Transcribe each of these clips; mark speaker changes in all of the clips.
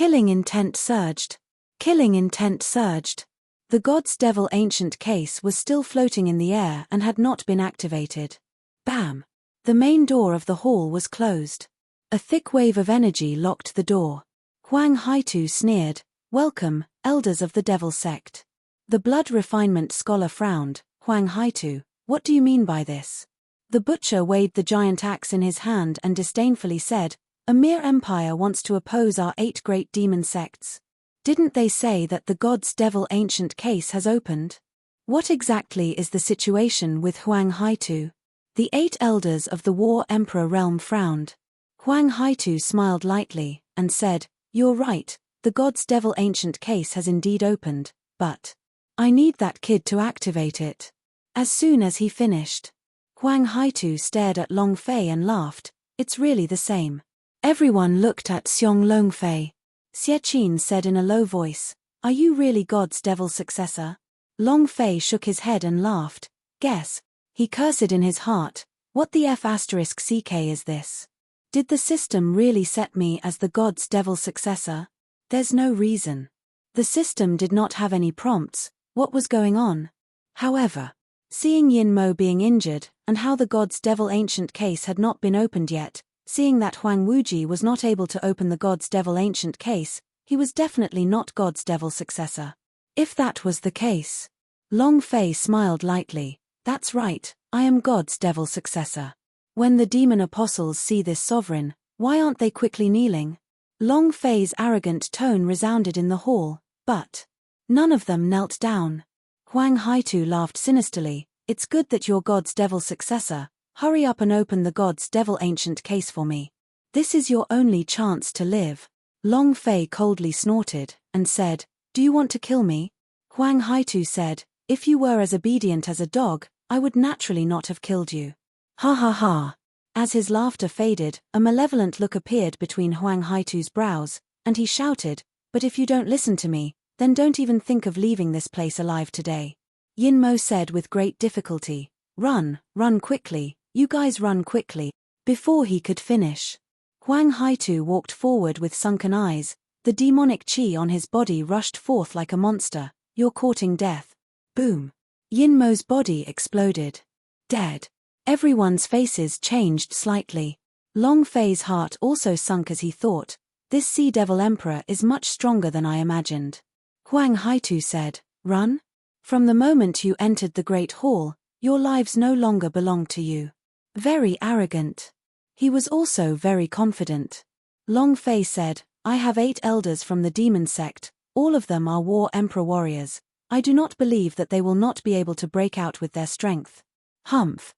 Speaker 1: Killing intent surged. Killing intent surged. The God's Devil Ancient case was still floating in the air and had not been activated. Bam! The main door of the hall was closed. A thick wave of energy locked the door. Huang Haitu sneered, "Welcome, elders of the Devil Sect." The blood refinement scholar frowned. "Huang Haitu, what do you mean by this?" The butcher weighed the giant axe in his hand and disdainfully said, "A mere empire wants to oppose our 8 great demon sects. Didn't they say that the God's Devil Ancient case has opened? What exactly is the situation with Huang Haitu?" The 8 elders of the War Emperor realm frowned. Huang Haitu smiled lightly, and said, "You're right, the God's Devil Ancient case has indeed opened, but I need that kid to activate it." As soon as he finished, Huang Haitu stared at Long Fei and laughed. "It's really the same." Everyone looked at Xiong Long Fei. Xie Qin said in a low voice, "Are you really God's Devil successor?" Long Fei shook his head and laughed. "Guess." He cursed in his heart, "What the F***ck is this? Did the system really set me as the God's Devil successor? There's no reason. The system did not have any prompts. What was going on?" However, seeing Yin Mo being injured, and how the God's Devil Ancient case had not been opened yet, seeing that Huang Wuji was not able to open the God's Devil Ancient case, he was definitely not God's Devil successor. If that was the case, Long Fei smiled lightly. "That's right, I am God's Devil successor." When the demon apostles see this sovereign, why aren't they quickly kneeling? Long Fei's arrogant tone resounded in the hall, but none of them knelt down. Huang Haitu laughed sinisterly. "It's good that you're God's Devil successor. Hurry up and open the God's Devil Ancient case for me. This is your only chance to live." Long Fei coldly snorted, and said, "Do you want to kill me?" Huang Haitu said, "If you were as obedient as a dog, I would naturally not have killed you." Ha ha ha. As his laughter faded, a malevolent look appeared between Huang Haitu's brows, and he shouted, "But if you don't listen to me, then don't even think of leaving this place alive today." Yin Mo said with great difficulty, "Run, run quickly, you guys run quickly." Before he could finish, Huang Haitu walked forward with sunken eyes. The demonic chi on his body rushed forth like a monster. "You're courting death." Boom. Yin Mo's body exploded. Dead. Everyone's faces changed slightly. Long Fei's heart also sunk as he thought, "This Sea Devil Emperor is much stronger than I imagined." Huang Haitu said, "Run? From the moment you entered the Great Hall, your lives no longer belong to you." Very arrogant. He was also very confident. Long Fei said, "I have 8 elders from the demon sect, all of them are War Emperor warriors. I do not believe that they will not be able to break out with their strength." Humph.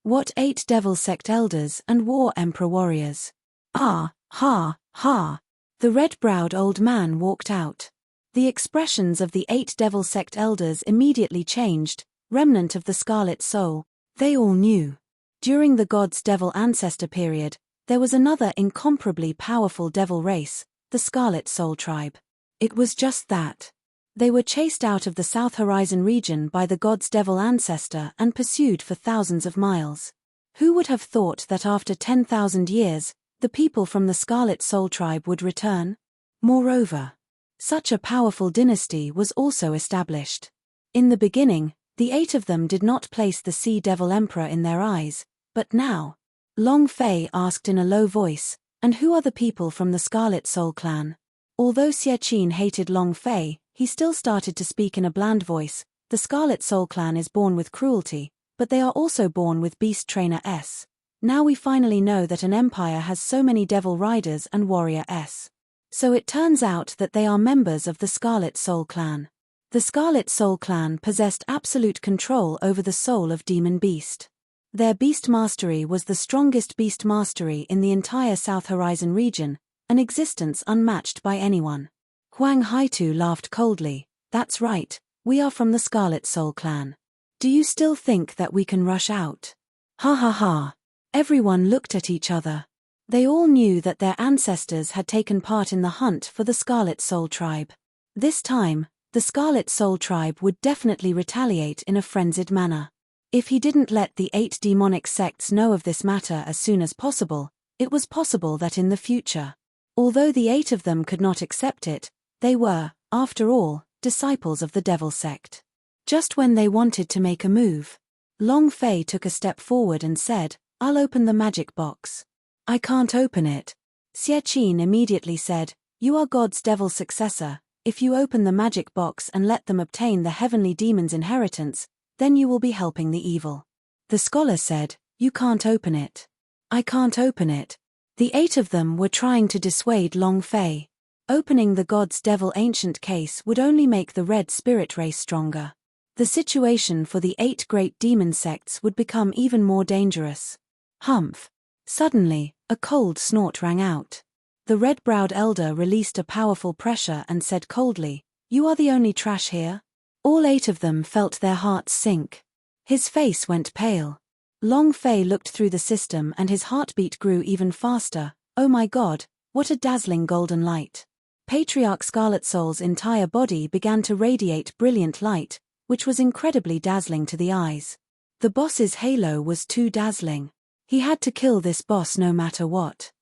Speaker 1: What 8 Devil Sect elders and War Emperor warriors? Ah, ha, ha. The red-browed old man walked out. The expressions of the 8 Devil Sect elders immediately changed, remnant of the Scarlet Soul. They all knew. During the God's Devil Ancestor period, there was another incomparably powerful devil race, the Scarlet Soul tribe. It was just that. They were chased out of the South Horizon region by the God's Devil Ancestor and pursued for thousands of miles. Who would have thought that after 10,000 years, the people from the Scarlet Soul tribe would return? Moreover, such a powerful dynasty was also established. In the beginning, the 8 of them did not place the Sea Devil Emperor in their eyes, but now, Long Fei asked in a low voice, "And who are the people from the Scarlet Soul clan?" Although Xie Qin hated Long Fei, he still started to speak in a bland voice. "The Scarlet Soul clan is born with cruelty, but they are also born with Beast Trainer S. Now we finally know that an empire has so many Devil Riders and Warrior S. So it turns out that they are members of the Scarlet Soul clan. The Scarlet Soul clan possessed absolute control over the soul of Demon Beast. Their beast mastery was the strongest beast mastery in the entire South Horizon region, an existence unmatched by anyone." Huang Haitu laughed coldly. "That's right, we are from the Scarlet Soul clan. Do you still think that we can rush out?" Ha ha ha. Everyone looked at each other. They all knew that their ancestors had taken part in the hunt for the Scarlet Soul tribe. This time, the Scarlet Soul tribe would definitely retaliate in a frenzied manner. If he didn't let the 8 demonic sects know of this matter as soon as possible, it was possible that in the future, Although the 8 of them could not accept it, they were, after all, disciples of the devil sect. Just when they wanted to make a move, Long Fei took a step forward and said, "I'll open the magic box." "I can't open it." Xie Qin immediately said, "You are God's devil successor. If you open the magic box and let them obtain the heavenly demon's inheritance, then you will be helping the evil." The scholar said, "You can't open it." "I can't open it." The 8 of them were trying to dissuade Long Fei. Opening the God's devil ancient case would only make the red spirit race stronger. The situation for the 8 great demon sects would become even more dangerous. Humph! Suddenly, a cold snort rang out. The red-browed elder released a powerful pressure and said coldly, "You are the only trash here?" All 8 of them felt their hearts sink. His face went pale. Long Fei looked through the system and his heartbeat grew even faster. "Oh my God, what a dazzling golden light." Patriarch Scarlet Soul's entire body began to radiate brilliant light, which was incredibly dazzling to the eyes. The boss's halo was too dazzling. He had to kill this boss no matter what.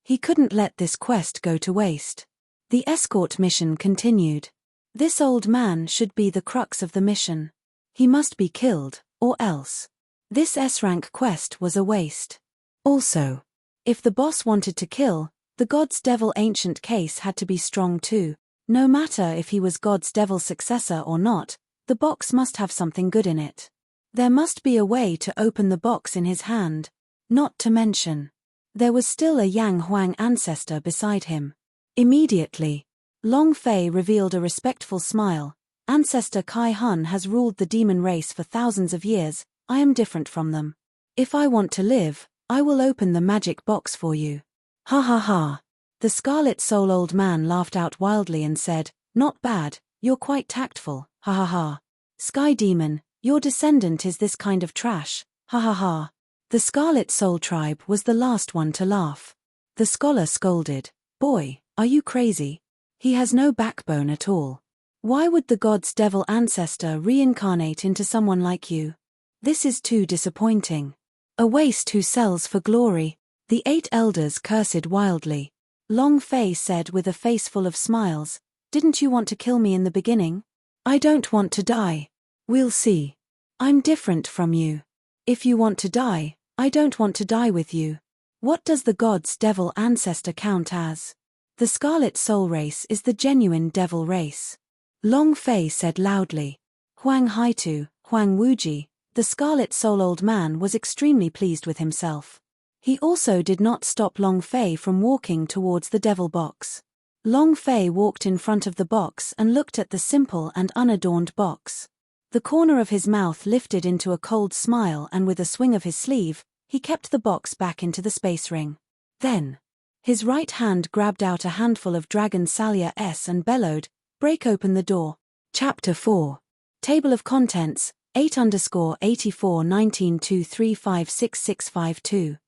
Speaker 1: He couldn't let this quest go to waste. The escort mission continued. This old man should be the crux of the mission. He must be killed, or else. This S-rank quest was a waste. Also, if the boss wanted to kill, the God's Devil ancient case had to be strong too. No matter if he was God's Devil successor or not, the box must have something good in it. There must be a way to open the box in his hand. Not to mention, there was still a Yang Huang ancestor beside him. Immediately, Long Fei revealed a respectful smile. "Ancestor Kai Hun has ruled the demon race for thousands of years. I am different from them. If I want to live, I will open the magic box for you." "Ha ha ha." The Scarlet Soul old man laughed out wildly and said, "Not bad, you're quite tactful, ha ha ha. Sky Demon, your descendant is this kind of trash, ha ha ha." The Scarlet Soul tribe was the last one to laugh. The scholar scolded, "Boy, are you crazy? He has no backbone at all. Why would the God's Devil ancestor reincarnate into someone like you? This is too disappointing. A waste who sells for glory." The 8 elders cursed wildly. Long Fei said with a face full of smiles, "Didn't you want to kill me in the beginning? I don't want to die. We'll see. I'm different from you. If you want to die, I don't want to die with you. What does the God's Devil ancestor count as?" "The Scarlet Soul race is the genuine devil race." Long Fei said loudly. Huang Haitu, Huang Wuji, the Scarlet Soul old man was extremely pleased with himself. He also did not stop Long Fei from walking towards the devil box. Long Fei walked in front of the box and looked at the simple and unadorned box. The corner of his mouth lifted into a cold smile and with a swing of his sleeve, he kept the box back into the space ring. Then, his right hand grabbed out a handful of Dragon Salia S and bellowed, "Break open the door." Chapter 4. Table of Contents, 8_841923566552.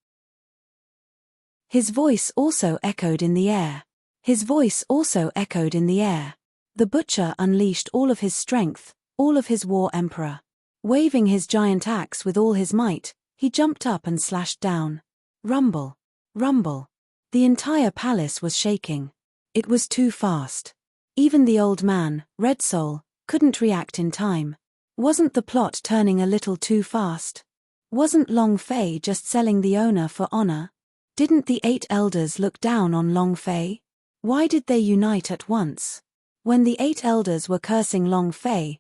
Speaker 1: His voice also echoed in the air. His voice also echoed in the air. The butcher unleashed all of his strength, all of his war emperor. Waving his giant axe with all his might, he jumped up and slashed down. Rumble. Rumble. The entire palace was shaking. It was too fast. Even the old man, Red Soul, couldn't react in time. Wasn't the plot turning a little too fast? Wasn't Long Fei just selling the owner for honor? Didn't the 8 elders look down on Long Fei? Why did they unite at once? When the 8 elders were cursing Long Fei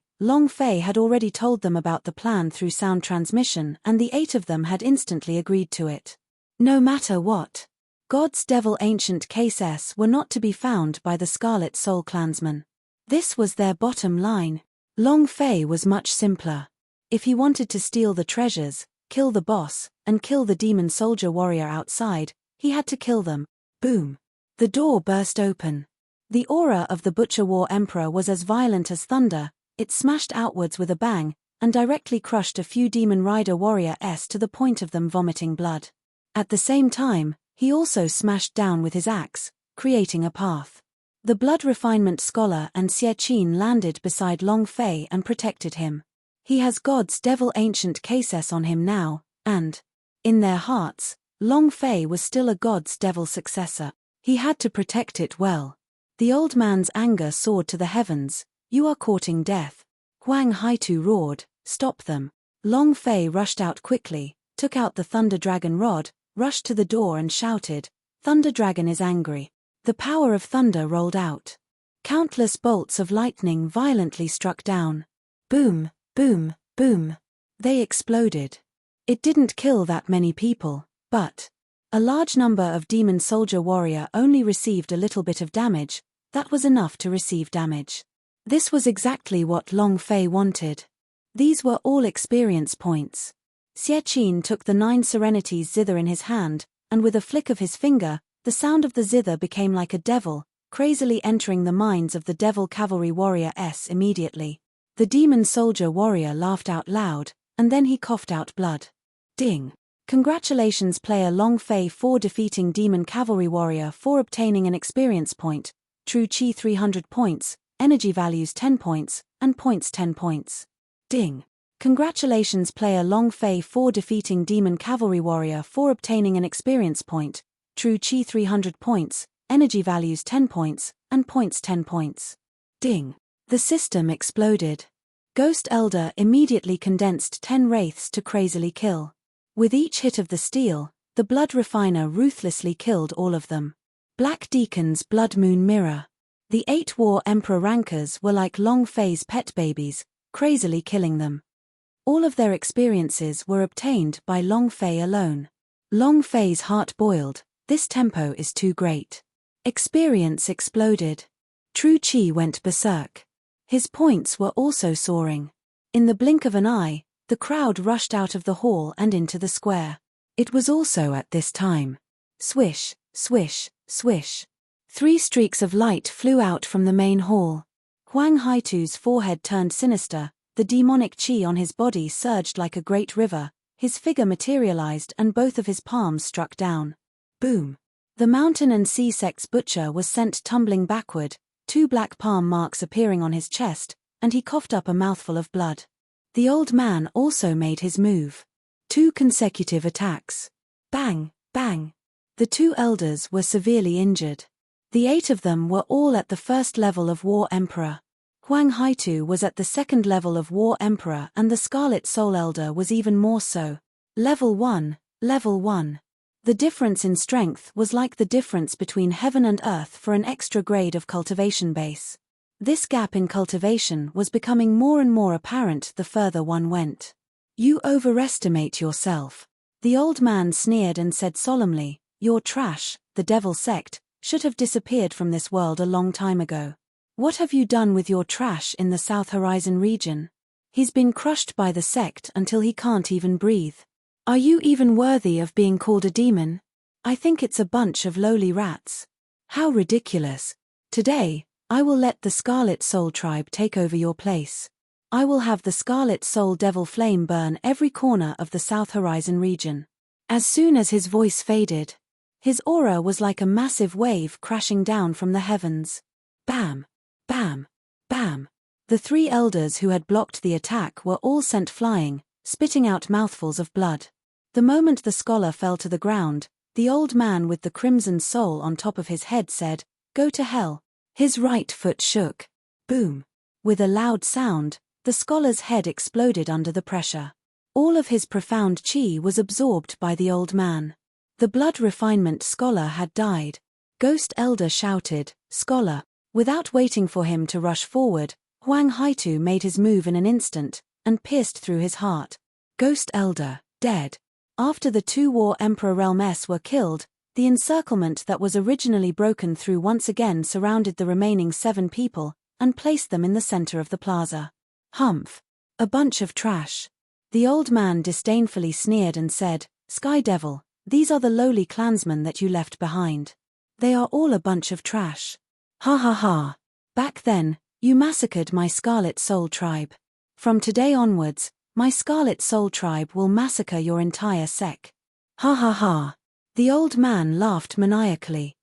Speaker 1: had already told them about the plan through sound transmission and the 8 of them had instantly agreed to it. No matter what, God's Devil ancient cases were not to be found by the Scarlet Soul clansmen. This was their bottom line. Long Fei was much simpler. If he wanted to steal the treasures, kill the boss, and kill the demon soldier warrior outside, he had to kill them. Boom. The door burst open. The aura of the Butcher War Emperor was as violent as thunder. It smashed outwards with a bang, and directly crushed a few demon rider warriors to the point of them vomiting blood. At the same time, he also smashed down with his axe, creating a path. The blood refinement scholar and Xie Qin landed beside Long Fei and protected him. He has God's Devil ancient cases on him now, and, in their hearts, Long Fei was still a God's Devil successor. He had to protect it well. The old man's anger soared to the heavens. You are courting death. Huang Haitu roared, stop them. Long Fei rushed out quickly, took out the Thunder Dragon rod, rushed to the door and shouted, Thunder Dragon is angry. The power of thunder rolled out. Countless bolts of lightning violently struck down. Boom, boom, boom. They exploded. It didn't kill that many people, but a large number of demon soldier warrior only received a little bit of damage. That was enough to receive damage. This was exactly what Long Fei wanted. These were all experience points. Xie Qin took the 9 Serenities zither in his hand, and with a flick of his finger, the sound of the zither became like a devil, crazily entering the minds of the devil cavalry warrior immediately. The demon soldier warrior laughed out loud, and then he coughed out blood. Ding! Congratulations player Long Fei for defeating demon cavalry warrior for obtaining an experience point, true chi 300 points, energy values 10 points, and points 10 points. Ding! Congratulations player Long Fei for defeating demon cavalry warrior for obtaining an experience point, true chi 300 points, energy values 10 points, and points 10 points. Ding! The system exploded. Ghost Elder immediately condensed 10 wraiths to crazily kill. With each hit of the steel, the Blood Refiner ruthlessly killed all of them. Black Deacon's Blood Moon Mirror. The 8 War Emperor Rankers were like Long Fei's pet babies, crazily killing them. All of their experiences were obtained by Long Fei alone. Long Fei's heart boiled, this tempo is too great. Experience exploded. True Chi went berserk. His points were also soaring. In the blink of an eye, the crowd rushed out of the hall and into the square. It was also at this time. Swish, swish, swish. 3 streaks of light flew out from the main hall. Huang Haitu's forehead turned sinister, the demonic chi on his body surged like a great river, his figure materialized and both of his palms struck down. Boom! The mountain and sea sect's butcher was sent tumbling backward, 2 black palm marks appearing on his chest, and he coughed up a mouthful of blood. The old man also made his move. 2 consecutive attacks. Bang, bang. The 2 elders were severely injured. The 8 of them were all at the first level of War Emperor. Huang Haitu was at the second level of War Emperor and the Scarlet Soul Elder was even more so. Level 1, Level 1. The difference in strength was like the difference between heaven and earth for an extra grade of cultivation base. This gap in cultivation was becoming more and more apparent the further one went. You overestimate yourself. The old man sneered and said solemnly, your trash, the devil sect, should have disappeared from this world a long time ago. What have you done with your trash in the South Horizon region? He's been crushed by the sect until he can't even breathe. Are you even worthy of being called a demon? I think it's a bunch of lowly rats. How ridiculous. Today, I will let the Scarlet Soul tribe take over your place. I will have the Scarlet Soul Devil Flame burn every corner of the South Horizon region. As soon as his voice faded, his aura was like a massive wave crashing down from the heavens. Bam! Bam! Bam! The 3 elders who had blocked the attack were all sent flying, spitting out mouthfuls of blood. The moment the scholar fell to the ground, the old man with the crimson soul on top of his head said, "Go to hell." His right foot shook. Boom! With a loud sound, the scholar's head exploded under the pressure. All of his profound chi was absorbed by the old man. The blood refinement scholar had died. Ghost Elder shouted, "Scholar!" Without waiting for him to rush forward, Huang Haitu made his move in an instant, and pierced through his heart. Ghost Elder, dead. After the 2 War Emperor Realm S were killed, the encirclement that was originally broken through once again surrounded the remaining 7 people, and placed them in the center of the plaza. Humph! A bunch of trash. The old man disdainfully sneered and said, "Sky Devil, these are the lowly clansmen that you left behind. They are all a bunch of trash. Ha ha ha. Back then, you massacred my Scarlet Soul tribe. From today onwards, my Scarlet Soul tribe will massacre your entire sect. Ha ha ha." The old man laughed maniacally.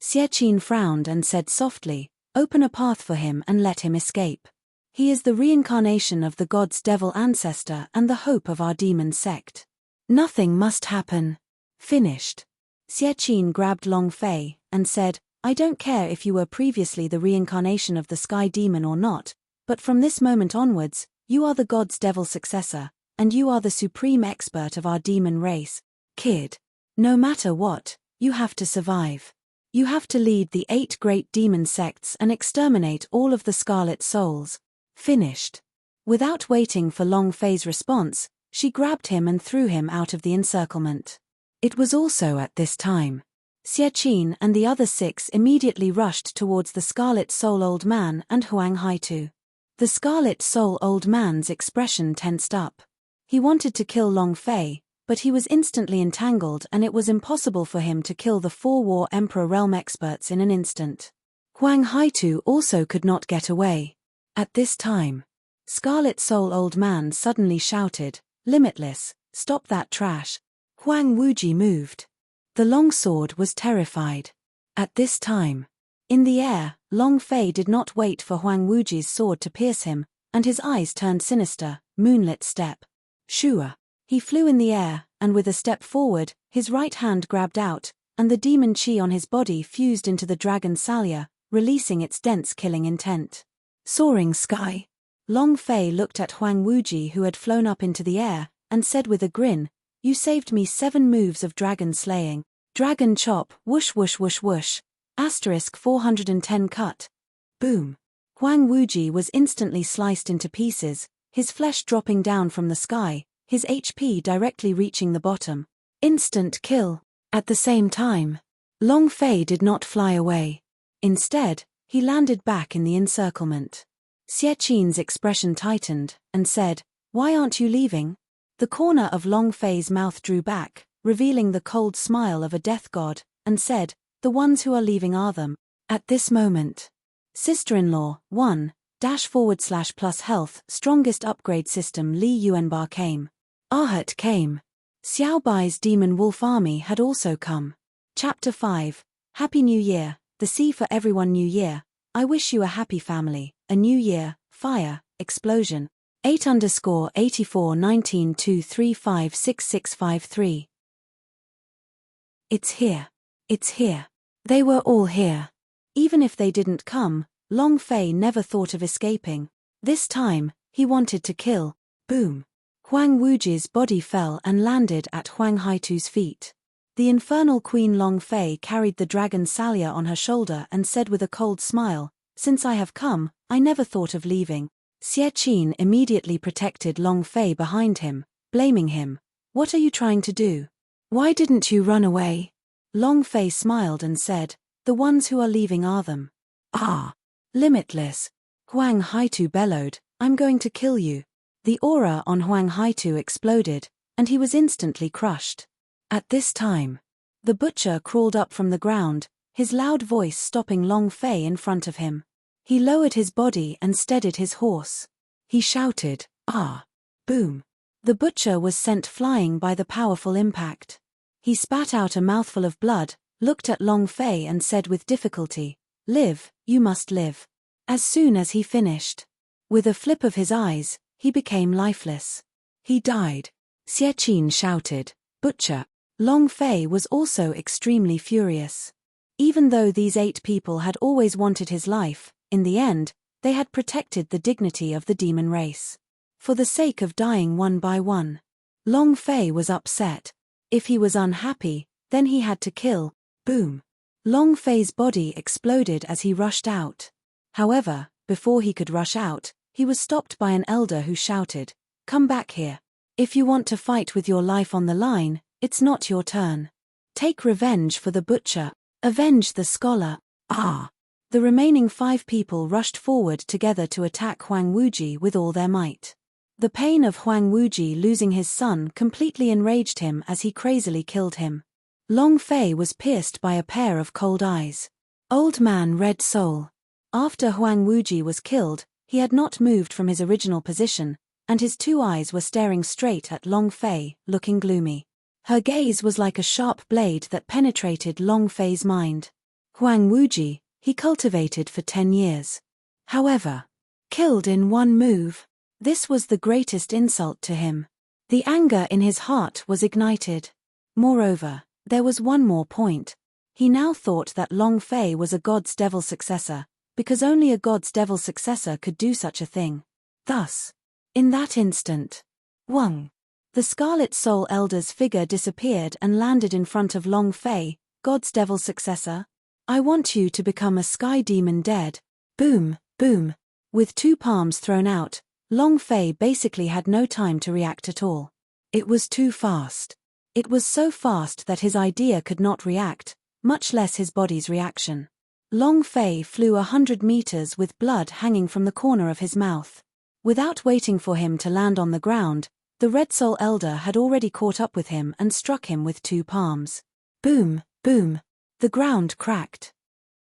Speaker 1: Xie Qin frowned and said softly, "Open a path for him and let him escape. He is the reincarnation of the god's devil ancestor and the hope of our demon sect. Nothing must happen." Finished. Xie Qin grabbed Long Fei and said, I don't care if you were previously the reincarnation of the sky demon or not, but from this moment onwards, you are the god's devil successor, and you are the supreme expert of our demon race. Kid. No matter what, you have to survive. You have to lead the 8 great demon sects and exterminate all of the Scarlet Souls. Finished. Without waiting for Long Fei's response, she grabbed him and threw him out of the encirclement. It was also at this time. Xie Qin and the other 6 immediately rushed towards the Scarlet Soul Old Man and Huang Haitu. The Scarlet Soul Old Man's expression tensed up. He wanted to kill Long Fei, but he was instantly entangled and it was impossible for him to kill the 4 War Emperor realm experts in an instant. Huang Haitu also could not get away. At this time, Scarlet Soul Old Man suddenly shouted, Limitless, stop that trash. Huang Wuji moved. The longsword was terrified. At this time, in the air, Long Fei did not wait for Huang Wuji's sword to pierce him, and his eyes turned sinister. Moonlit step. Shua. He flew in the air, and with a step forward, his right hand grabbed out, and the demon chi on his body fused into the dragon Salya, releasing its dense killing intent. Soaring sky. Long Fei looked at Huang Wuji who had flown up into the air, and said with a grin, You saved me 7 moves of dragon slaying. Dragon chop, whoosh whoosh whoosh whoosh. Asterisk 410 cut. Boom. Huang Wuji was instantly sliced into pieces, his flesh dropping down from the sky, his HP directly reaching the bottom. Instant kill. At the same time, Long Fei did not fly away. Instead, he landed back in the encirclement. Xie Qin's expression tightened, and said, Why aren't you leaving? The corner of Long Fei's mouth drew back, revealing the cold smile of a death god, and said, The ones who are leaving are them. At this moment, Sister-in-law, 1-/+ health, strongest upgrade system Li Yuanbar came. Arhat came. Xiao Bai's demon wolf army had also come. Chapter 5. Happy New Year, the sea for everyone New Year. I wish you a happy family, a new year, fire, explosion. 8_841923566553. It's here. It's here. They were all here. Even if they didn't come, Long Fei never thought of escaping. This time, he wanted to kill. Boom. Huang Wuji's body fell and landed at Huang Haitu's feet. The infernal Queen Long Fei carried the dragon Salya on her shoulder and said with a cold smile, Since I have come, I never thought of leaving. Xie Qin immediately protected Long Fei behind him, blaming him. What are you trying to do? Why didn't you run away? Long Fei smiled and said, The ones who are leaving are them. Ah! Limitless. Huang Haitu bellowed, I'm going to kill you. The aura on Huang Haitu exploded, and he was instantly crushed. At this time, the butcher crawled up from the ground, his loud voice stopping Long Fei in front of him. He lowered his body and steadied his horse. He shouted, Ah! Boom! The butcher was sent flying by the powerful impact. He spat out a mouthful of blood, looked at Long Fei and said with difficulty, Live, you must live. As soon as he finished, with a flip of his eyes, he became lifeless. He died. Xie Qin shouted, Butcher. Long Fei was also extremely furious. Even though these 8 people had always wanted his life, in the end, they had protected the dignity of the demon race. For the sake of dying one by one. Long Fei was upset. If he was unhappy, then he had to kill. Boom. Long Fei's body exploded as he rushed out. However, before he could rush out, he was stopped by an elder who shouted, Come back here. If you want to fight with your life on the line, it's not your turn. Take revenge for the butcher. Avenge the scholar. Ah! The remaining 5 people rushed forward together to attack Huang Wuji with all their might. The pain of Huang Wuji losing his son completely enraged him as he crazily killed him. Long Fei was pierced by a pair of cold eyes. Old Man Red Soul. After Huang Wuji was killed, he had not moved from his original position, and his 2 eyes were staring straight at Long Fei, looking gloomy. Her gaze was like a sharp blade that penetrated Long Fei's mind. Huang Wuji, he cultivated for 10 years. However, killed in one move. This was the greatest insult to him. The anger in his heart was ignited. Moreover, There was one more point. He now thought that Long Fei was a god's devil successor, because only a god's devil successor could do such a thing. Thus, in that instant, Wang, the Scarlet Soul Elder's figure disappeared and landed in front of Long Fei, god's devil successor. I want you to become a sky demon dead. Boom, boom. With two palms thrown out, Long Fei basically had no time to react at all. It was too fast. It was so fast that his idea could not react, much less his body's reaction. Long Fei flew 100 meters with blood hanging from the corner of his mouth. Without waiting for him to land on the ground, the Red Soul Elder had already caught up with him and struck him with two palms. Boom, boom. The ground cracked.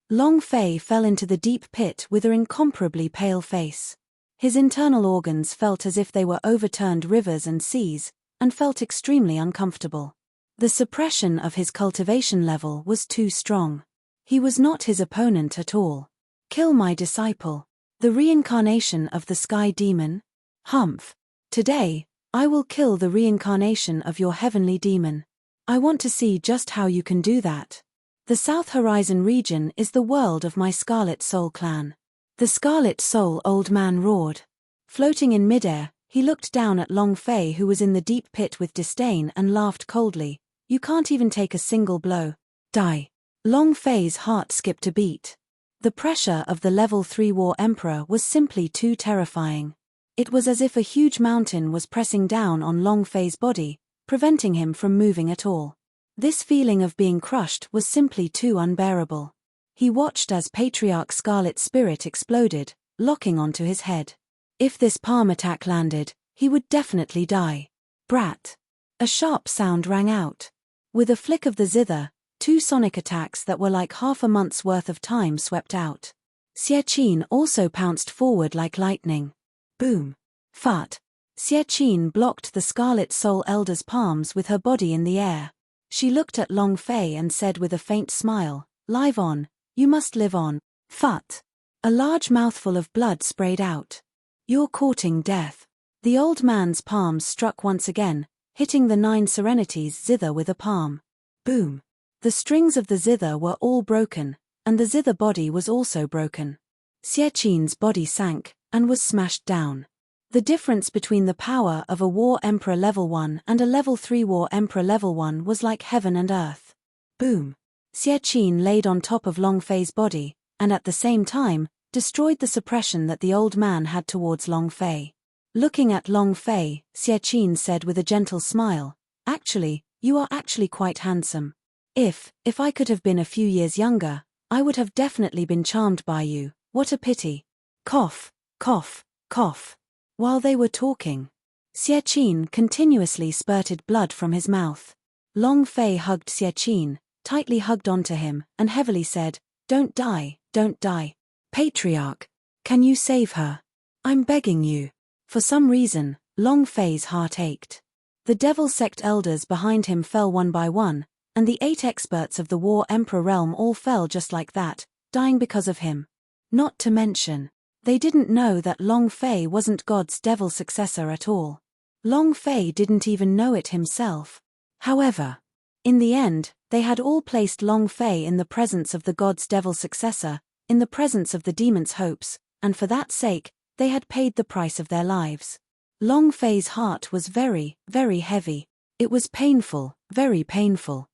Speaker 1: Long Fei fell into the deep pit with an incomparably pale face. His internal organs felt as if they were overturned rivers and seas, and felt extremely uncomfortable. The suppression of his cultivation level was too strong. He was not his opponent at all. Kill my disciple. The reincarnation of the sky demon? Humph. Today, I will kill the reincarnation of your heavenly demon. I want to see just how you can do that. The South Horizon region is the world of my Scarlet Soul clan. The Scarlet Soul Old Man roared. Floating in midair, he looked down at Long Fei, who was in the deep pit, with disdain, and laughed coldly. You can't even take a single blow. Die. Long Fei's heart skipped a beat. The pressure of the Level 3 War Emperor was simply too terrifying. It was as if a huge mountain was pressing down on Long Fei's body, preventing him from moving at all. This feeling of being crushed was simply too unbearable. He watched as Patriarch Scarlet Spirit exploded, locking onto his head. If this palm attack landed, he would definitely die. Brat. A sharp sound rang out. With a flick of the zither, two sonic attacks that were like half a month's worth of time swept out. Xie Qin also pounced forward like lightning. Boom. Fart. Xie Qin blocked the Scarlet Soul Elder's palms with her body in the air. She looked at Long Fei and said with a faint smile, "Live on, you must live on." Fut. A large mouthful of blood sprayed out. You're courting death. The old man's palms struck once again, hitting the 9 Serenities zither with a palm. Boom. The strings of the zither were all broken, and the zither body was also broken. Xie Qin's body sank, and was smashed down. The difference between the power of a War Emperor Level 1 and a Level 3 War Emperor Level 1 was like heaven and earth. Boom. Xie Qin laid on top of Long Fei's body, and at the same time, destroyed the suppression that the old man had towards Long Fei. Looking at Long Fei, Xie Qin said with a gentle smile, "Actually, you are actually quite handsome. If I could have been a few years younger, I would have definitely been charmed by you. What a pity." Cough, cough, cough. While they were talking, Xie Qin continuously spurted blood from his mouth. Long Fei hugged Xie Qin, tightly hugged onto him, and heavily said, "Don't die, don't die. Patriarch, can you save her? I'm begging you." For some reason, Long Fei's heart ached. The Devil Sect elders behind him fell one by one, and the 8 experts of the War Emperor realm all fell just like that, dying because of him. Not to mention, they didn't know that Long Fei wasn't God's devil successor at all. Long Fei didn't even know it himself. However, in the end, they had all placed Long Fei in the presence of the God's devil successor, in the presence of the demon's hopes, and for that sake, they had paid the price of their lives. Long Fei's heart was very, very heavy. It was painful, very painful.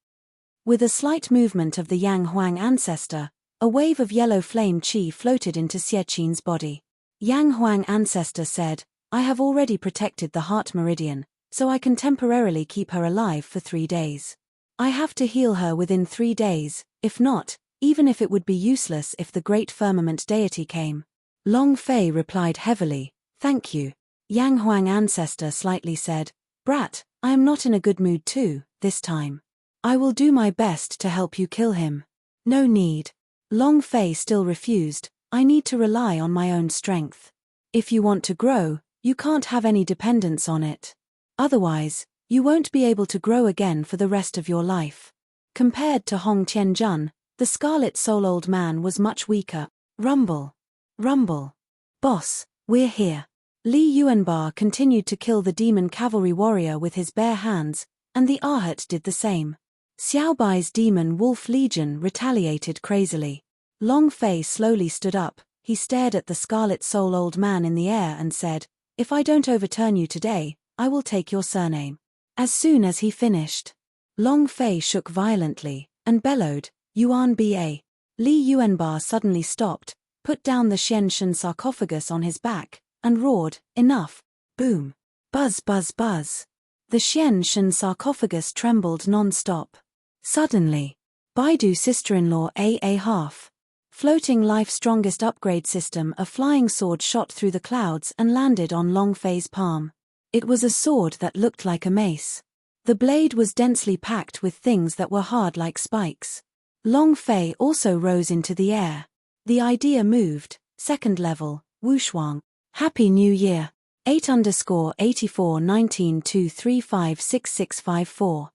Speaker 1: With a slight movement of the Yang Huang ancestor, a wave of yellow flame qi floated into Xie Qin's body. Yang Huang ancestor said, "I have already protected the heart meridian, so I can temporarily keep her alive for 3 days. I have to heal her within 3 days, if not, even if it would be useless if the great firmament deity came." Long Fei replied heavily, "Thank you." Yang Huang ancestor slightly said, "Brat, I am not in a good mood too, this time. I will do my best to help you kill him." "No need." Long Fei still refused, "I need to rely on my own strength. If you want to grow, you can't have any dependence on it. Otherwise, you won't be able to grow again for the rest of your life." Compared to Hong Tianjun, the Scarlet Soul Old Man was much weaker. Rumble. Rumble. "Boss, we're here." Li Yuanbar continued to kill the demon cavalry warrior with his bare hands, and the Ahat did the same. Xiaobai's demon wolf legion retaliated crazily. Long Fei slowly stood up. He stared at the scarlet soul old man in the air and said, "If I don't overturn you today, I will take your surname." As soon as he finished, Long Fei shook violently and bellowed, "Yuan Ba." Li Yuanba suddenly stopped, put down the Xian Shen sarcophagus on his back, and roared, "Enough!" Boom! Buzz buzz buzz. The Xian Shen sarcophagus trembled non-stop. Suddenly, Baidu sister-in-law A half. Floating life strongest upgrade system, a flying sword shot through the clouds and landed on Long Fei's palm. It was a sword that looked like a mace. The blade was densely packed with things that were hard like spikes. Long Fei also rose into the air. The idea moved. Second level, Wushuang. Happy New Year. 8_841923566554.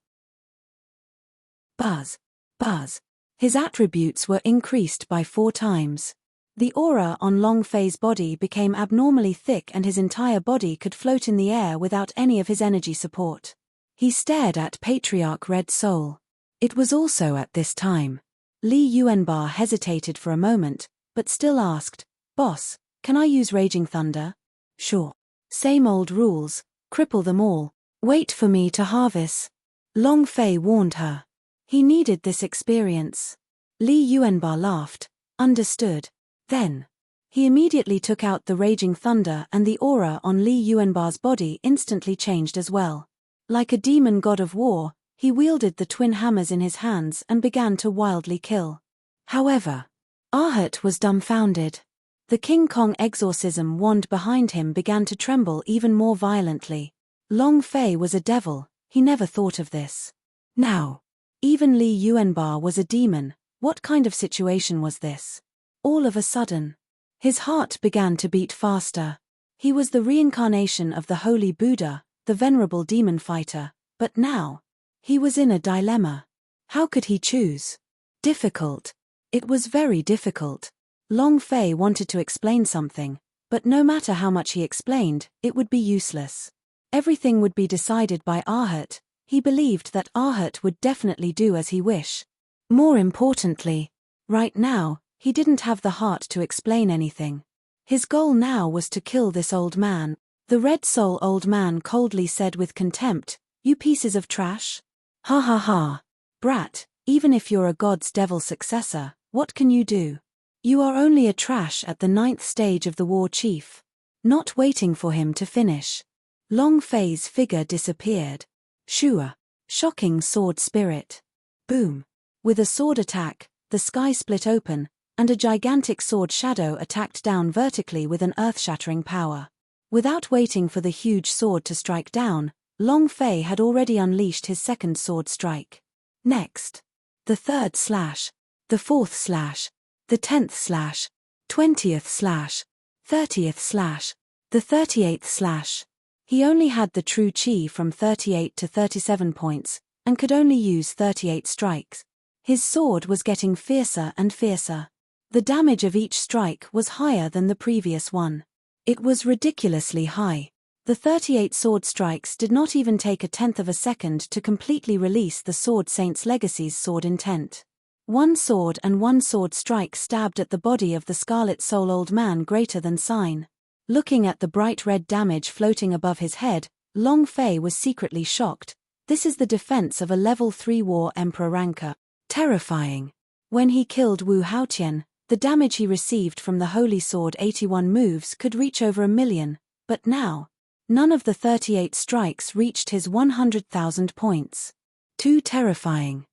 Speaker 1: Buzz. Buzz. His attributes were increased by 4 times. The aura on Long Fei's body became abnormally thick and his entire body could float in the air without any of his energy support. He stared at Patriarch Red Soul. It was also at this time. Li Yuanba hesitated for a moment, but still asked, "Boss, can I use Raging Thunder?" "Sure. Same old rules, cripple them all. Wait for me to harvest." Long Fei warned her. He needed this experience. Li Yuanba laughed. Understood. Then, he immediately took out the Raging Thunder and the aura on Li Yuanba's body instantly changed as well. Like a demon god of war, he wielded the twin hammers in his hands and began to wildly kill. However, Arhat was dumbfounded. The King Kong exorcism wand behind him began to tremble even more violently. Long Fei was a devil, he never thought of this. Now, even Li Yuanba was a demon. What kind of situation was this? All of a sudden, his heart began to beat faster. He was the reincarnation of the Holy Buddha, the venerable demon fighter, but now, he was in a dilemma. How could he choose? Difficult. It was very difficult. Long Fei wanted to explain something, but no matter how much he explained, it would be useless. Everything would be decided by Arhat. He believed that Arhat would definitely do as he wished. More importantly, right now, he didn't have the heart to explain anything. His goal now was to kill this old man. The Red Soul old man coldly said with contempt, "You pieces of trash? Ha ha ha. Brat, even if you're a god's devil successor, what can you do? You are only a trash at the 9th stage of the war chief." Not waiting for him to finish, Long Fei's figure disappeared. Shua. Shocking sword spirit. Boom. With a sword attack, the sky split open, and a gigantic sword shadow attacked down vertically with an earth-shattering power. Without waiting for the huge sword to strike down, Long Fei had already unleashed his second sword strike. Next, the 3rd slash, the 4th slash, the 10th slash, 20th slash, 30th slash, the 38th slash. He only had the true chi from 38 to 37 points, and could only use 38 strikes. His sword was getting fiercer and fiercer. The damage of each strike was higher than the previous one. It was ridiculously high. The 38 sword strikes did not even take a tenth of a second to completely release the Sword Saint's Legacy's sword intent. One sword and one sword strike stabbed at the body of the Scarlet Soul old man greater than sign. Looking at the bright red damage floating above his head, Long Fei was secretly shocked. This is the defense of a level 3 war emperor ranker. Terrifying. When he killed Wu Haotian, the damage he received from the Holy Sword 81 moves could reach over 1,000,000, but now, none of the 38 strikes reached his 100,000 points. Too terrifying.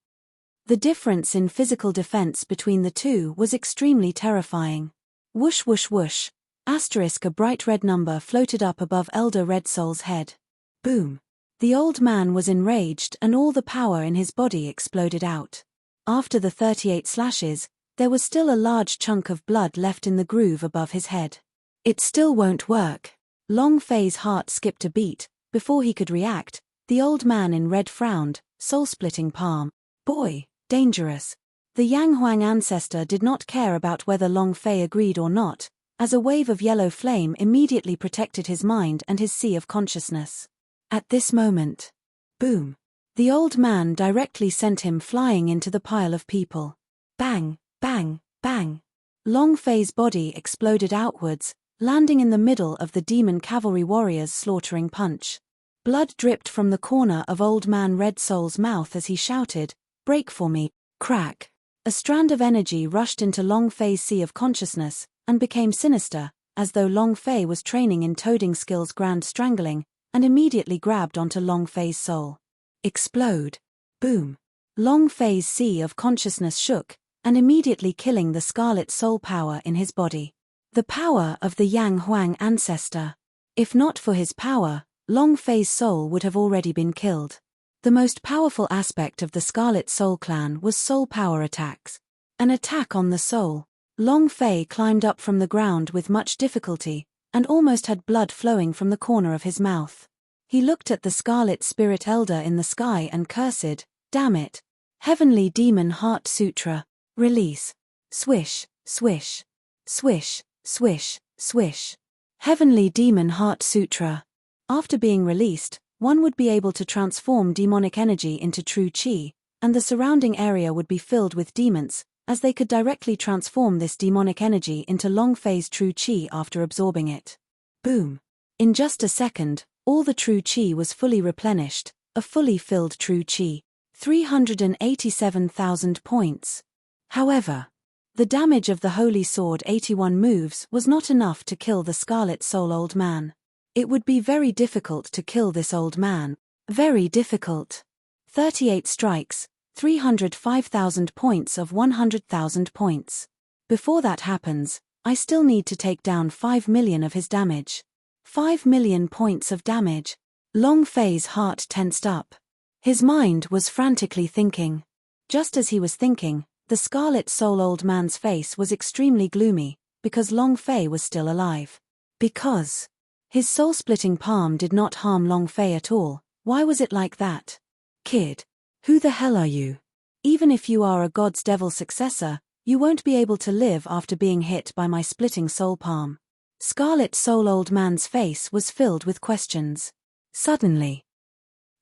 Speaker 1: The difference in physical defense between the two was extremely terrifying. Whoosh whoosh whoosh. Asterisk, a bright red number floated up above Elder Red Soul's head. Boom. The old man was enraged and all the power in his body exploded out. After the 38 slashes, there was still a large chunk of blood left in the groove above his head. It still won't work. Long Fei's heart skipped a beat. Before he could react, the old man in red frowned, soul-splitting palm. Boy, dangerous. The Yang Huang ancestor did not care about whether Long Fei agreed or not, as a wave of yellow flame immediately protected his mind and his sea of consciousness. At this moment, boom, The old man directly sent him flying into the pile of people. Bang, bang, bang. Long Fei's body exploded outwards, landing in the middle of the demon cavalry warrior's slaughtering punch. Blood dripped from the corner of Old Man Red Soul's mouth as he shouted, "Break for me." Crack. A strand of energy rushed into Long Fei's sea of consciousness, and became sinister, as though Long Fei was training in toading skills Grand Strangling, and immediately grabbed onto Long Fei's soul. Explode. Boom. Long Fei's sea of consciousness shook, and immediately killing the scarlet soul power in his body. The power of the Yang Huang ancestor. If not for his power, Long Fei's soul would have already been killed. The most powerful aspect of the Scarlet Soul clan was soul power attacks. An attack on the soul. Long Fei climbed up from the ground with much difficulty, and almost had blood flowing from the corner of his mouth. He looked at the Scarlet Spirit Elder in the sky and cursed, "Damn it. Heavenly Demon Heart Sutra. Release." Swish, swish. Swish, swish, swish. Heavenly Demon Heart Sutra. After being released, one would be able to transform demonic energy into true qi, and the surrounding area would be filled with demons, as they could directly transform this demonic energy into Long Fei's true qi after absorbing it. Boom. In just a second, all the true qi was fully replenished, a fully filled true qi. 387,000 points. However, the damage of the Holy Sword 81 moves was not enough to kill the Scarlet Soul Old Man. It would be very difficult to kill this old man. Very difficult. 38 strikes, 305,000 points of 100,000 points. Before that happens, I still need to take down 5 million of his damage. 5 million points of damage. Long Fei's heart tensed up. His mind was frantically thinking. Just as he was thinking, the Scarlet Soul Old Man's face was extremely gloomy, because Long Fei was still alive. Because his soul-splitting palm did not harm Long Fei at all. Why was it like that? Kid, who the hell are you? Even if you are a God's Devil successor, you won't be able to live after being hit by my splitting soul palm. Scarlet Soul Old Man's face was filled with questions. Suddenly,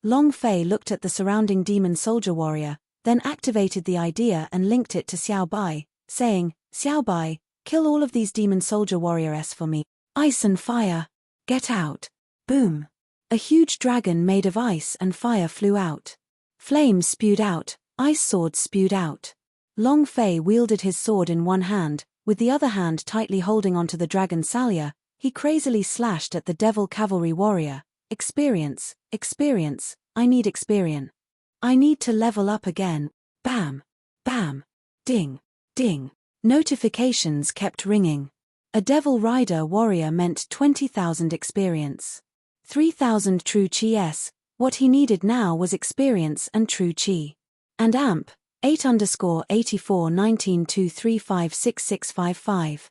Speaker 1: Long Fei looked at the surrounding demon soldier warrior, then activated the idea and linked it to Xiao Bai, saying, "Xiao Bai, kill all of these demon soldier warriors for me. Ice and fire. Get out." Boom. A huge dragon made of ice and fire flew out. Flames spewed out, ice swords spewed out. Long Fei wielded his sword in one hand, with the other hand tightly holding onto the dragon Salia. He crazily slashed at the devil cavalry warrior. Experience, experience, I need experience. I need to level up again. Bam, bam, ding, ding. Notifications kept ringing. A Devil Rider warrior meant 20,000 experience. 3,000 true chi-s, what he needed now was experience and true chi. And amp, 8_841923566555.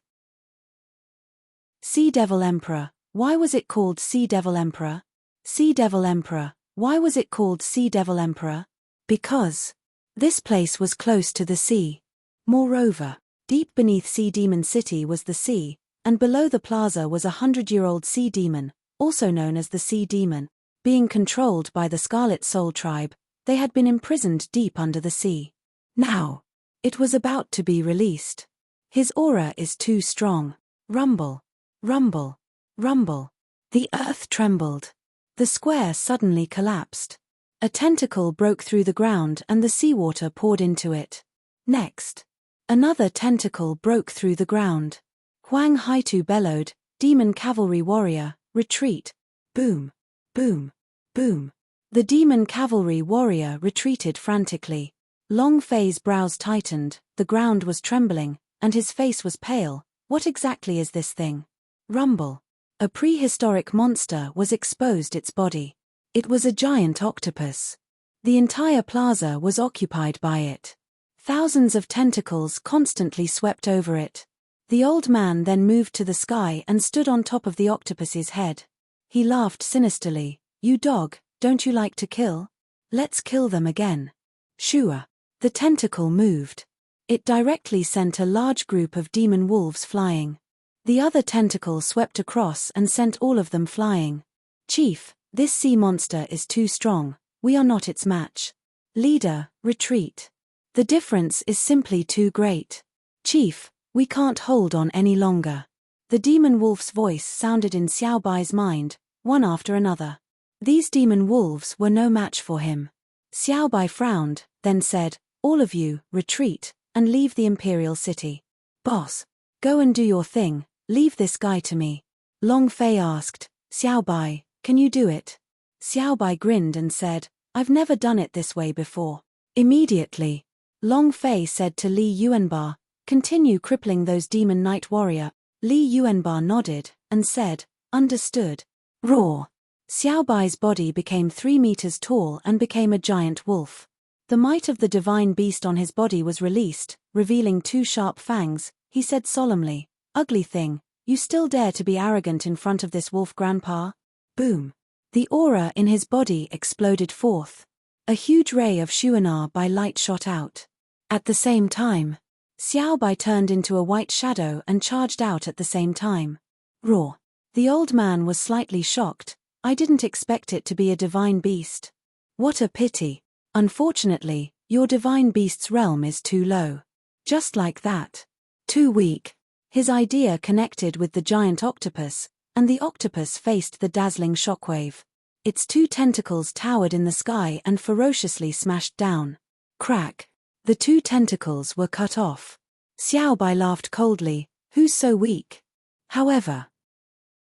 Speaker 1: Sea Devil Emperor, why was it called Sea Devil Emperor? Sea Devil Emperor, why was it called Sea Devil Emperor? Because this place was close to the sea. Moreover, deep beneath Sea Demon City was the sea, and below the plaza was a 100-year-old sea demon, also known as the Sea Demon. Being controlled by the Scarlet Soul tribe, they had been imprisoned deep under the sea. Now, it was about to be released. His aura is too strong. Rumble, rumble, rumble. The earth trembled. The square suddenly collapsed. A tentacle broke through the ground and the seawater poured into it. Next, another tentacle broke through the ground. Huang Haitu bellowed, "Demon cavalry warrior, retreat." Boom, boom, boom. The demon cavalry warrior retreated frantically. Long Fei's brows tightened, the ground was trembling, and his face was pale. What exactly is this thing? Rumble. A prehistoric monster was exposed its body. It was a giant octopus. The entire plaza was occupied by it. Thousands of tentacles constantly swept over it. The old man then moved to the sky and stood on top of the octopus's head. He laughed sinisterly. "You dog, don't you like to kill? Let's kill them again." Shua. The tentacle moved. It directly sent a large group of demon wolves flying. The other tentacle swept across and sent all of them flying. "Chief, this sea monster is too strong. We are not its match. Leader, retreat. The difference is simply too great. Chief, we can't hold on any longer. The demon wolf's voice sounded in Xiao Bai's mind, one after another. These demon wolves were no match for him. Xiao Bai frowned, then said, all of you, retreat, and leave the imperial city. Boss, go and do your thing, leave this guy to me. Long Fei asked, Xiao Bai, can you do it? Xiao Bai grinned and said, I've never done it this way before. Immediately, Long Fei said to Li Yuanba, continue crippling those demon night warrior. Li Yuanba nodded, and said, understood. Roar. Xiao Bai's body became 3 meters tall and became a giant wolf. The might of the divine beast on his body was released, revealing 2 sharp fangs. He said solemnly, ugly thing, you still dare to be arrogant in front of this wolf grandpa? Boom. The aura in his body exploded forth. A huge ray of Shuanar by light shot out. At the same time, Xiao Bai turned into a white shadow and charged out at the same time. Roar. The old man was slightly shocked. I didn't expect it to be a divine beast. What a pity. Unfortunately, your divine beast's realm is too low. Just like that. Too weak. His idea connected with the giant octopus, and the octopus faced the dazzling shockwave. Its 2 tentacles towered in the sky and ferociously smashed down. Crack. The 2 tentacles were cut off. Xiao Bai laughed coldly, who's so weak? However,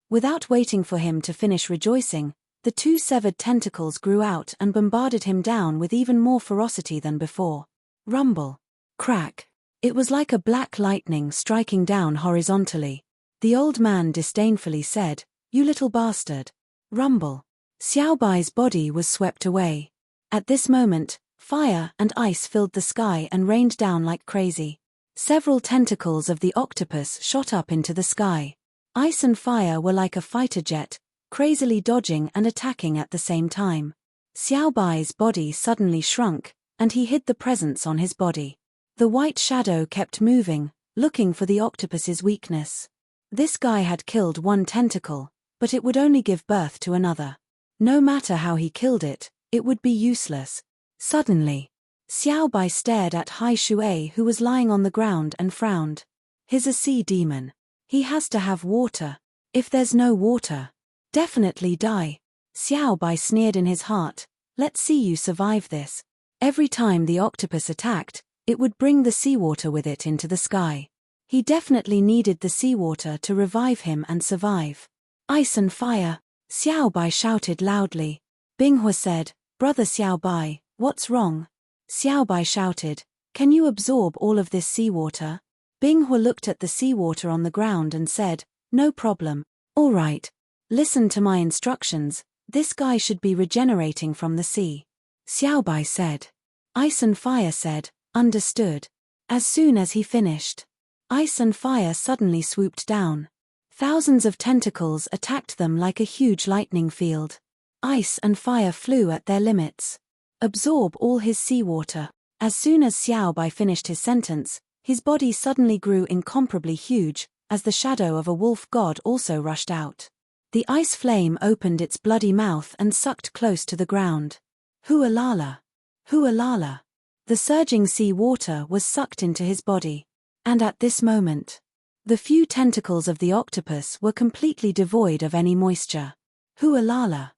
Speaker 1: without waiting for him to finish rejoicing, the 2 severed tentacles grew out and bombarded him down with even more ferocity than before. Rumble. Crack. It was like a black lightning striking down horizontally. The old man disdainfully said, you little bastard. Rumble. Xiao Bai's body was swept away. At this moment, fire and ice filled the sky and rained down like crazy. Several tentacles of the octopus shot up into the sky. Ice and fire were like a fighter jet, crazily dodging and attacking at the same time. Xiao Bai's body suddenly shrunk, and he hid the presence on his body. The white shadow kept moving, looking for the octopus's weakness. This guy had killed 1 tentacle, but it would only give birth to another. No matter how he killed it, it would be useless. Suddenly, Xiao Bai stared at Hai Shui, who was lying on the ground, and frowned. He's a sea demon. He has to have water. If there's no water, definitely die. Xiao Bai sneered in his heart, let's see you survive this. Every time the octopus attacked, it would bring the seawater with it into the sky. He definitely needed the seawater to revive him and survive. Ice and fire. Xiao Bai shouted loudly. Binghua said, Brother Xiao Bai, what's wrong? Xiao Bai shouted, can you absorb all of this seawater? Binghua looked at the seawater on the ground and said, no problem. All right. Listen to my instructions, this guy should be regenerating from the sea. Xiao Bai said. Ice and fire said, understood. As soon as he finished, ice and fire suddenly swooped down. Thousands of tentacles attacked them like a huge lightning field. Ice and fire flew at their limits. Absorb all his seawater. As soon as Xiao Bai finished his sentence, his body suddenly grew incomparably huge, as the shadow of a wolf god also rushed out. The ice flame opened its bloody mouth and sucked close to the ground. Hualala! Hualala! The surging sea water was sucked into his body. And at this moment, the few tentacles of the octopus were completely devoid of any moisture. Hualala!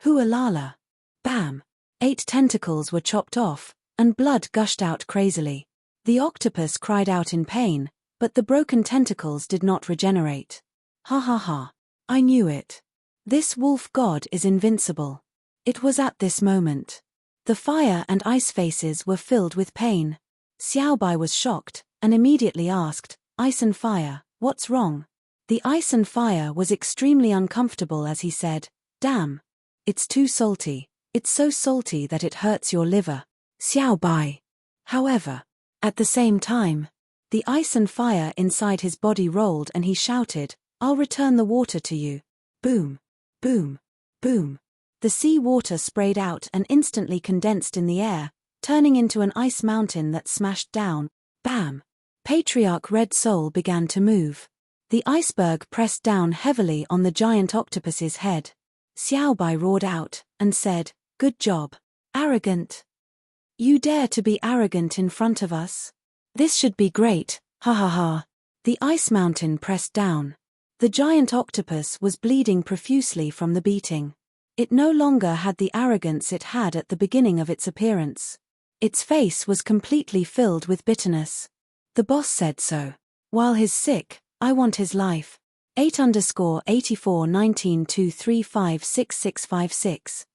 Speaker 1: Hualala! Bam! 8 tentacles were chopped off, and blood gushed out crazily. The octopus cried out in pain, but the broken tentacles did not regenerate. Ha ha ha! I knew it. This wolf god is invincible. It was at this moment. The fire and ice faces were filled with pain. Xiao Bai was shocked, and immediately asked, Ice and fire, what's wrong? The ice and fire was extremely uncomfortable as he said, damn. It's too salty. It's so salty that it hurts your liver. Xiao Bai. However, at the same time, the ice and fire inside his body rolled and he shouted, I'll return the water to you. Boom. Boom. Boom. The sea water sprayed out and instantly condensed in the air, turning into an ice mountain that smashed down. Bam! Patriarch Red Soul began to move. The iceberg pressed down heavily on the giant octopus's head. Xiao Bai roared out, and said, Good job. Arrogant. You dare to be arrogant in front of us? This should be great, ha ha ha. The ice mountain pressed down. The giant octopus was bleeding profusely from the beating. It no longer had the arrogance it had at the beginning of its appearance. Its face was completely filled with bitterness. The boss said so. While he's sick, I want his life. 8_841923566656.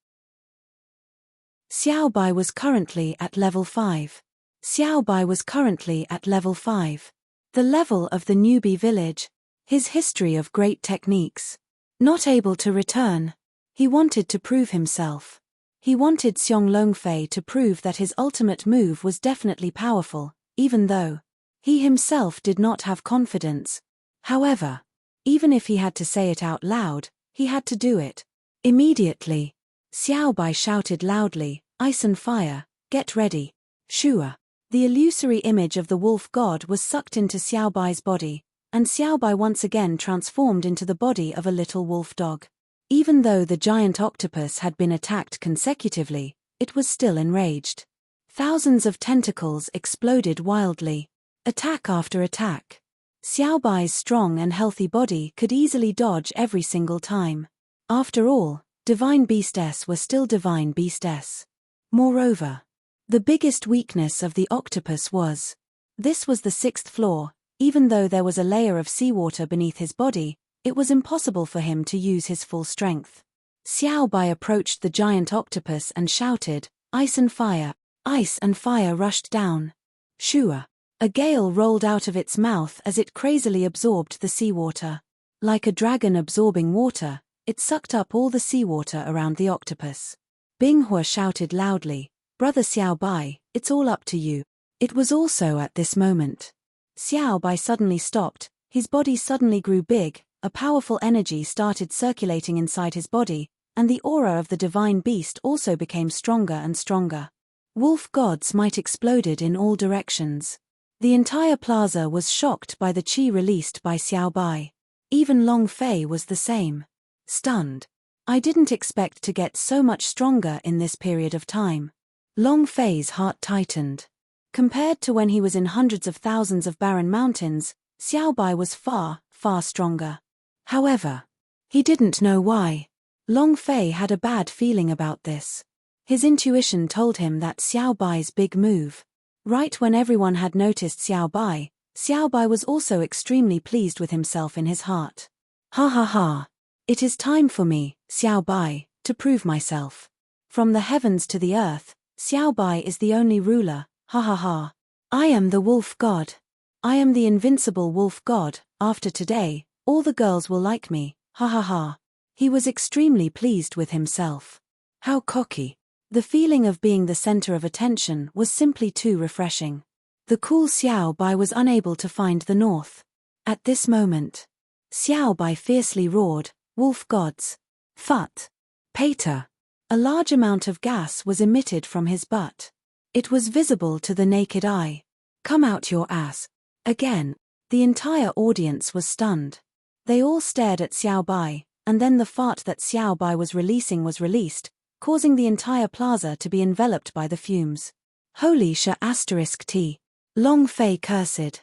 Speaker 1: Xiaobai was currently at level 5. Xiaobai was currently at level 5. The level of the newbie village. His history of great techniques. Not able to return. He wanted to prove himself. He wanted Xiong Longfei to prove that his ultimate move was definitely powerful, even though he himself did not have confidence. However, even if he had to say it out loud, he had to do it. Immediately, Xiaobai shouted loudly, "Ice and fire, get ready." Shua. The illusory image of the wolf god was sucked into Xiaobai's body, and Xiaobai once again transformed into the body of a little wolf dog. Even though the giant octopus had been attacked consecutively, it was still enraged. Thousands of tentacles exploded wildly. Attack after attack. Xiaobai's strong and healthy body could easily dodge every single time. After all, Divine Beastess was still Divine Beastess. Moreover, the biggest weakness of the octopus was, this was the 6th floor, even though there was a layer of seawater beneath his body, it was impossible for him to use his full strength. Xiaobai approached the giant octopus and shouted, "Ice and fire." Ice and fire rushed down. Shua. A gale rolled out of its mouth as it crazily absorbed the seawater. Like a dragon absorbing water, it sucked up all the seawater around the octopus. Binghua shouted loudly, "Brother Xiaobai, it's all up to you." It was also at this moment. Xiaobai suddenly stopped, his body suddenly grew big, a powerful energy started circulating inside his body, and the aura of the divine beast also became stronger and stronger. Wolf God's might exploded in all directions. The entire plaza was shocked by the chi released by Xiaobai. Even Long Fei was the same. Stunned. I didn't expect to get so much stronger in this period of time. Long Fei's heart tightened. Compared to when he was in hundreds of thousands of barren mountains, Xiaobai was far, far stronger. However, he didn't know why. Long Fei had a bad feeling about this. His intuition told him that Xiaobai's big move. Right when everyone had noticed Xiaobai, Xiaobai was also extremely pleased with himself in his heart. Ha ha ha. It is time for me, Xiaobai, to prove myself. From the heavens to the earth, Xiaobai is the only ruler, ha ha ha. I am the wolf god. I am the invincible wolf god. After today, all the girls will like me, ha ha ha. He was extremely pleased with himself. How cocky. The feeling of being the center of attention was simply too refreshing. The cool Xiaobai was unable to find the north. At this moment, Xiaobai fiercely roared, "Wolf gods! Phut! Pater!" A large amount of gas was emitted from his butt. It was visible to the naked eye. "Come out your ass!" Again, the entire audience was stunned. They all stared at Xiaobai, and then the fart that Xiaobai was released, causing the entire plaza to be enveloped by the fumes. Holy *T. Long Fei cursed.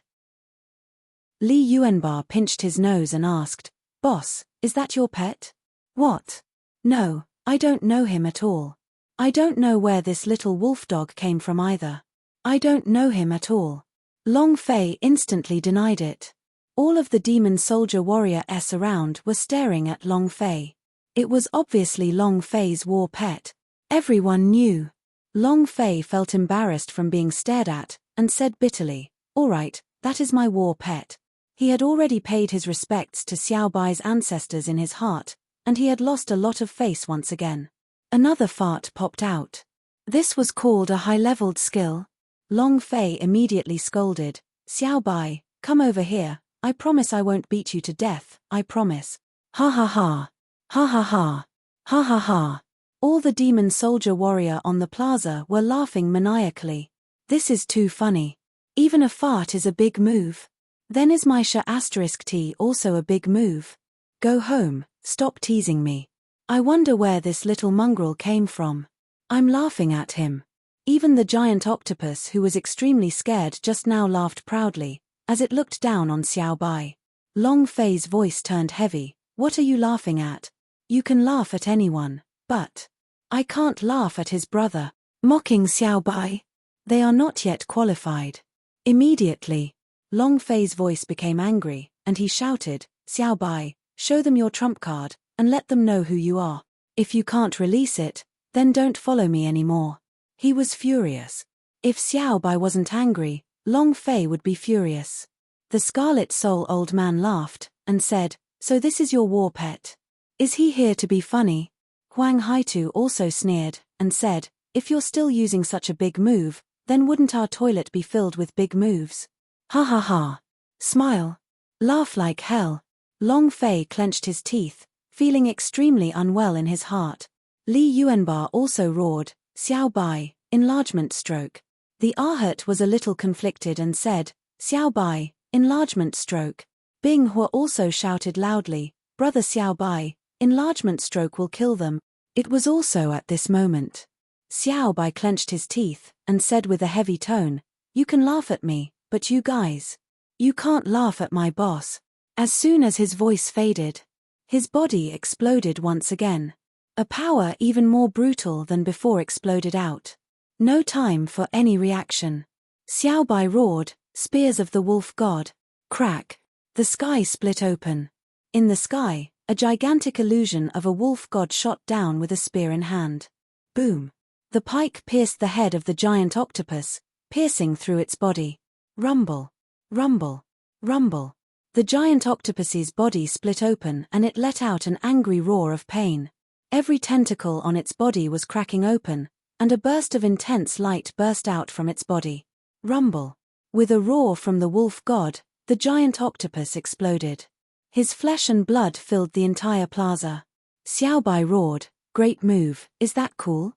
Speaker 1: Li Yuanbar pinched his nose and asked, "Boss, is that your pet?" "What? No, I don't know him at all. I don't know where this little wolf dog came from either. I don't know him at all." Long Fei instantly denied it. All of the demon soldier warriors around were staring at Long Fei. It was obviously Long Fei's war pet. Everyone knew. Long Fei felt embarrassed from being stared at, and said bitterly, "All right, that is my war pet." He had already paid his respects to Xiaobai's ancestors in his heart, and he had lost a lot of face once again. Another fart popped out. This was called a high-leveled skill. Long Fei immediately scolded, "Xiaobai, come over here, I promise I won't beat you to death, I promise." Ha ha ha. Ha ha ha. Ha ha ha. All the demon soldier warrior on the plaza were laughing maniacally. This is too funny. Even a fart is a big move. Then is my *T also a big move? Go home, stop teasing me. I wonder where this little mongrel came from. I'm laughing at him. Even the giant octopus, who was extremely scared, just now laughed proudly, as it looked down on Xiao Bai. Long Fei's voice turned heavy. What are you laughing at? You can laugh at anyone, but I can't laugh at his brother. Mocking Xiao Bai. They are not yet qualified. Immediately, Long Fei's voice became angry, and he shouted, Xiao Bai, show them your trump card, and let them know who you are. If you can't release it, then don't follow me anymore. He was furious. If Xiao Bai wasn't angry, Long Fei would be furious. The Scarlet Soul old man laughed, and said, so this is your war pet. Is he here to be funny? Huang Haitu also sneered, and said, if you're still using such a big move, then wouldn't our toilet be filled with big moves? Ha ha ha. Smile. Laugh like hell. Long Fei clenched his teeth, feeling extremely unwell in his heart. Li Yuanba also roared, Xiao Bai, enlargement stroke. The Ahert was a little conflicted and said, Xiao Bai, enlargement stroke. Bing Hua also shouted loudly, brother Xiao Bai, enlargement stroke will kill them. It was also at this moment. Xiao Bai clenched his teeth, and said with a heavy tone, you can laugh at me, but you guys. You can't laugh at my boss. As soon as his voice faded, his body exploded once again. A power even more brutal than before exploded out. No time for any reaction. Xiao Bai roared, spears of the wolf god. Crack. The sky split open. In the sky, a gigantic illusion of a wolf god shot down with a spear in hand. Boom. The pike pierced the head of the giant octopus, piercing through its body. Rumble. Rumble. Rumble. The giant octopus's body split open and it let out an angry roar of pain. Every tentacle on its body was cracking open, and a burst of intense light burst out from its body. Rumble. With a roar from the wolf god, the giant octopus exploded. His flesh and blood filled the entire plaza. Xiao Bai roared, great move, is that cool?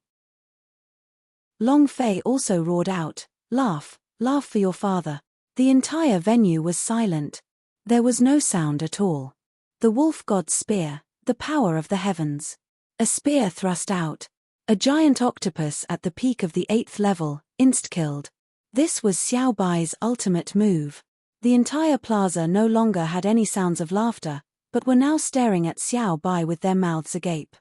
Speaker 1: Long Fei also roared out, laugh, laugh for your father. The entire venue was silent. There was no sound at all. The wolf god's spear, the power of the heavens. A spear thrust out. A giant octopus at the peak of the 8th level, insta-killed. This was Xiao Bai's ultimate move. The entire plaza no longer had any sounds of laughter, but were now staring at Xiao Bai with their mouths agape.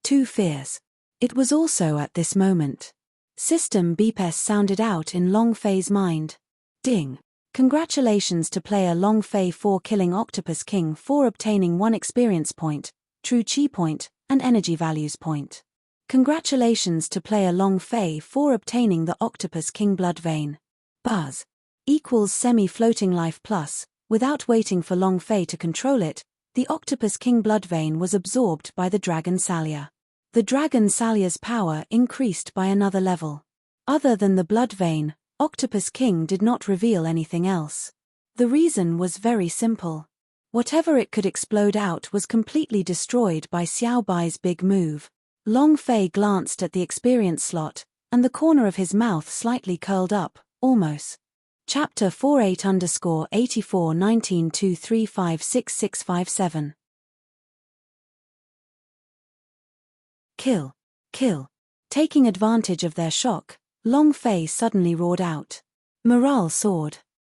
Speaker 1: Too fierce. It was also at this moment. System BPS sounded out in Long Fei's mind. Ding. Congratulations to player Long Fei for killing Octopus King, for obtaining 1 experience point, true chi point, and energy values point. Congratulations to player Long Fei for obtaining the Octopus King blood vein. Buzz. Equals semi-floating life plus. Without waiting for Long Fei to control it, the Octopus King blood vein was absorbed by the Dragon Salia. The Dragon Salia's power increased by another level. Other than the blood vein, Octopus King did not reveal anything else. The reason was very simple. Whatever it could explode out was completely destroyed by Xiao Bai's big move. Long Fei glanced at the experience slot, and the corner of his mouth slightly curled up, almost. Chapter 48_841923566657. Kill. Kill. Taking advantage of their shock, Long Fei suddenly roared out. Morale soared.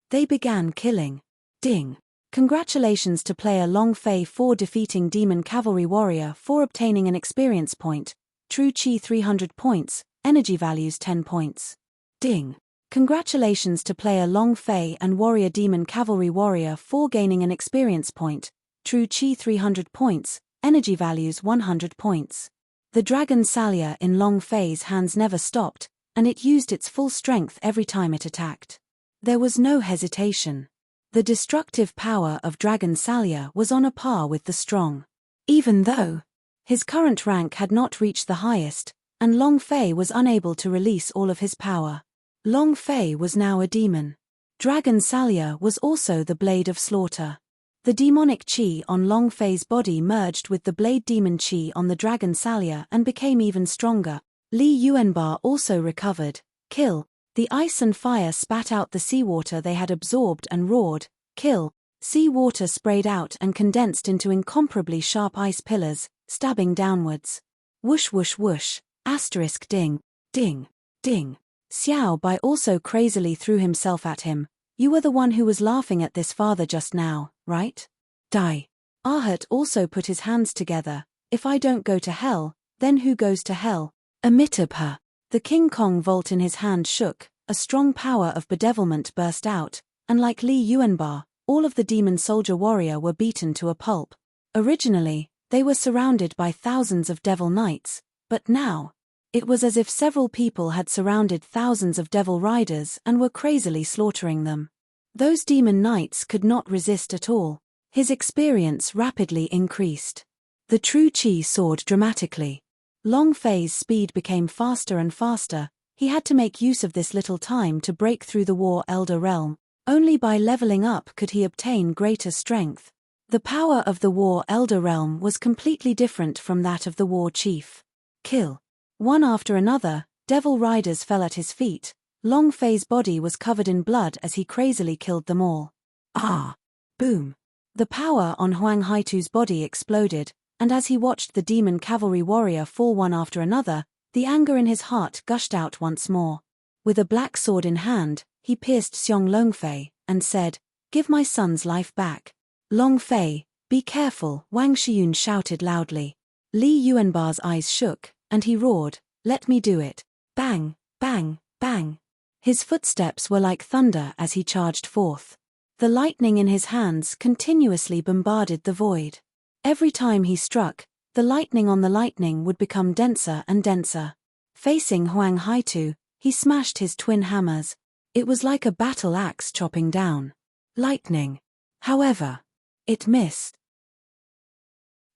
Speaker 1: They began killing. Ding. Congratulations to player Long Fei for defeating Demon Cavalry Warrior for obtaining an experience point, true chi 300 points, energy values 10 points. Ding. Congratulations to player Long Fei and Warrior Demon Cavalry Warrior for gaining an experience point, true chi 300 points, energy values 100 points. The Dragon Salia in Long Fei's hands never stopped, and it used its full strength every time it attacked. There was no hesitation. The destructive power of Dragon Salia was on a par with the strong. Even though his current rank had not reached the highest, and Long Fei was unable to release all of his power. Long Fei was now a demon. Dragon Salia was also the Blade of Slaughter. The demonic chi on Long Fei's body merged with the Blade Demon chi on the Dragon Salia and became even stronger. Li Yuanba also recovered. Kill. The ice and fire spat out the seawater they had absorbed and roared. Kill. Sea water sprayed out and condensed into incomparably sharp ice pillars, stabbing downwards. Whoosh whoosh whoosh. Asterisk ding, ding, ding. Xiao Bai also crazily threw himself at him. You were the one who was laughing at this father just now, right? Die. Ahut also put his hands together. If I don't go to hell, then who goes to hell? Amitabha. The King Kong vault in his hand shook, a strong power of bedevilment burst out, and like Li Yuanba, all of the demon soldier warrior were beaten to a pulp. Originally, they were surrounded by thousands of devil knights, but now, it was as if several people had surrounded thousands of devil riders and were crazily slaughtering them. Those demon knights could not resist at all. His experience rapidly increased. The true qi soared dramatically. Long Fei's speed became faster and faster. He had to make use of this little time to break through the War Elder realm. Only by leveling up could he obtain greater strength. The power of the War Elder realm was completely different from that of the War Chief. Kill. One after another, devil riders fell at his feet. Long Fei's body was covered in blood as he crazily killed them all. Ah! Boom! The power on Huang Haitu's body exploded, and as he watched the demon cavalry warrior fall one after another, the anger in his heart gushed out once more. With a black sword in hand, he pierced Xiong Longfei, and said, "Give my son's life back." "Longfei, be careful," Wang Shiyun shouted loudly. Li Yuanba's eyes shook, and he roared, "Let me do it." Bang, bang, bang. His footsteps were like thunder as he charged forth. The lightning in his hands continuously bombarded the void. Every time he struck, the lightning on the lightning would become denser and denser. Facing Huang Haitu, he smashed his twin hammers. It was like a battle axe chopping down lightning. However, it missed.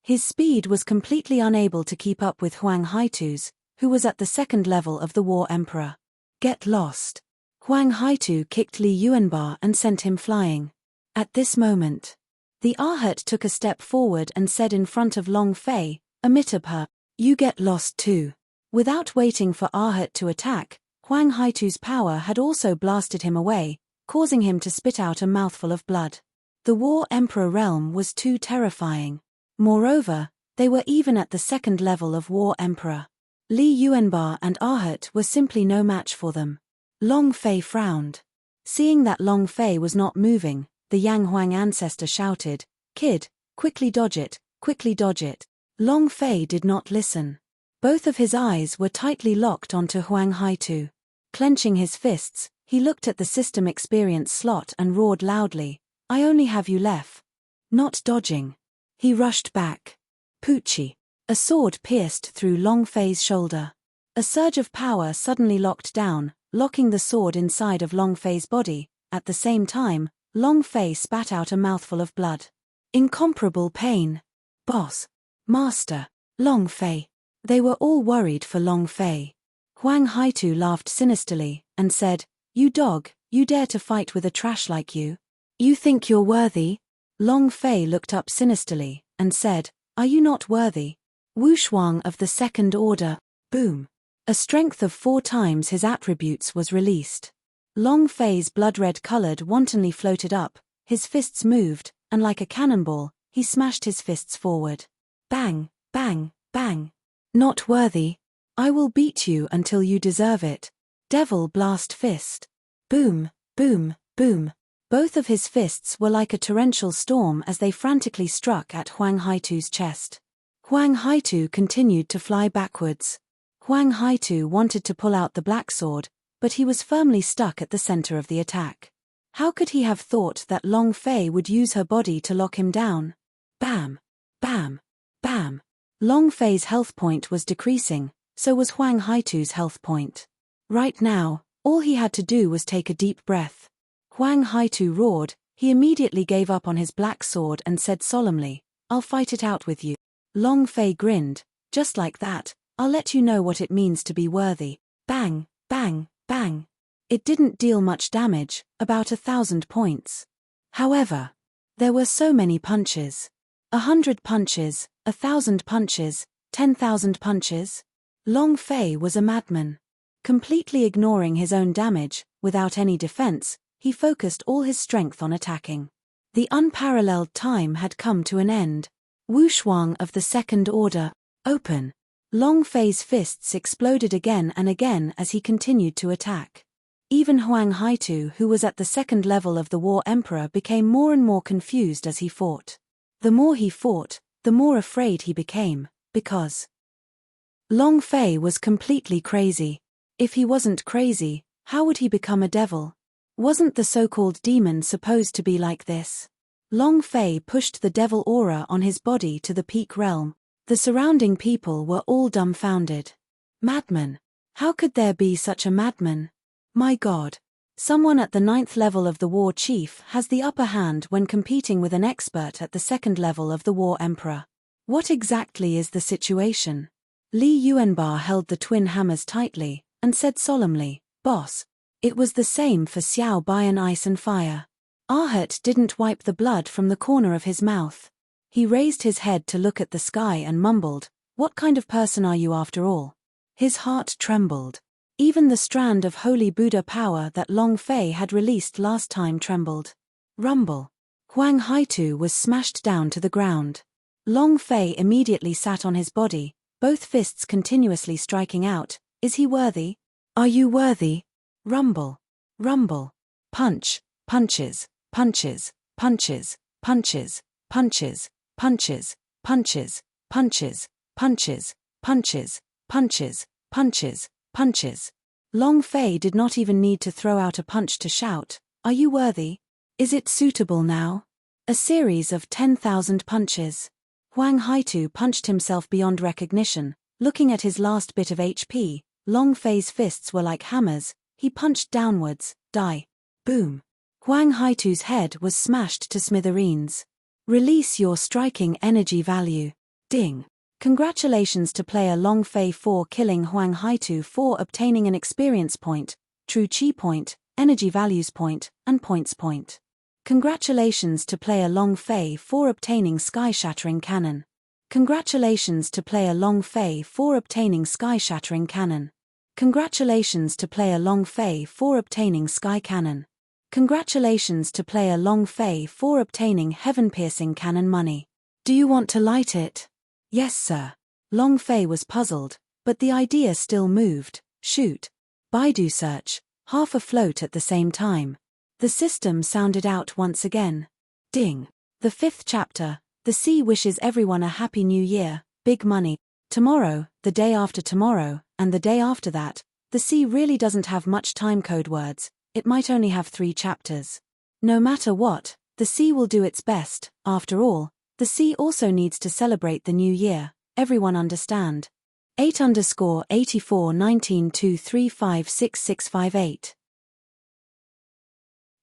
Speaker 1: His speed was completely unable to keep up with Huang Haitu's, who was at the second level of the War Emperor. Get lost. Huang Haitu kicked Li Yuanba and sent him flying. At this moment, the Ahut took a step forward and said in front of Long Fei, "Amitabha, you get lost too." Without waiting for Ahut to attack, Huang Haitu's power had also blasted him away, causing him to spit out a mouthful of blood. The War Emperor realm was too terrifying. Moreover, they were even at the second level of War Emperor. Li Yuanba and Ahut were simply no match for them. Long Fei frowned. Seeing that Long Fei was not moving, the Yang Huang ancestor shouted, "Kid, quickly dodge it, quickly dodge it." Long Fei did not listen. Both of his eyes were tightly locked onto Huang Haitu. Clenching his fists, he looked at the system experience slot and roared loudly, "I only have you left." Not dodging. He rushed back. Poochie. A sword pierced through Long Fei's shoulder. A surge of power suddenly locked down, locking the sword inside of Long Fei's body. At the same time, Long Fei spat out a mouthful of blood. Incomparable pain. Boss. Master. Long Fei. They were all worried for Long Fei. Huang Haitu laughed sinisterly, and said, "You dog, you dare to fight with a trash like you? You think you're worthy?" Long Fei looked up sinisterly, and said, "Are you not worthy?" Wu Shuang of the Second Order. Boom. A strength of 4 times his attributes was released. Long Fei's blood-red colored wantonly floated up, his fists moved, and like a cannonball, he smashed his fists forward. Bang, bang, bang. Not worthy. I will beat you until you deserve it. Devil Blast Fist. Boom, boom, boom. Both of his fists were like a torrential storm as they frantically struck at Huang Haitu's chest. Huang Haitu continued to fly backwards. Huang Haitu wanted to pull out the black sword, but he was firmly stuck at the center of the attack. How could he have thought that Long Fei would use her body to lock him down? Bam! Bam! Bam! Long Fei's health point was decreasing, so was Huang Haitu's health point. Right now, all he had to do was take a deep breath. Huang Haitu roared. He immediately gave up on his black sword and said solemnly, "I'll fight it out with you." Long Fei grinned. "Just like that, I'll let you know what it means to be worthy." Bang, bang, bang. It didn't deal much damage, about 1,000 points. However, there were so many punches. 100 punches, 1,000 punches, 10,000 punches. Long Fei was a madman. Completely ignoring his own damage, without any defense, he focused all his strength on attacking. The unparalleled time had come to an end. Wu Shuang of the Second Order. Open. Long Fei's fists exploded again and again as he continued to attack. Even Huang Haitu, who was at the second level of the War Emperor, became more and more confused as he fought. The more he fought, the more afraid he became, because Long Fei was completely crazy. If he wasn't crazy, how would he become a devil? Wasn't the so-called demon supposed to be like this? Long Fei pushed the devil aura on his body to the peak realm. The surrounding people were all dumbfounded. Madman! How could there be such a madman? My God! Someone at the 9th level of the War Chief has the upper hand when competing with an expert at the 2nd level of the War Emperor. What exactly is the situation? Li Yuanba held the twin hammers tightly, and said solemnly, "Boss." It was the same for Xiao Bian Ice and Fire. Arhat didn't wipe the blood from the corner of his mouth. He raised his head to look at the sky and mumbled, "What kind of person are you after all?" His heart trembled. Even the strand of holy Buddha power that Long Fei had released last time trembled. Rumble. Huang Haitu was smashed down to the ground. Long Fei immediately sat on his body, both fists continuously striking out. "Is he worthy? Are you worthy?" Rumble. Rumble. Punch. Punches. Punches. Punches. Punches. Punches. Punches. Punches. Punches. Punches. Punches. Punches. Punches. Punches. Long Fei did not even need to throw out a punch to shout, "Are you worthy? Is it suitable now?" A series of 10,000 punches. Huang Haitu punched himself beyond recognition. Looking at his last bit of HP, Long Fei's fists were like hammers. He punched downwards. Die. Boom. Huang Haitu's head was smashed to smithereens. Release your striking energy value. Ding. Congratulations to player Long Fei for killing Huang Haitu, for obtaining an experience point, true chi point, energy values point, and points point. Congratulations to player Long Fei for obtaining sky-shattering cannon. Congratulations to player Long Fei for obtaining sky-shattering cannon. Congratulations to player Long Fei for obtaining sky cannon. Congratulations to player Long Fei for obtaining heaven-piercing cannon money. Do you want to light it? Yes, sir. Long Fei was puzzled, but the idea still moved. Shoot. Baidu search, half afloat at the same time. The system sounded out once again. Ding. The 5th chapter, The Sea wishes everyone a happy new year, big money. Tomorrow, the day after tomorrow, and the day after that, the sea really doesn't have much time code words. It might only have 3 chapters. No matter what, the sea will do its best. After all, the sea also needs to celebrate the new year. Everyone understand? 8_8419235665.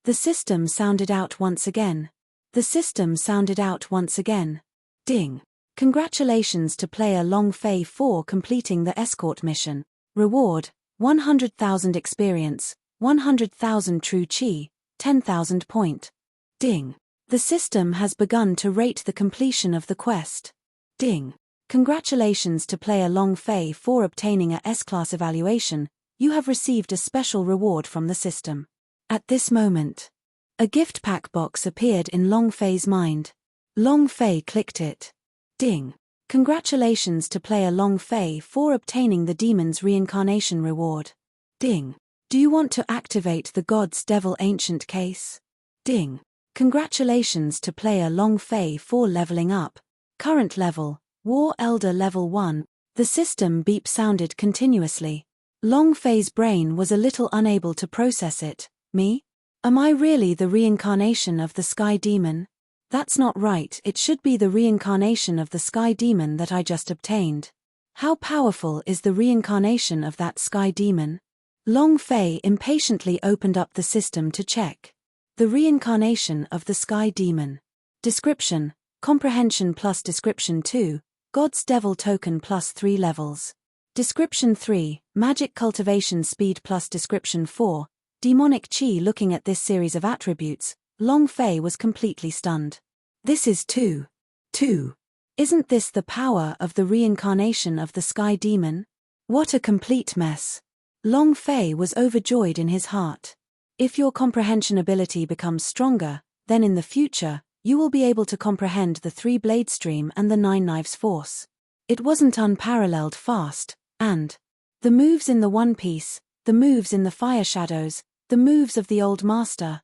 Speaker 1: The system sounded out once again. The system sounded out once again. Ding. Congratulations to player Long Fei for completing the escort mission. Reward, 100,000 experience, 100,000 true chi, 10,000 point. Ding. The system has begun to rate the completion of the quest. Ding. Congratulations to player Long Fei for obtaining a S-class evaluation. You have received a special reward from the system. At this moment, a gift pack box appeared in Long Fei's mind. Long Fei clicked it. Ding. Congratulations to player Long Fei for obtaining the demon's reincarnation reward. Ding. Do you want to activate the God's Devil Ancient case? Ding. Congratulations to player Long Fei for leveling up. Current level, War Elder level 1. The system beep sounded continuously. Long Fei's brain was a little unable to process it. Me? Am I really the reincarnation of the Sky Demon? That's not right, it should be the reincarnation of the Sky Demon that I just obtained. How powerful is the reincarnation of that Sky Demon? Long Fei impatiently opened up the system to check. The reincarnation of the Sky Demon. Description, Comprehension plus Description 2, God's Devil token plus 3 levels. Description 3, Magic cultivation speed plus Description 4, Demonic Chi. Looking at this series of attributes, Long Fei was completely stunned. This is 2. Isn't this the power of the reincarnation of the Sky Demon? What a complete mess. Long Fei was overjoyed in his heart. If your comprehension ability becomes stronger, then in the future, you will be able to comprehend the 3 blade stream and the 9 knives force. It wasn't unparalleled fast, and the moves in the One Piece, the moves in the Fire Shadows, the moves of the Old Master.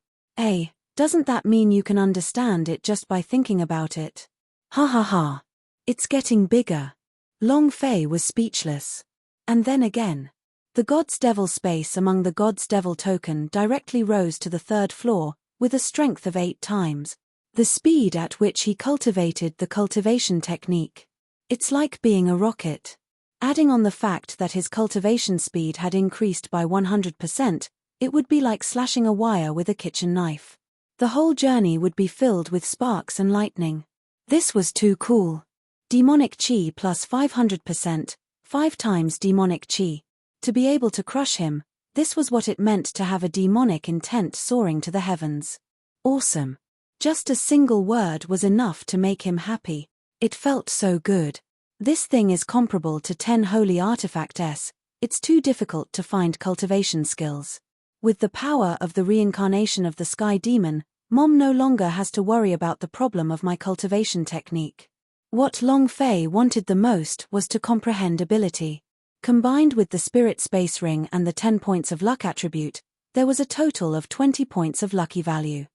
Speaker 1: Doesn't that mean you can understand it just by thinking about it? Ha ha ha. It's getting bigger. Long Fei was speechless. And then again. The God's Devil space among the God's Devil token directly rose to the 3rd floor, with a strength of 8 times the speed at which he cultivated the cultivation technique. It's like being a rocket. Adding on the fact that his cultivation speed had increased by 100%, it would be like slashing a wire with a kitchen knife. The whole journey would be filled with sparks and lightning. This was too cool. Demonic Chi plus 500%, 5 times demonic Chi. To be able to crush him, this was what it meant to have a demonic intent soaring to the heavens. Awesome. Just a single word was enough to make him happy. It felt so good. This thing is comparable to 10 holy artifacts. It's too difficult to find cultivation skills. With the power of the reincarnation of the Sky Demon, Mom no longer has to worry about the problem of my cultivation technique. What Long Fei wanted the most was to comprehend ability. Combined with the Spirit Space Ring and the 10 points of luck attribute, there was a total of 20 points of lucky value.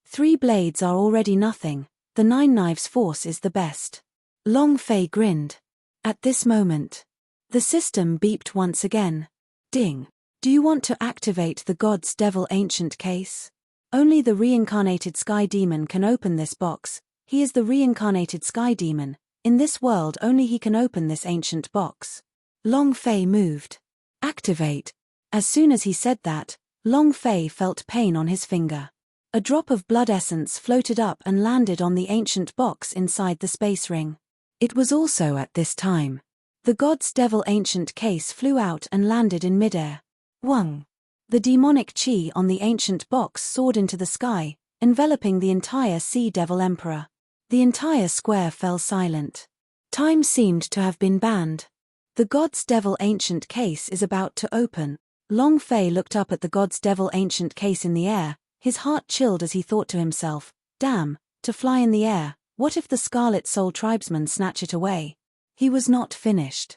Speaker 1: 3 blades are already nothing, the 9 knives force is the best. Long Fei grinned. At this moment, the system beeped once again. Ding. Do you want to activate the God's Devil Ancient case? Only the reincarnated Sky Demon can open this box. He is the reincarnated Sky Demon. In this world only he can open this ancient box. Long Fei moved. Activate. As soon as he said that, Long Fei felt pain on his finger. A drop of blood essence floated up and landed on the ancient box inside the space ring. It was also at this time. The God's Devil Ancient case flew out and landed in midair. Wung. The demonic chi on the ancient box soared into the sky, enveloping the entire Sea Devil Emperor. The entire square fell silent. Time seemed to have been banned. The God's Devil Ancient case is about to open. Long Fei looked up at the God's Devil Ancient case in the air. His heart chilled as he thought to himself, damn, to fly in the air, what if the Scarlet Soul tribesmen snatch it away? He was not finished.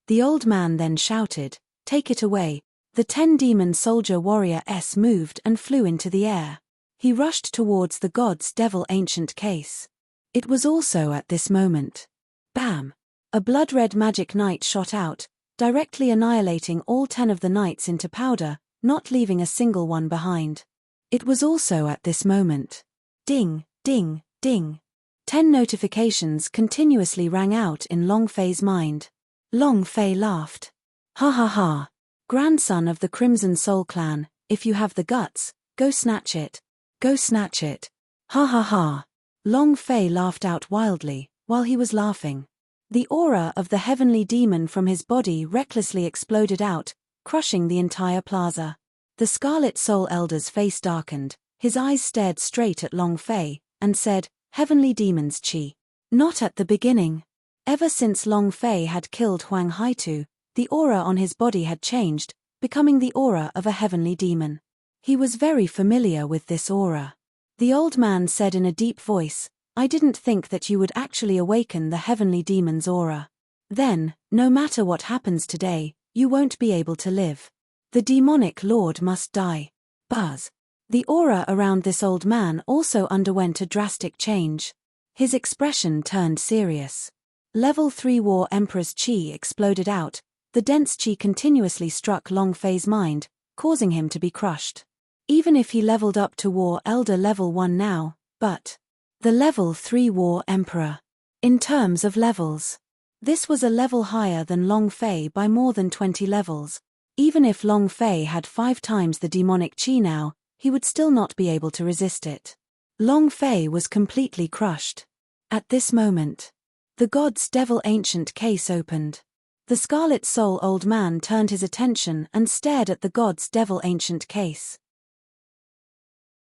Speaker 1: The old man then shouted, take it away. The 10 demon soldier warrior moved and flew into the air. He rushed towards the God's Devil Ancient case. It was also at this moment. Bam! A blood-red magic knight shot out, directly annihilating all 10 of the knights into powder, not leaving a single one behind. It was also at this moment. Ding, ding, ding. 10 notifications continuously rang out in Long Fei's mind. Long Fei laughed. Ha ha ha. Grandson of the Crimson Soul clan, if you have the guts, go snatch it. Go snatch it. Ha ha ha. Long Fei laughed out wildly, while he was laughing. The aura of the heavenly demon from his body recklessly exploded out, crushing the entire plaza. The Scarlet Soul Elder's face darkened, his eyes stared straight at Long Fei, and said, Heavenly Demon's Chi. Not at the beginning. Ever since Long Fei had killed Huang Haitu, the aura on his body had changed, becoming the aura of a heavenly demon. He was very familiar with this aura. The old man said in a deep voice, I didn't think that you would actually awaken the heavenly demon's aura. Then, no matter what happens today, you won't be able to live. The demonic lord must die. Buzz. The aura around this old man also underwent a drastic change. His expression turned serious. Level 3 War Emperor's Chi exploded out. The dense Chi continuously struck Long Fei's mind, causing him to be crushed. Even if he leveled up to War Elder level 1 now, but the level 3 War Emperor. In terms of levels, this was a level higher than Long Fei by more than 20 levels. Even if Long Fei had 5 times the demonic chi now, he would still not be able to resist it. Long Fei was completely crushed. At this moment, the God's Devil Ancient case opened. The Scarlet Soul old man turned his attention and stared at the God's Devil Ancient case.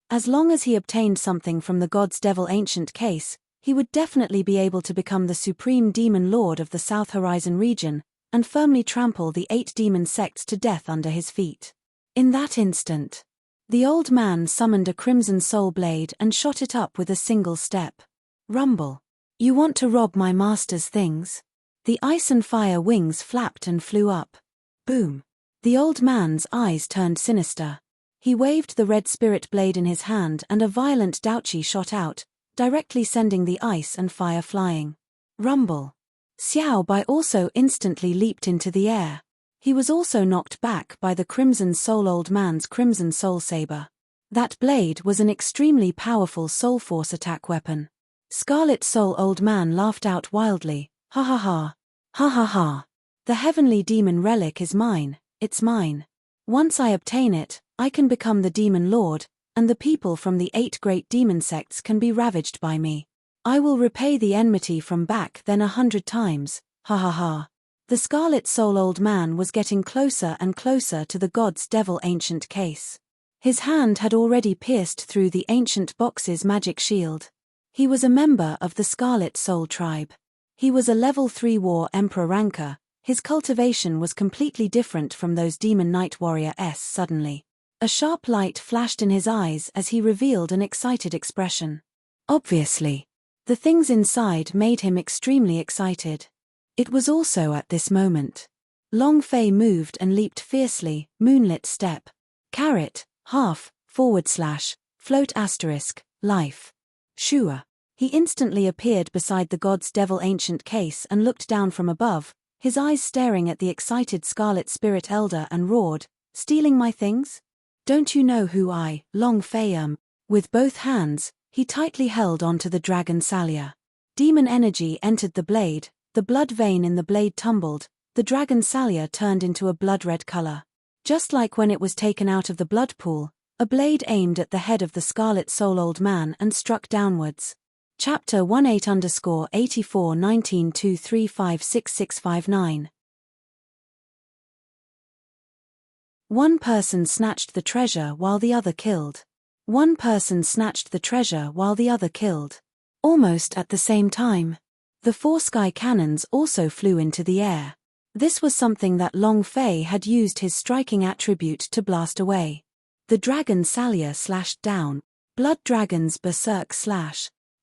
Speaker 1: As long as he obtained something from the God's Devil Ancient case, he would definitely be able to become the Supreme Demon Lord of the South Horizon region, and firmly trample the 8 demon sects to death under his feet. In that instant, the old man summoned a crimson soul blade and shot it up with a single step. Rumble. You want to rob my master's things? The ice and fire wings flapped and flew up. Boom. The old man's eyes turned sinister. He waved the red spirit blade in his hand and a violent douchi shot out, directly sending the ice and fire flying. Rumble. Xiao Bai also instantly leaped into the air. He was also knocked back by the Crimson Soul old man's Crimson Soul Saber. That blade was an extremely powerful Soul Force attack weapon. Scarlet Soul old man laughed out wildly. Ha ha ha. Ha ha ha. The heavenly demon relic is mine, it's mine. Once I obtain it, I can become the demon lord, and the people from the 8 great demon sects can be ravaged by me. I will repay the enmity from back then 100 times, ha ha ha. The Scarlet Soul old man was getting closer and closer to the god's devil ancient case. His hand had already pierced through the ancient box's magic shield. He was a member of the Scarlet Soul tribe. He was a level 3 war emperor ranker. His cultivation was completely different from those demon knight warriors. Suddenly, a sharp light flashed in his eyes as he revealed an excited expression. Obviously, the things inside made him extremely excited. It was also at this moment. Long Fei moved and leaped fiercely, moonlit step. Carrot, half, / float *, life. Shua. He instantly appeared beside the god's devil ancient case and looked down from above, his eyes staring at the excited Scarlet Spirit Elder and roared, "Stealing my things? Don't you know who I, Long Fei am?" With both hands, he tightly held onto the dragon Salia. Demon energy entered the blade, the blood vein in the blade tumbled, the dragon Salia turned into a blood-red color. Just like when it was taken out of the blood pool, a blade aimed at the head of the Scarlet Soul old man and struck downwards. Chapter 18_841923566569. One person snatched the treasure while the other killed. One person snatched the treasure while the other killed. Almost at the same time. The 4 sky cannons also flew into the air. This was something that Long Fei had used his striking attribute to blast away. The dragon Salia slashed down. Blood dragon's berserk /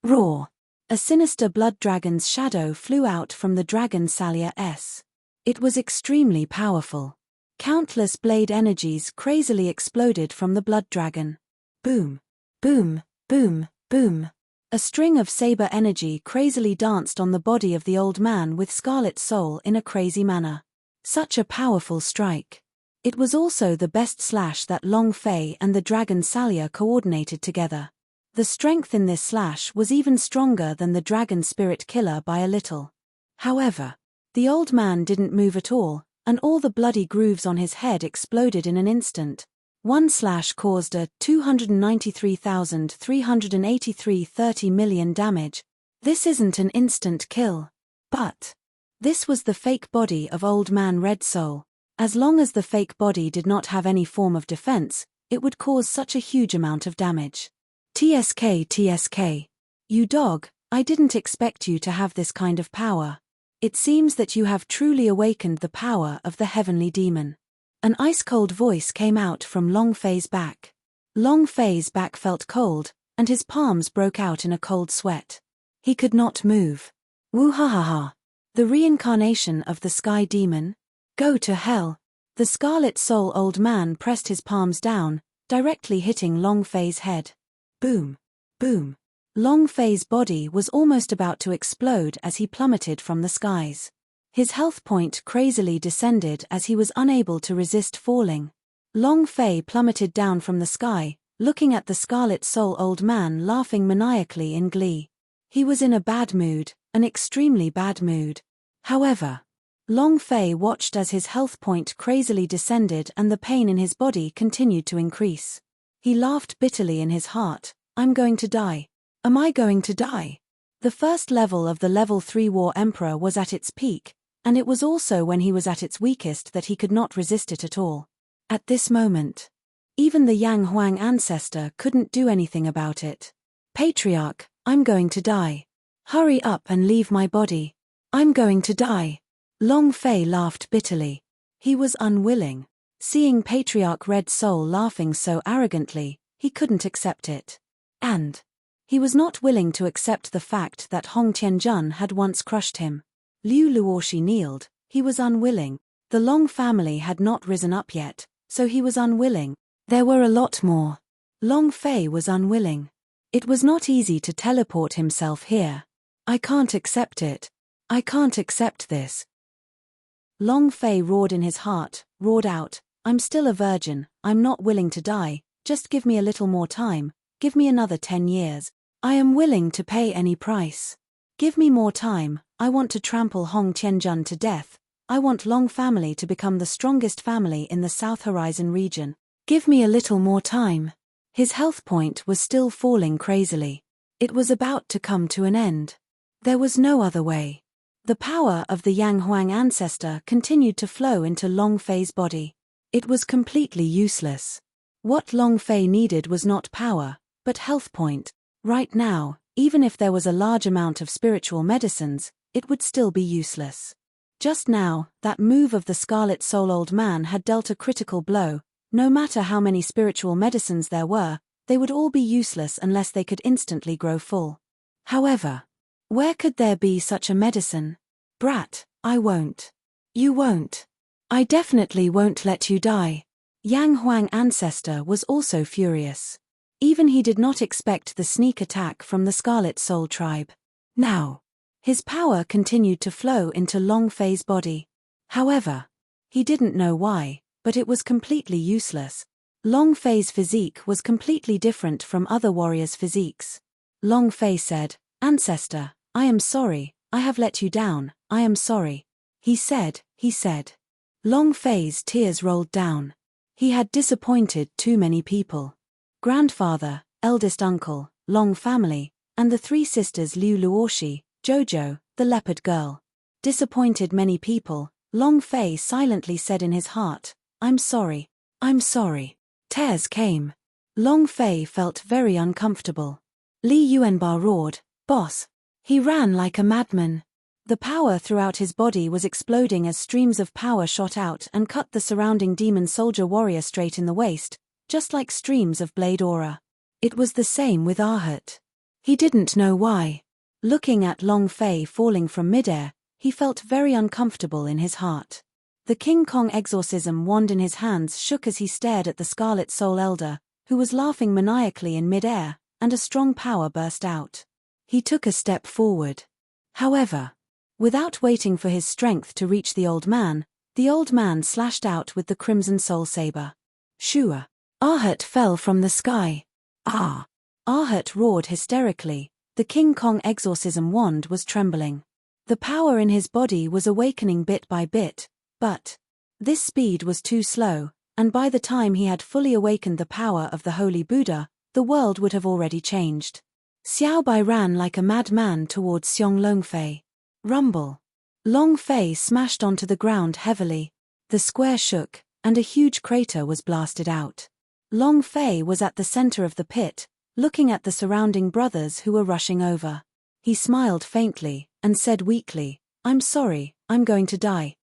Speaker 1: roar. A sinister blood dragon's shadow flew out from the dragon Salia's. It was extremely powerful. Countless blade energies crazily exploded from the blood dragon. Boom. Boom, boom, boom. A string of saber energy crazily danced on the body of the old man with Scarlet Soul in a crazy manner. Such a powerful strike. It was also the best slash that Long Fei and the dragon Salia coordinated together. The strength in this slash was even stronger than the dragon spirit killer by a little. However, the old man didn't move at all, and all the bloody grooves on his head exploded in an instant. One slash caused a 293,383 30 million damage. This isn't an instant kill. But this was the fake body of Old Man Red Soul. As long as the fake body did not have any form of defense, it would cause such a huge amount of damage. TSK. You dog, I didn't expect you to have this kind of power. It seems that you have truly awakened the power of the heavenly demon. An ice-cold voice came out from Long Fei's back. Long Fei's back felt cold, and his palms broke out in a cold sweat. He could not move. Woo ha ha ha. The reincarnation of the sky demon? Go to hell. The Scarlet Soul old man pressed his palms down, directly hitting Long Fei's head. Boom. Boom. Long Fei's body was almost about to explode as he plummeted from the skies. His health point crazily descended as he was unable to resist falling. Long Fei plummeted down from the sky, looking at the Scarlet Soul old man laughing maniacally in glee. He was in a bad mood, an extremely bad mood. However, Long Fei watched as his health point crazily descended and the pain in his body continued to increase. He laughed bitterly in his heart. I'm going to die. Am I going to die? The first level of the level 3 War Emperor was at its peak, and it was also when he was at its weakest that he could not resist it at all. At this moment, even the Yang Huang ancestor couldn't do anything about it. Patriarch, I'm going to die. Hurry up and leave my body. I'm going to die. Long Fei laughed bitterly. He was unwilling. Seeing Patriarch Red Soul laughing so arrogantly, he couldn't accept it. And he was not willing to accept the fact that Hong Tianjun had once crushed him. Liu Luoshi kneeled. He was unwilling. The Long family had not risen up yet, so he was unwilling. There were a lot more. Long Fei was unwilling. It was not easy to teleport himself here. I can't accept it. I can't accept this. Long Fei roared in his heart, roared out, I'm still a virgin, I'm not willing to die, just give me a little more time, give me another 10 years. I am willing to pay any price. Give me more time, I want to trample Hong Tianjun to death, I want Long family to become the strongest family in the South Horizon region. Give me a little more time. His health point was still falling crazily. It was about to come to an end. There was no other way. The power of the Yang Huang ancestor continued to flow into Long Fei's body. It was completely useless. What Long Fei needed was not power, but health point. Right now, even if there was a large amount of spiritual medicines, it would still be useless. Just now, that move of the Scarlet Soul old man had dealt a critical blow. No matter how many spiritual medicines there were, they would all be useless unless they could instantly grow full. However, where could there be such a medicine? Brat, I won't. You won't. I definitely won't let you die. Yang Huang ancestor was also furious. Even he did not expect the sneak attack from the Scarlet Soul tribe. Now, his power continued to flow into Long Fei's body. However, he didn't know why, but it was completely useless. Long Fei's physique was completely different from other warriors' physiques. Long Fei said, Ancestor, I am sorry, I have let you down, I am sorry. He said. Long Fei's tears rolled down. He had disappointed too many people. Grandfather, eldest uncle, Long family, and the 3 sisters Liu Luoshi, Jojo, the leopard girl. Disappointed many people, Long Fei silently said in his heart, I'm sorry. I'm sorry. Tears came. Long Fei felt very uncomfortable. Li Yuanba roared, Boss. He ran like a madman. The power throughout his body was exploding as streams of power shot out and cut the surrounding demon soldier warrior straight in the waist, just like streams of blade aura. It was the same with Ahut. He didn't know why. Looking at Long Fei falling from midair, he felt very uncomfortable in his heart. The King Kong exorcism wand in his hands shook as he stared at the Scarlet Soul Elder, who was laughing maniacally in midair, and a strong power burst out. He took a step forward. However, without waiting for his strength to reach the old man slashed out with the Crimson Soul Saber. Shua! Ahut fell from the sky. Ah! Ahut roared hysterically. The King Kong exorcism wand was trembling. The power in his body was awakening bit by bit, but this speed was too slow, and by the time he had fully awakened the power of the Holy Buddha, the world would have already changed. Xiao Bai ran like a madman towards Xiong Long Fei. Rumble. Long Fei smashed onto the ground heavily. The square shook, and a huge crater was blasted out. Long Fei was at the center of the pit, looking at the surrounding brothers who were rushing over. He smiled faintly, and said weakly, I'm sorry, I'm going to die.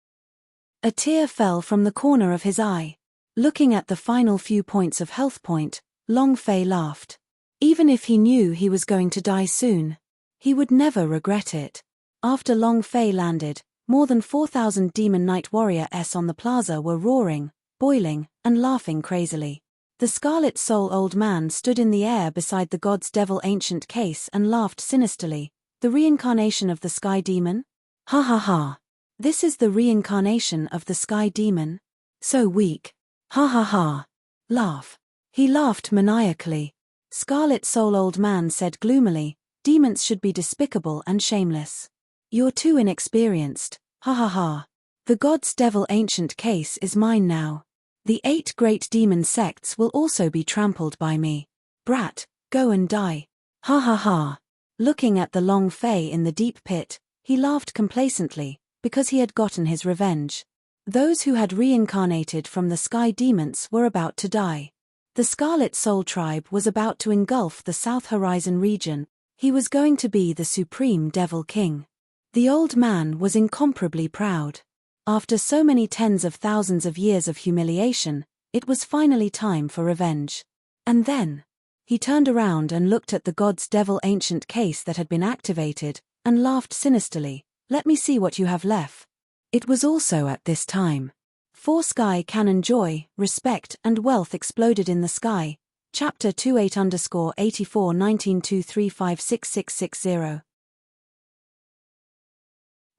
Speaker 1: A tear fell from the corner of his eye. Looking at the final few points of health point, Long Fei laughed. Even if he knew he was going to die soon, he would never regret it. After Long Fei landed, more than 4,000 demon knight warriors on the plaza were roaring, boiling, and laughing crazily. The Scarlet Soul old man stood in the air beside the god's devil ancient case and laughed sinisterly. The reincarnation of the sky demon? Ha ha ha. This is the reincarnation of the sky demon? So weak. Ha ha ha. Laugh. He laughed maniacally. Scarlet Soul old man said gloomily, demons should be despicable and shameless. You're too inexperienced. Ha ha ha. The god's devil ancient case is mine now. The 8 great demon sects will also be trampled by me. Brat, go and die. Ha ha ha. Looking at the Long Fei in the deep pit, he laughed complacently, because he had gotten his revenge. Those who had reincarnated from the sky demons were about to die. The Scarlet Soul tribe was about to engulf the South Horizon region. He was going to be the supreme devil king. The old man was incomparably proud. After so many tens of thousands of years of humiliation, it was finally time for revenge. And then, he turned around and looked at the god's devil ancient case that had been activated, and laughed sinisterly. Let me see what you have left. It was also at this time. 4 Sky Cannon Joy, Respect and Wealth exploded in the sky. Chapter 28_84 1923566660.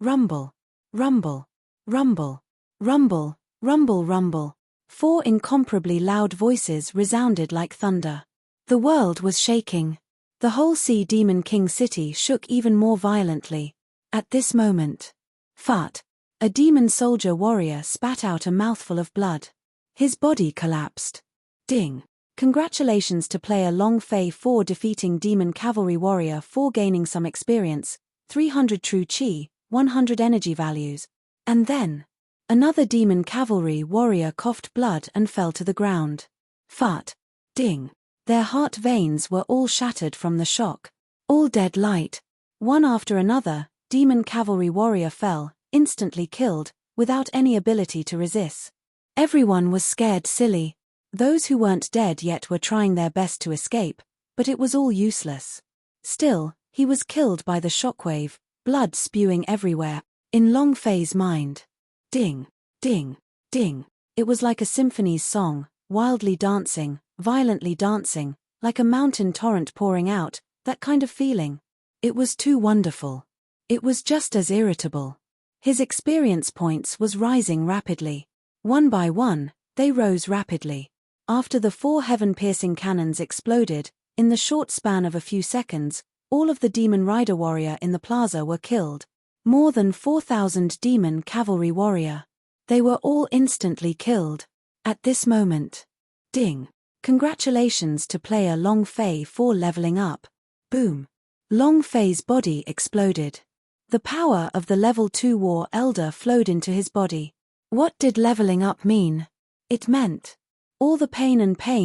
Speaker 1: Rumble. Rumble. Rumble. Rumble. Rumble. Rumble. 4 incomparably loud voices resounded like thunder. The world was shaking. The whole Sea Demon King city shook even more violently. At this moment, Fart, a demon soldier warrior, spat out a mouthful of blood. His body collapsed. Ding. Congratulations to player Long Fei 4 defeating Demon Cavalry Warrior 4 gaining some experience, 300 true chi, 100 energy values. And then, another Demon Cavalry Warrior coughed blood and fell to the ground. Fart. Ding. Their heart veins were all shattered from the shock. All dead light. One after another, Demon Cavalry Warrior fell, instantly killed, without any ability to resist. Everyone was scared silly. Those who weren't dead yet were trying their best to escape, but it was all useless. Still, he was killed by the shockwave, blood spewing everywhere, in Long Fei's mind. Ding, ding, ding. It was like a symphony's song, wildly dancing, violently dancing, like a mountain torrent pouring out, that kind of feeling. It was too wonderful. It was just as irritable. His experience points was rising rapidly. One by one, they rose rapidly. After the 4 heaven-piercing cannons exploded, in the short span of a few seconds, all of the Demon Rider Warrior in the plaza were killed. More than 4,000 Demon Cavalry Warrior. They were all instantly killed. At this moment. Ding. Congratulations to player Long Fei 4 leveling up. Boom. Long Fei's body exploded. The power of the level 2 War Elder flowed into his body. What did leveling up mean? It meant all the pain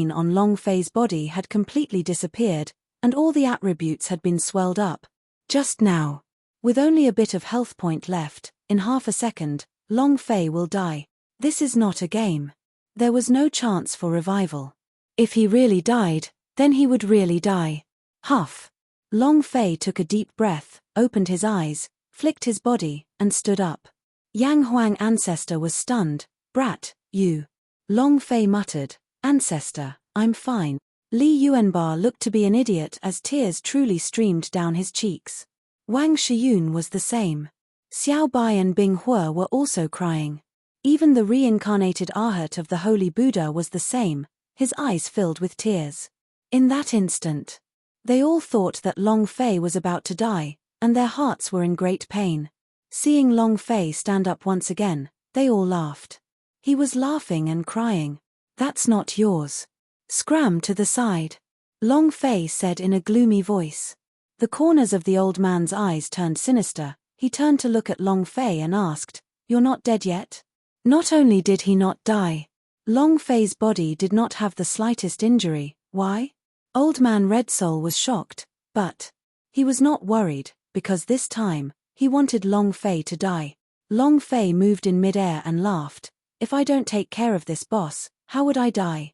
Speaker 1: on Long Fei's body had completely disappeared, and all the attributes had been swelled up. Just now. With only a bit of health point left, in half a second, Long Fei will die. This is not a game. There was no chance for revival. If he really died, then he would really die. Huff. Long Fei took a deep breath, opened his eyes, flicked his body, and stood up. Yang Huang Ancestor was stunned. Brat, you. Long Fei muttered, Ancestor, I'm fine. Li Yuanbar looked to be an idiot as tears truly streamed down his cheeks. Wang Shiyun was the same. Xiao Bai and Bing Hua were also crying. Even the reincarnated Arhat of the Holy Buddha was the same, his eyes filled with tears. In that instant, they all thought that Long Fei was about to die, and their hearts were in great pain. Seeing Long Fei stand up once again, they all laughed. He was laughing and crying. That's not yours. Scram to the side. Long Fei said in a gloomy voice. The corners of the old man's eyes turned sinister. He turned to look at Long Fei and asked, You're not dead yet? Not only did he not die, Long Fei's body did not have the slightest injury. Why? Old Man Red Soul was shocked, but he was not worried, because this time, he wanted Long Fei to die. Long Fei moved in midair and laughed. If I don't take care of this boss, how would I die?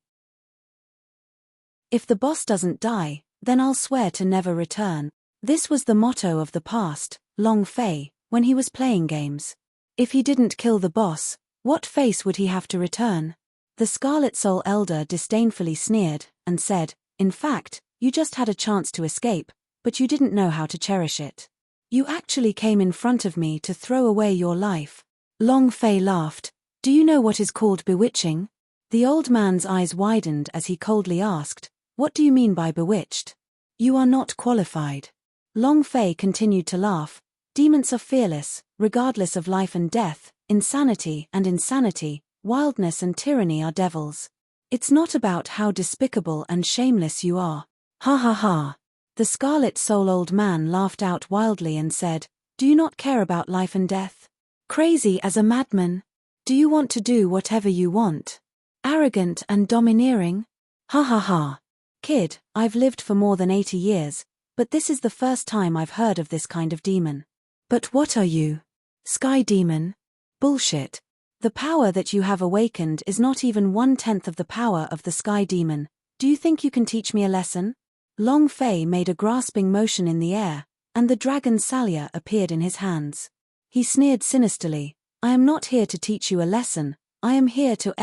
Speaker 1: If the boss doesn't die, then I'll swear to never return. This was the motto of the past, Long Fei, when he was playing games. If he didn't kill the boss, what face would he have to return? The Scarlet Soul Elder disdainfully sneered, and said, In fact, you just had a chance to escape, but you didn't know how to cherish it. You actually came in front of me to throw away your life. Long Fei laughed. Do you know what is called bewitching? The old man's eyes widened as he coldly asked, What do you mean by bewitched? You are not qualified. Long Fei continued to laugh. Demons are fearless, regardless of life and death. Insanity and insanity, wildness and tyranny are devils. It's not about how despicable and shameless you are. Ha ha ha. The Scarlet Soul old man laughed out wildly and said, Do you not care about life and death? Crazy as a madman? Do you want to do whatever you want? Arrogant and domineering? Ha ha ha. Kid, I've lived for more than 80 years, but this is the first time I've heard of this kind of demon. But what are you? Sky demon? Bullshit. The power that you have awakened is not even 1/10 of the power of the Sky Demon. Do you think you can teach me a lesson? Long Fei made a grasping motion in the air, and the dragon Salia appeared in his hands. He sneered sinisterly. I am not here to teach you a lesson, I am here to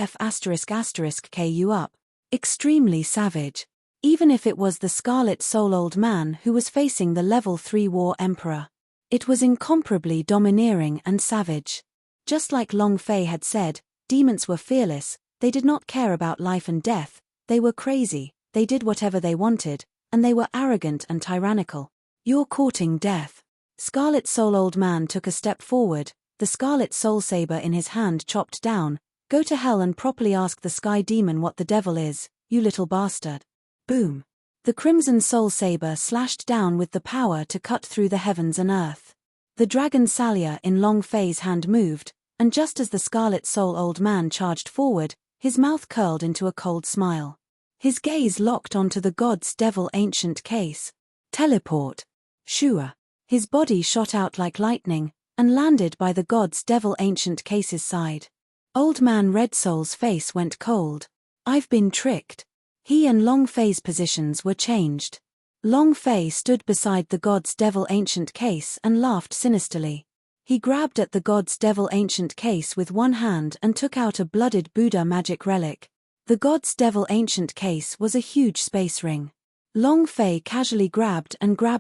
Speaker 1: K you up. Extremely savage. Even if it was the Scarlet Soul old man who was facing the level 3 war emperor. It was incomparably domineering and savage. Just like Long Fei had said, demons were fearless, they did not care about life and death, they were crazy, they did whatever they wanted, and they were arrogant and tyrannical. You're courting death. Scarlet Soul old man took a step forward, the Scarlet Soul saber in his hand chopped down. Go to hell and properly ask the Sky Demon what the devil is, you little bastard. Boom. The Crimson Soul saber slashed down with the power to cut through the heavens and earth. The Dragon Salia in Long Fei's hand moved, and just as the Scarlet Soul old man charged forward, his mouth curled into a cold smile. His gaze locked onto the God's Devil ancient case. Teleport. Shua. His body shot out like lightning, and landed by the God's Devil ancient case's side. Old man Red Soul's face went cold. I've been tricked. He and Long Fei's positions were changed. Long Fei stood beside the God's Devil ancient case and laughed sinisterly. He grabbed at the God's Devil ancient case with one hand and took out a blooded Buddha magic relic. The God's Devil ancient case was a huge space ring. Long Fei casually grabbed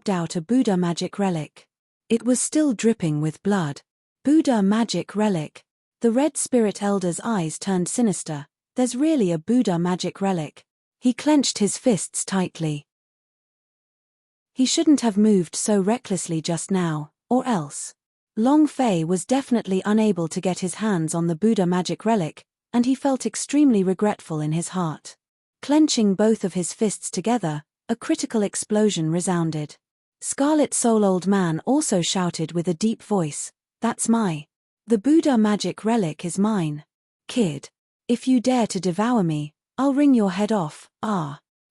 Speaker 1: out a Buddha magic relic. It was still dripping with blood. Buddha magic relic. The Red Spirit Elder's eyes turned sinister. There's really a Buddha magic relic. He clenched his fists tightly. He shouldn't have moved so recklessly just now, or else. Long Fei was definitely unable to get his hands on the Buddha magic relic, and he felt extremely regretful in his heart. Clenching both of his fists together, a critical explosion resounded. Scarlet Soul old man also shouted with a deep voice, "That's the Buddha magic relic is mine. Kid. If you dare to devour me, I'll wring your head off."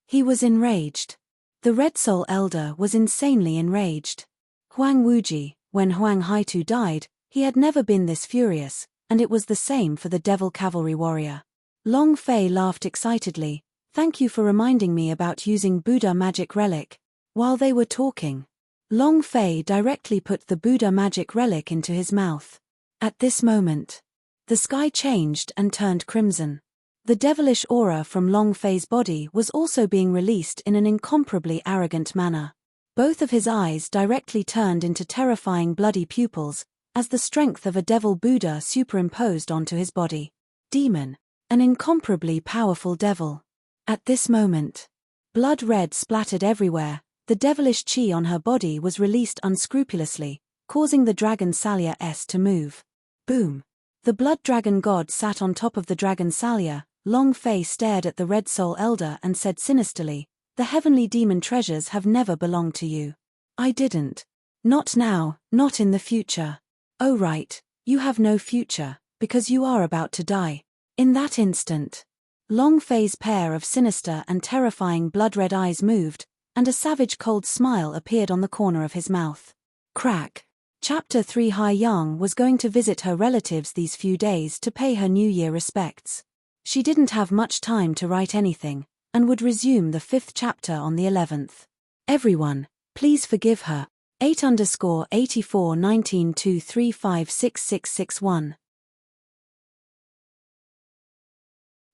Speaker 1: He was enraged. The Red Soul Elder was insanely enraged. Huang Wuji, when Huang Haitu died, he had never been this furious, and it was the same for the Devil Cavalry warrior. Long Fei laughed excitedly, "Thank you for reminding me about using Buddha magic relic." While they were talking, Long Fei directly put the Buddha magic relic into his mouth. At this moment, the sky changed and turned crimson. The devilish aura from Long Fei's body was also being released in an incomparably arrogant manner. Both of his eyes directly turned into terrifying bloody pupils, as the strength of a devil Buddha superimposed onto his body. Demon. An incomparably powerful devil. At this moment, blood red splattered everywhere, the devilish chi on her body was released unscrupulously, causing the Dragon Salia S to move. Boom. The Blood Dragon God sat on top of the Dragon Salia. Long Fei stared at the Red Soul Elder and said sinisterly, "The heavenly demon treasures have never belonged to you." "I didn't. Not now, not in the future." "Oh right, you have no future, because you are about to die." In that instant, Long Fei's pair of sinister and terrifying blood-red eyes moved, and a savage cold smile appeared on the corner of his mouth. Crack. Chapter 3. Hai Yang was going to visit her relatives these few days to pay her New Year respects. She didn't have much time to write anything, and would resume the 5th chapter on the 11th. Everyone, please forgive her. 8_841923566661.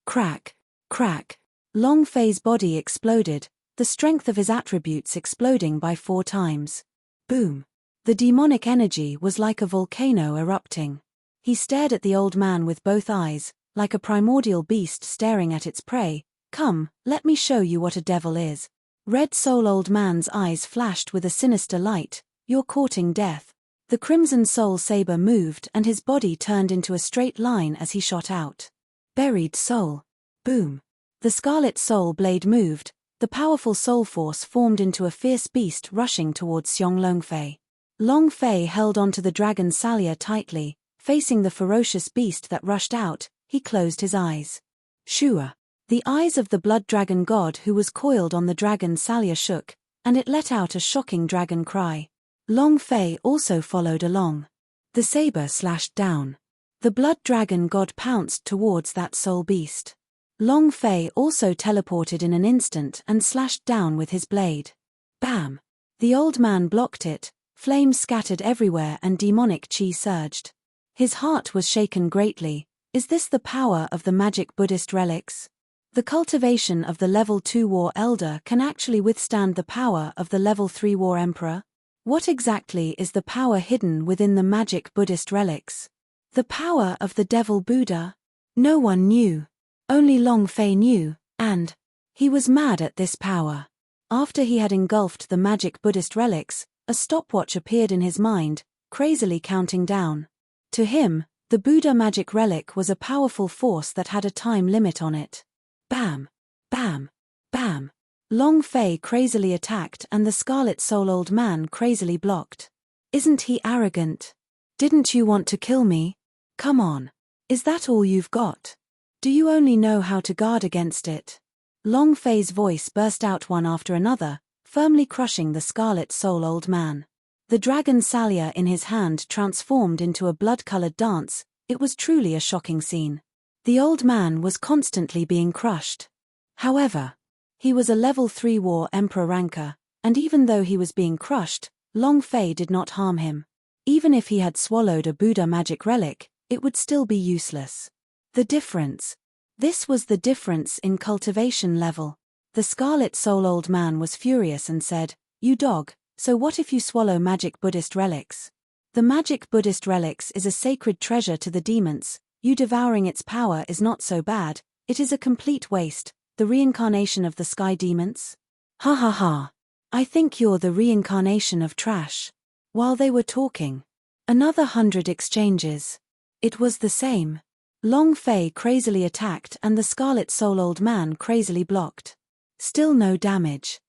Speaker 1: Crack. Crack. Long Fei's body exploded, the strength of his attributes exploding by 4 times. Boom. The demonic energy was like a volcano erupting. He stared at the old man with both eyes, like a primordial beast staring at its prey. "Come, let me show you what a devil is." Red Soul old man's eyes flashed with a sinister light. "You're courting death." The Crimson Soul saber moved and his body turned into a straight line as he shot out. Buried soul. Boom. The Scarlet Soul blade moved, the powerful soul force formed into a fierce beast rushing towards Xiong Longfei. Long Fei held onto the Dragon Salia tightly, facing the ferocious beast that rushed out. He closed his eyes. Shua. The eyes of the Blood Dragon God who was coiled on the Dragon Salia shook, and it let out a shocking dragon cry. Long Fei also followed along. The saber slashed down. The Blood Dragon God pounced towards that soul beast. Long Fei also teleported in an instant and slashed down with his blade. Bam! The old man blocked it, Flames scattered everywhere and demonic chi surged. His heart was shaken greatly. Is this the power of the magic Buddhist relics? The cultivation of the level 2 War Elder can actually withstand the power of the level 3 War Emperor? What exactly is the power hidden within the magic Buddhist relics? The power of the Devil Buddha? No one knew. Only Long Fei knew, and he was mad at this power. After he had engulfed the magic Buddhist relics, a stopwatch appeared in his mind, crazily counting down. To him, the Buddha magic relic was a powerful force that had a time limit on it. Bam! Bam! Bam! Long Fei crazily attacked and the Scarlet Soul Old Man crazily blocked. Isn't he arrogant? Didn't you want to kill me? Come on. Is that all you've got? Do you only know how to guard against it? Long Fei's voice burst out one after another, firmly crushing the Scarlet Soul Old Man. The dragon Salia in his hand transformed into a blood-colored dance. It was truly a shocking scene. The old man was constantly being crushed. However, he was a level 3 War Emperor ranker, and even though he was being crushed, Long Fei did not harm him. Even if he had swallowed a Buddha magic relic, it would still be useless. The difference. This was the difference in cultivation level. The Scarlet Soul Old Man was furious and said, "You dog, so what if you swallow magic Buddhist relics? The magic Buddhist relics is a sacred treasure to the demons. You devouring its power is not so bad, it is a complete waste, the reincarnation of the sky demons." Ha ha ha. I think you're the reincarnation of trash. While they were talking, another 100 exchanges. It was the same. Long Fei crazily attacked and the Scarlet Soul Old Man crazily blocked. Still no damage.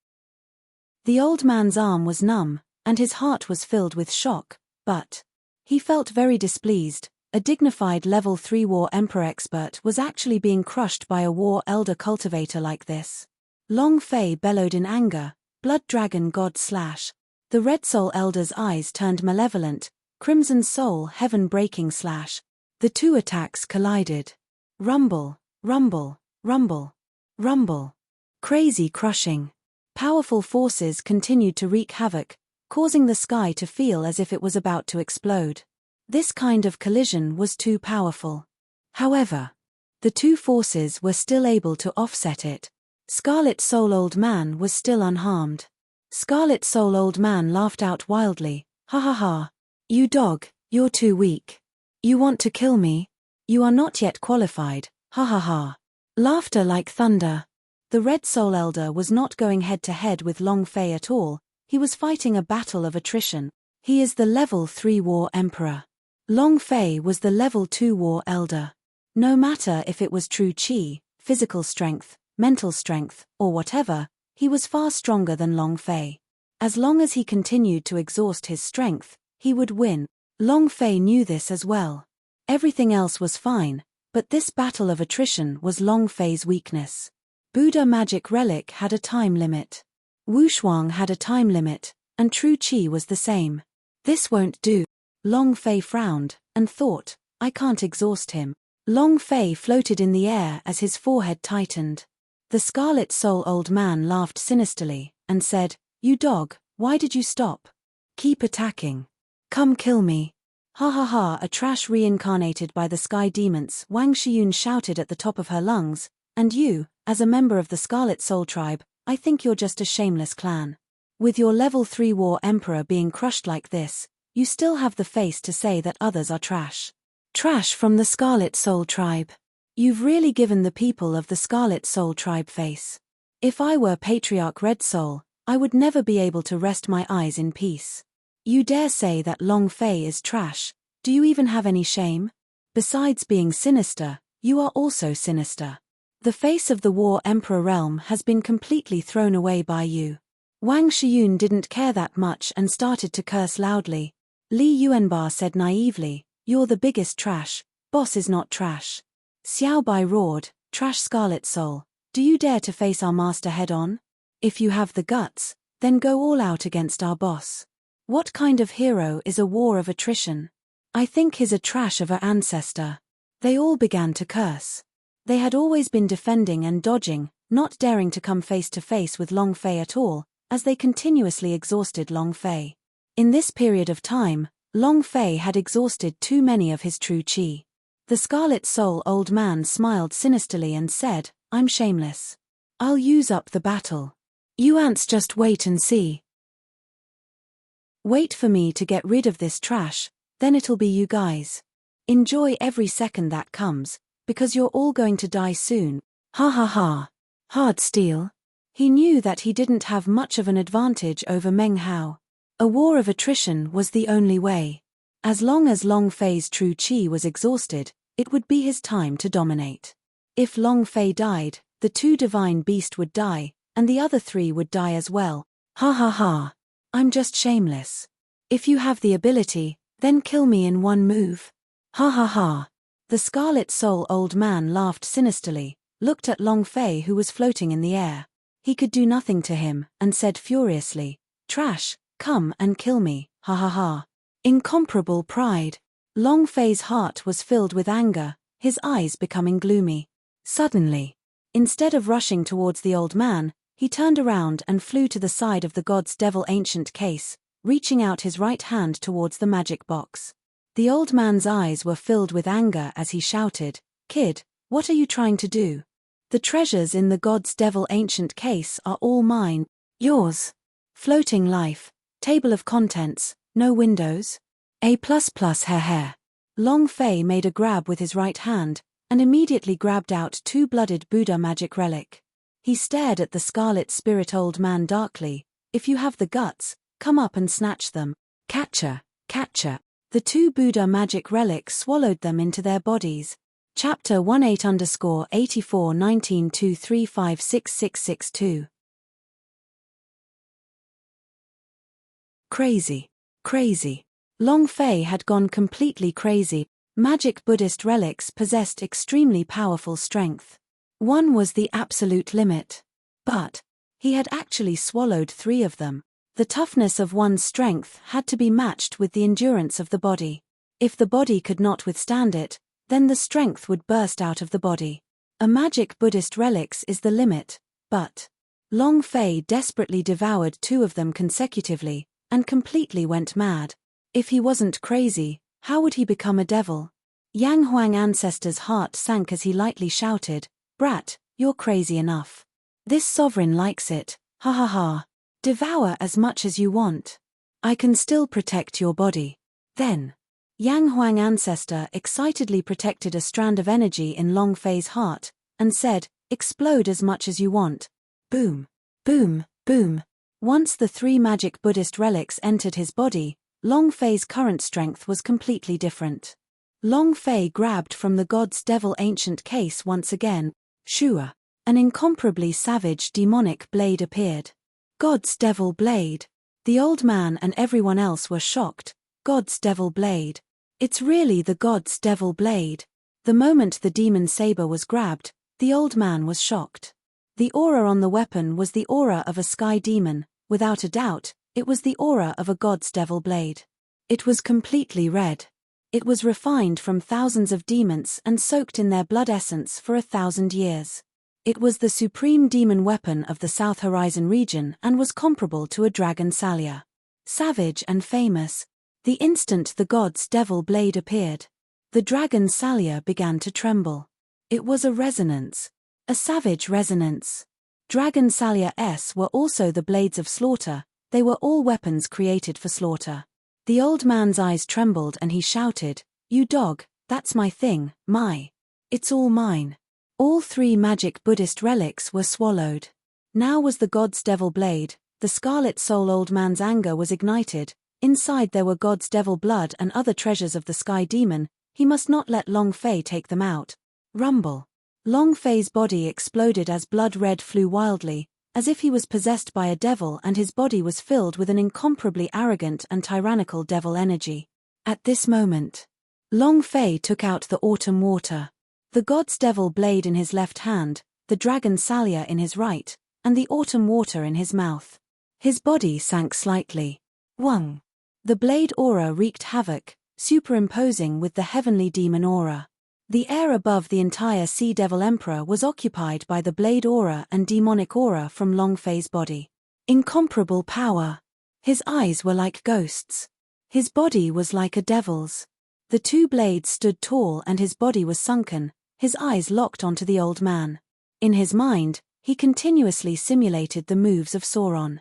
Speaker 1: The old man's arm was numb, and his heart was filled with shock, but he felt very displeased. A dignified level 3 War Emperor expert was actually being crushed by a War Elder cultivator like this. Long Fei bellowed in anger, "Blood Dragon God slash." The Red Soul Elder's eyes turned malevolent, Crimson Soul Heaven breaking slash. The two attacks collided. Rumble, rumble, rumble, rumble. Crazy crushing. Powerful forces continued to wreak havoc, causing the sky to feel as if it was about to explode. This kind of collision was too powerful. However, the two forces were still able to offset it. Scarlet Soul Old Man was still unharmed. Scarlet Soul Old Man laughed out wildly, "Ha ha ha. You dog, you're too weak. You want to kill me? You are not yet qualified, ha ha ha." Laughter like thunder. The Red Soul Elder was not going head to head with Long Fei at all, he was fighting a battle of attrition. He is the level 3 War Emperor. Long Fei was the level 2 War Elder. No matter if it was true chi, physical strength, mental strength, or whatever, he was far stronger than Long Fei. As long as he continued to exhaust his strength, he would win. Long Fei knew this as well. Everything else was fine, but this battle of attrition was Long Fei's weakness. Buddha magic relic had a time limit. Wushuang had a time limit, and true chi was the same. This won't do. Long Fei frowned, and thought, I can't exhaust him. Long Fei floated in the air as his forehead tightened. The Scarlet Soul Old Man laughed sinisterly, and said, "You dog, why did you stop? Keep attacking. Come kill me." Ha ha ha. A trash reincarnated by the sky demons, Wang Shiyun shouted at the top of her lungs, "And you, as a member of the Scarlet Soul tribe, I think you're just a shameless clan. With your level 3 War Emperor being crushed like this, you still have the face to say that others are trash. Trash from the Scarlet Soul tribe. You've really given the people of the Scarlet Soul tribe face. If I were Patriarch Red Soul, I would never be able to rest my eyes in peace. You dare say that Long Fei is trash? Do you even have any shame? Besides being sinister, you are also sinister. The face of the War Emperor realm has been completely thrown away by you." Wang Shiyun didn't care that much and started to curse loudly. Li Yuanba said naively, "You're the biggest trash, boss is not trash." Xiao Bai roared, "Trash Scarlet Soul, do you dare to face our master head-on? If you have the guts, then go all out against our boss. What kind of hero is a war of attrition? I think he's a trash of our ancestor." They all began to curse. They had always been defending and dodging, not daring to come face to face with Long Fei at all, as they continuously exhausted Long Fei. In this period of time, Long Fei had exhausted too many of his true qi. The Scarlet Soul old man smiled sinisterly and said, I'm shameless. I'll use up the battle. You ants just wait and see. Wait for me to get rid of this trash, then it'll be you guys. Enjoy every second that comes, because you're all going to die soon. Ha ha ha. Hard steel. He knew that he didn't have much of an advantage over Meng Hao. A war of attrition was the only way. As long as Long Fei's true qi was exhausted, it would be his time to dominate. If Long Fei died, the 2 divine beasts would die, and the other 3 would die as well. Ha ha ha. I'm just shameless. If you have the ability, then kill me in one move. Ha ha ha. The Scarlet Soul old man laughed sinisterly, looked at Long Fei who was floating in the air. He could do nothing to him, and said furiously, Trash, come and kill me, ha ha ha. Incomparable pride. Long Fei's heart was filled with anger, his eyes becoming gloomy. Suddenly, instead of rushing towards the old man, he turned around and flew to the side of the god's devil ancient case, reaching out his right hand towards the magic box. The old man's eyes were filled with anger as he shouted, Kid, what are you trying to do? The treasures in the god's devil ancient case are all mine. Yours. Floating life. Table of contents. No windows. A++ hair. Long Fei made a grab with his right hand, and immediately grabbed out 2 blooded Buddha magic relic. He stared at the scarlet spirit old man darkly. If you have the guts, come up and snatch them. Catcher, catcher. The 2 Buddha magic relics swallowed them into their bodies. Chapter 18_841923566662. Crazy. Crazy. Long Fei had gone completely crazy. Magic Buddhist relics possessed extremely powerful strength. One was the absolute limit. But he had actually swallowed 3 of them. The toughness of one's strength had to be matched with the endurance of the body. If the body could not withstand it, then the strength would burst out of the body. A magic Buddhist relics is the limit, but Long Fei desperately devoured 2 of them consecutively, and completely went mad. If he wasn't crazy, how would he become a devil? Yang Huang ancestor's heart sank as he lightly shouted, Brat, you're crazy enough. This sovereign likes it, ha ha ha. Devour as much as you want. I can still protect your body. Then, Yang Huang ancestor excitedly protected a strand of energy in Long Fei's heart, and said, Explode as much as you want. Boom, boom, boom. Once the 3 magic Buddhist relics entered his body, Long Fei's current strength was completely different. Long Fei grabbed from the god's devil ancient case once again. Shua. An incomparably savage demonic blade appeared. God's devil blade. The old man and everyone else were shocked. God's devil blade. It's really the god's devil blade. The moment the demon saber was grabbed, the old man was shocked. The aura on the weapon was the aura of a sky demon. Without a doubt, it was the aura of a god's devil blade. It was completely red. It was refined from thousands of demons and soaked in their blood essence for 1,000 years. It was the supreme demon weapon of the South Horizon region and was comparable to a dragon salia. Savage and famous. The instant the god's devil blade appeared, the dragon salia began to tremble. It was a resonance. A savage resonance. Dragon salia were also the blades of slaughter. They were all weapons created for slaughter. The old man's eyes trembled and he shouted, You dog, that's my thing, it's all mine. All 3 magic Buddhist relics were swallowed. Now was the god's devil blade. The Scarlet Soul old man's anger was ignited. Inside there were god's devil blood and other treasures of the sky demon. He must not let Long Fei take them out. Rumble. Long Fei's body exploded as blood red flew wildly, as if he was possessed by a devil and his body was filled with an incomparably arrogant and tyrannical devil energy. At this moment, Long Fei took out the autumn water. The god's devil blade in his left hand, the dragon salia in his right, and the autumn water in his mouth. His body sank slightly. Wung. The blade aura wreaked havoc, superimposing with the heavenly demon aura. The air above the entire Sea Devil Emperor was occupied by the blade aura and demonic aura from Long Fei's body. Incomparable power. His eyes were like ghosts. His body was like a devil's. The two blades stood tall and his body was sunken, his eyes locked onto the old man. In his mind, he continuously simulated the moves of Sauron.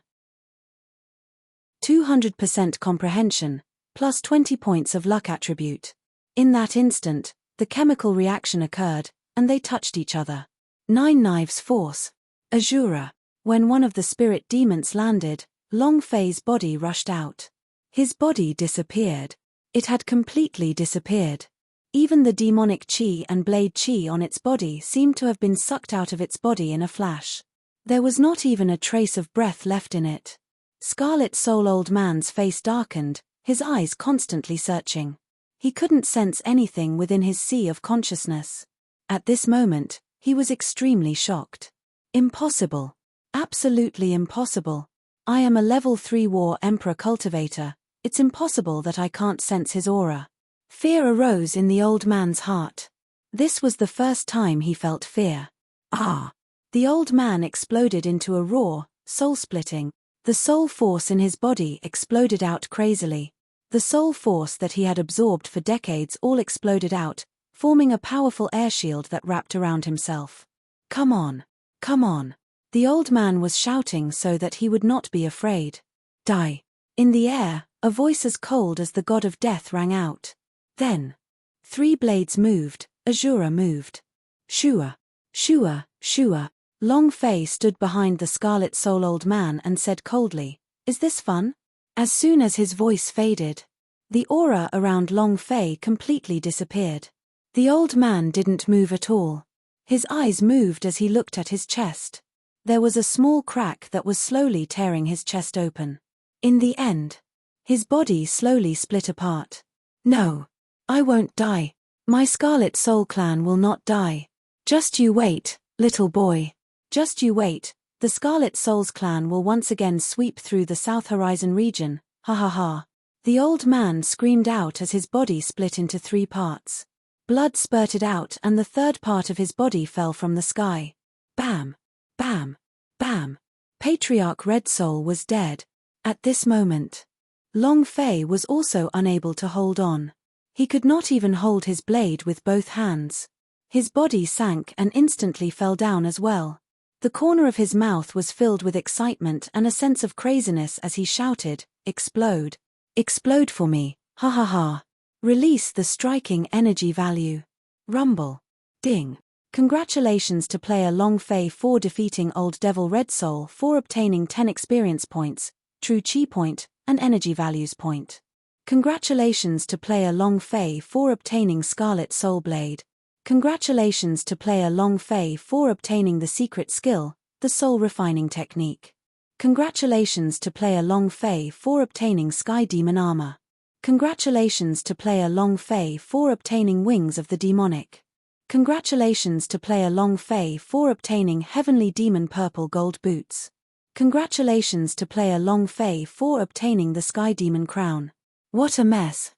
Speaker 1: 200% comprehension, plus 20 points of luck attribute. In that instant, the chemical reaction occurred, and they touched each other. Nine Knives Force. Azura. When one of the spirit demons landed, Long Fei's body rushed out. His body disappeared. It had completely disappeared. Even the demonic chi and blade chi on its body seemed to have been sucked out of its body in a flash. There was not even a trace of breath left in it. Scarlet Soul Old Man's face darkened, his eyes constantly searching. He couldn't sense anything within his sea of consciousness. At this moment, he was extremely shocked. Impossible. Absolutely impossible. I am a level 3 War Emperor cultivator, it's impossible that I can't sense his aura. Fear arose in the old man's heart. This was the first time he felt fear. Ah! The old man exploded into a roar, soul-splitting. The soul force in his body exploded out crazily. The soul force that he had absorbed for decades all exploded out, forming a powerful air shield that wrapped around himself. Come on. Come on. The old man was shouting so that he would not be afraid. Die. In the air, a voice as cold as the god of death rang out. Then, 3 blades moved, Azura moved. Shua. Shua, Shua. Long Fei stood behind the Scarlet Soul Old Man and said coldly, "Is this fun?" As soon as his voice faded, the aura around Long Fei completely disappeared. The old man didn't move at all. His eyes moved as he looked at his chest. There was a small crack that was slowly tearing his chest open. In the end, his body slowly split apart. No. I won't die. My Scarlet Soul clan will not die. Just you wait, little boy. Just you wait. The Scarlet Souls clan will once again sweep through the South Horizon region, ha ha ha. The old man screamed out as his body split into 3 parts. Blood spurted out and the third part of his body fell from the sky. Bam! Bam! Bam! Patriarch Red Soul was dead. At this moment, Long Fei was also unable to hold on. He could not even hold his blade with both hands. His body sank and instantly fell down as well. The corner of his mouth was filled with excitement and a sense of craziness as he shouted, "Explode! Explode for me, ha ha ha! Release the striking energy value." Rumble. Ding. Congratulations to player Long Fei for defeating Old Devil Red Soul for obtaining 10 experience points, true chi point, and energy values point. Congratulations to player Long Fei for obtaining Scarlet Soul Blade. Congratulations to player Long Fei for obtaining the secret skill, the Soul Refining Technique. Congratulations to player Long Fei for obtaining Sky Demon Armor. Congratulations to player Long Fei for obtaining Wings of the Demonic. Congratulations to player Long Fei for obtaining Heavenly Demon Purple Gold Boots. Congratulations to player Long Fei for obtaining the Sky Demon Crown. What a mess.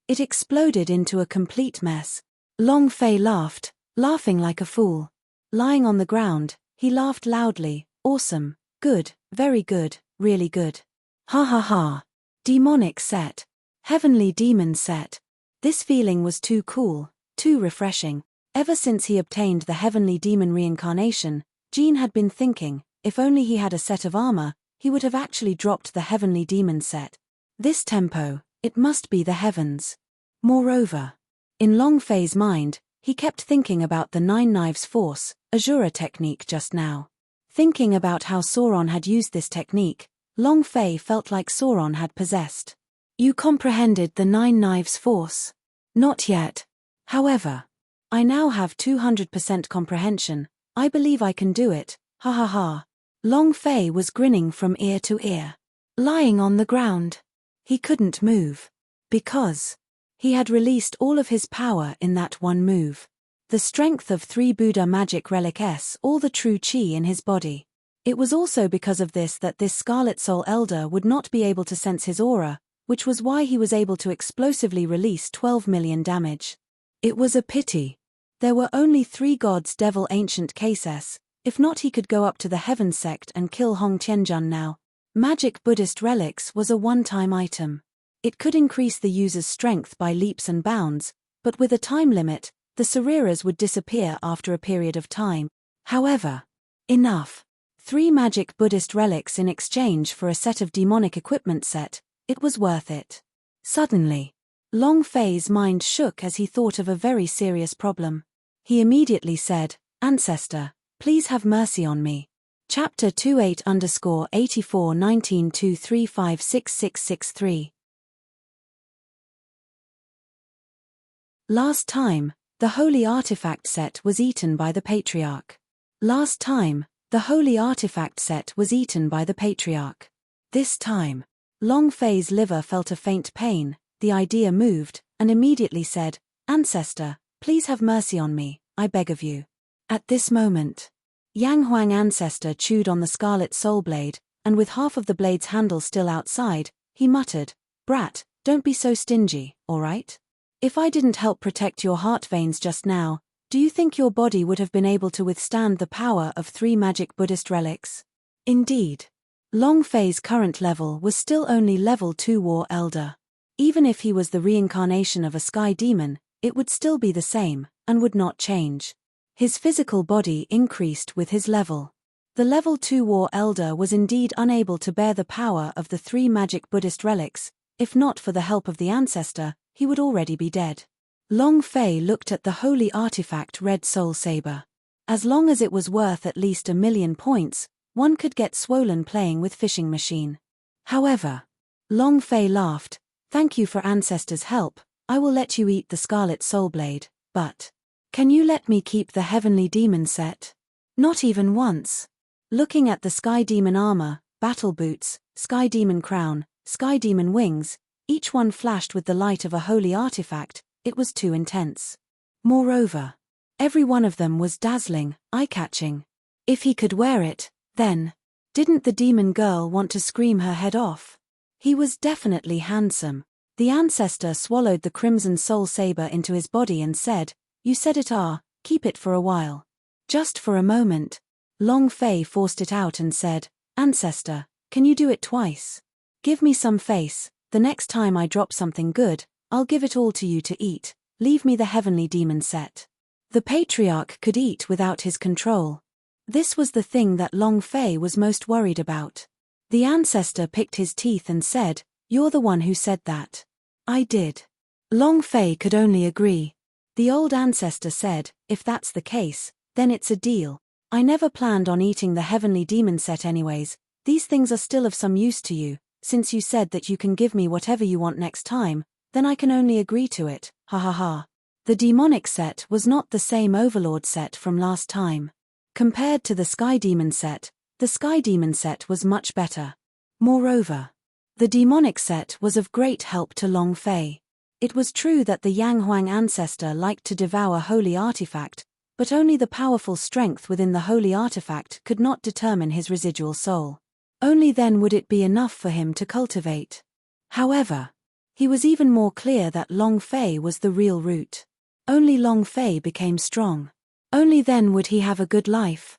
Speaker 1: It exploded into a complete mess. Long Fei laughed, laughing like a fool. Lying on the ground, he laughed loudly, "Awesome, good, very good, really good. Ha ha ha. Demonic set. Heavenly Demon set. This feeling was too cool, too refreshing. Ever since he obtained the Heavenly Demon reincarnation, Jean had been thinking, if only he had a set of armor, he would have actually dropped the Heavenly Demon set. This tempo, it must be the heavens. Moreover, in Long Fei's mind, he kept thinking about the Nine Knives Force, Azura technique just now. Thinking about how Sauron had used this technique, Long Fei felt like Sauron had possessed. You comprehended the Nine Knives Force? Not yet. However, I now have 200% comprehension, I believe I can do it, ha ha ha. Long Fei was grinning from ear to ear. Lying on the ground. He couldn't move. Because he had released all of his power in that one move. The strength of 3 Buddha magic relic S, all the true chi in his body. It was also because of this that this Scarlet Soul Elder would not be able to sense his aura, which was why he was able to explosively release 12 million damage. It was a pity. There were only 3 gods devil ancient cases, if not he could go up to the Heaven sect and kill Hong Tianjun now. Magic Buddhist relics was a one-time item. It could increase the user's strength by leaps and bounds, but with a time limit, the Sariras would disappear after a period of time. However, enough. 3 magic Buddhist relics in exchange for a set of demonic equipment set, it was worth it. Suddenly, Long Fei's mind shook as he thought of a very serious problem. He immediately said, "Ancestor, please have mercy on me." Chapter 28_841923566663. Last time, the holy artifact set was eaten by the Patriarch. Last time, the holy artifact set was eaten by the Patriarch. This time, Long Fei's liver felt a faint pain, the idea moved, and immediately said, "Ancestor, please have mercy on me, I beg of you." At this moment, Yang Huang Ancestor chewed on the scarlet soul blade, and with half of the blade's handle still outside, he muttered, "Brat, don't be so stingy, alright? If I didn't help protect your heart veins just now, do you think your body would have been able to withstand the power of 3 magic Buddhist relics?" Indeed, Long Fei's current level was still only level 2 War Elder. Even if he was the reincarnation of a sky demon, it would still be the same, and would not change. His physical body increased with his level. The level 2 War Elder was indeed unable to bear the power of the 3 magic Buddhist relics. If not for the help of the ancestor, he would already be dead. Long Fei looked at the holy artifact Red Soul Saber. As long as it was worth at least 1,000,000 points, one could get swollen playing with fishing machine. However, Long Fei laughed, "Thank you for ancestor's help, I will let you eat the Scarlet Soul Blade, but can you let me keep the Heavenly Demon set?" Not even once. Looking at the Sky Demon armor, battle boots, Sky Demon crown, Sky Demon wings, each one flashed with the light of a holy artifact, it was too intense. Moreover, every one of them was dazzling, eye-catching. If he could wear it, then didn't the demon girl want to scream her head off? He was definitely handsome. The ancestor swallowed the crimson soul saber into his body and said, "You said it keep it for a while." Just for a moment, Long Fei forced it out and said, "Ancestor, can you do it twice? Give me some face, the next time I drop something good, I'll give it all to you to eat, leave me the Heavenly Demon set." The Patriarch could eat without his control. This was the thing that Long Fei was most worried about. The ancestor picked his teeth and said, "You're the one who said that." "I did." Long Fei could only agree. The old ancestor said, "If that's the case, then it's a deal. I never planned on eating the Heavenly Demon set anyways, these things are still of some use to you, since you said that you can give me whatever you want next time, then I can only agree to it, ha ha ha." The demonic set was not the same Overlord set from last time. Compared to the Sky Demon set, the Sky Demon set was much better. Moreover, the demonic set was of great help to Long Fei. It was true that the Yang Huang ancestor liked to devour holy artifact, but only the powerful strength within the holy artifact could not determine his residual soul. Only then would it be enough for him to cultivate. However, he was even more clear that Long Fei was the real root. Only Long Fei became strong. Only then would he have a good life.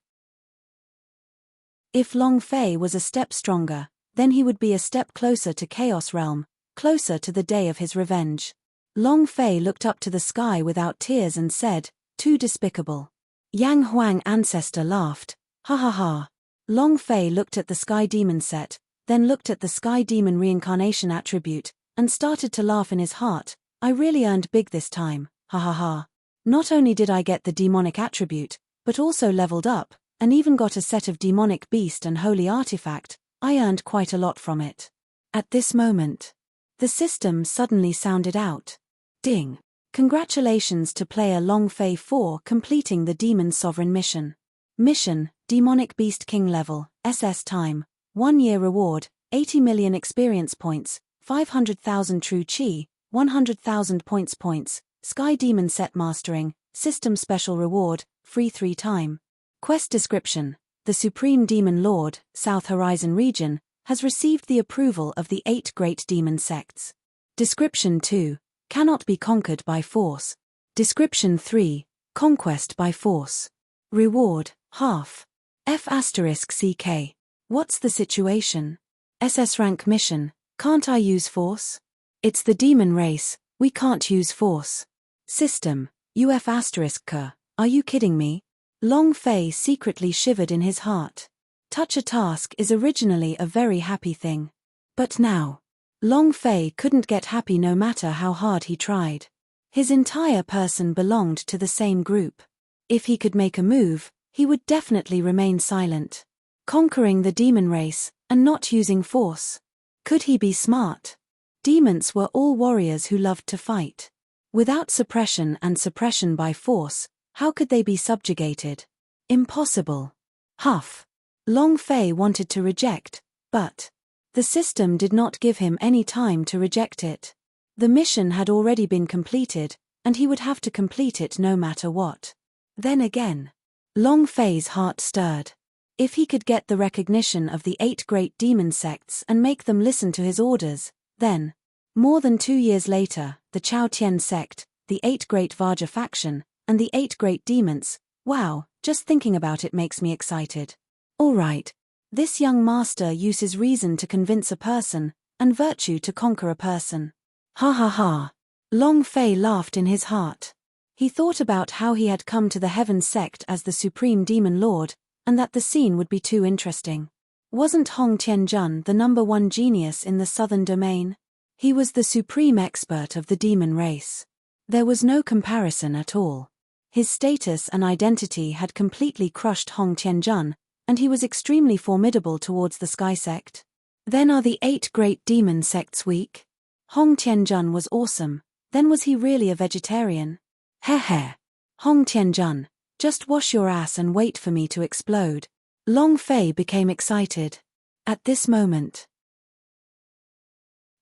Speaker 1: If Long Fei was a step stronger, then he would be a step closer to Chaos Realm, closer to the day of his revenge. Long Fei looked up to the sky without tears and said, "Too despicable." Yang Huang ancestor laughed, "Ha ha ha." Long Fei looked at the Sky Demon set, then looked at the Sky Demon reincarnation attribute, and started to laugh in his heart. "I really earned big this time, ha ha ha. Not only did I get the demonic attribute, but also leveled up, and even got a set of demonic beast and holy artifact. I earned quite a lot from it." At this moment, the system suddenly sounded out. Ding! Congratulations to player Long Fei for completing the Demon Sovereign mission. Mission, Demonic Beast King level, SS time, 1 year reward, 80 million experience points, 500,000 true chi, 100,000 points, Sky Demon set mastering, system special reward, free 3 time. Quest description: the Supreme Demon Lord, South Horizon region, has received the approval of the 8 great demon sects. Description 2: cannot be conquered by force. Description 3: conquest by force. Reward, half. F*CK. What's the situation? SS rank mission, can't I use force? It's the demon race, we can't use force. System, UF*K, are you kidding me? Long Fei secretly shivered in his heart. Touch a task is originally a very happy thing. But now, Long Fei couldn't get happy no matter how hard he tried. His entire person belonged to the same group. If he could make a move, he would definitely remain silent. Conquering the demon race, and not using force. Could he be smart? Demons were all warriors who loved to fight. Without suppression and suppression by force, how could they be subjugated? Impossible. Huff. Long Fei wanted to reject, but the system did not give him any time to reject it. The mission had already been completed, and he would have to complete it no matter what. Then again, Long Fei's heart stirred. If he could get the recognition of the 8 great demon sects and make them listen to his orders, then, more than 2 years later, the Chao Tian sect, the 8 great Vajra faction, and the 8 great demons, wow, just thinking about it makes me excited. Alright, this young master uses reason to convince a person, and virtue to conquer a person. Ha ha ha. Long Fei laughed in his heart. He thought about how he had come to the Heaven sect as the Supreme Demon Lord, and that the scene would be too interesting. Wasn't Hong Tianjun the #1 genius in the southern domain? He was the supreme expert of the demon race. There was no comparison at all. His status and identity had completely crushed Hong Tianjun, and he was extremely formidable towards the Sky sect. Then are the 8 great demon sects weak? Hong Tianjun was awesome, then was he really a vegetarian? Heh. Hong Tianjun, just wash your ass and wait for me to explode. Long Fei became excited. At this moment,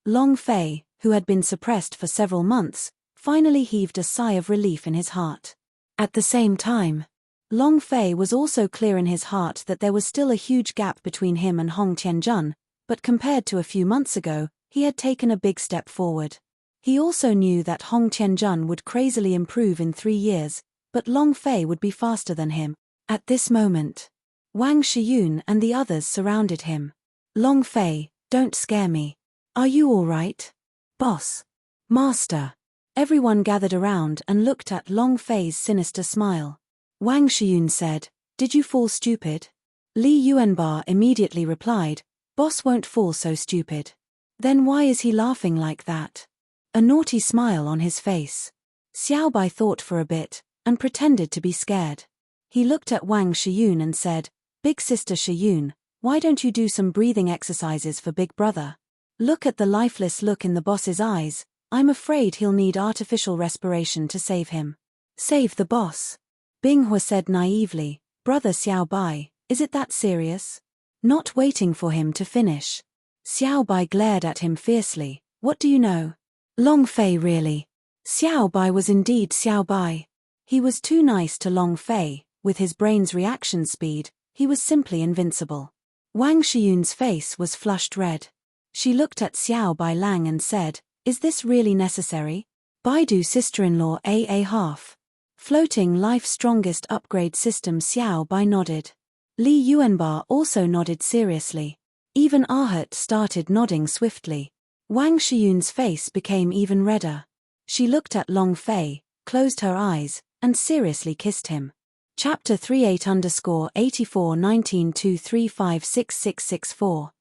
Speaker 1: Long Fei, who had been suppressed for several months, finally heaved a sigh of relief in his heart. At the same time, Long Fei was also clear in his heart that there was still a huge gap between him and Hong Tianjun, but compared to a few months ago, he had taken a big step forward. He also knew that Hong Tianjun would crazily improve in 3 years, but Long Fei would be faster than him. At this moment, Wang Shiyun and the others surrounded him. Long Fei, don't scare me. Are you all right? Boss. Master. Everyone gathered around and looked at Long Fei's sinister smile. Wang Shiyun said, did you fall stupid? Li Yuanba immediately replied, boss won't fall so stupid. Then why is he laughing like that? A naughty smile on his face. Xiao Bai thought for a bit, and pretended to be scared. He looked at Wang Shiyun and said, Big sister Shiyun, why don't you do some breathing exercises for big brother? Look at the lifeless look in the boss's eyes, I'm afraid he'll need artificial respiration to save him. Save the boss. Binghua said naively, brother Xiao Bai, is it that serious? Not waiting for him to finish. Xiao Bai glared at him fiercely, what do you know? Long Fei really. Xiao Bai was indeed Xiao Bai. He was too nice to Long Fei, with his brain's reaction speed, he was simply invincible. Wang Shiyun's face was flushed red. She looked at Xiao Bai Lang and said, is this really necessary? Baidu sister-in-law AA half. Floating life strongest upgrade system. Xiao Bai nodded. Li Yuanba also nodded seriously. Even Ahut started nodding swiftly. Wang Shiyun's face became even redder. She looked at Long Fei, closed her eyes, and seriously kissed him. Chapter 38_841923566664.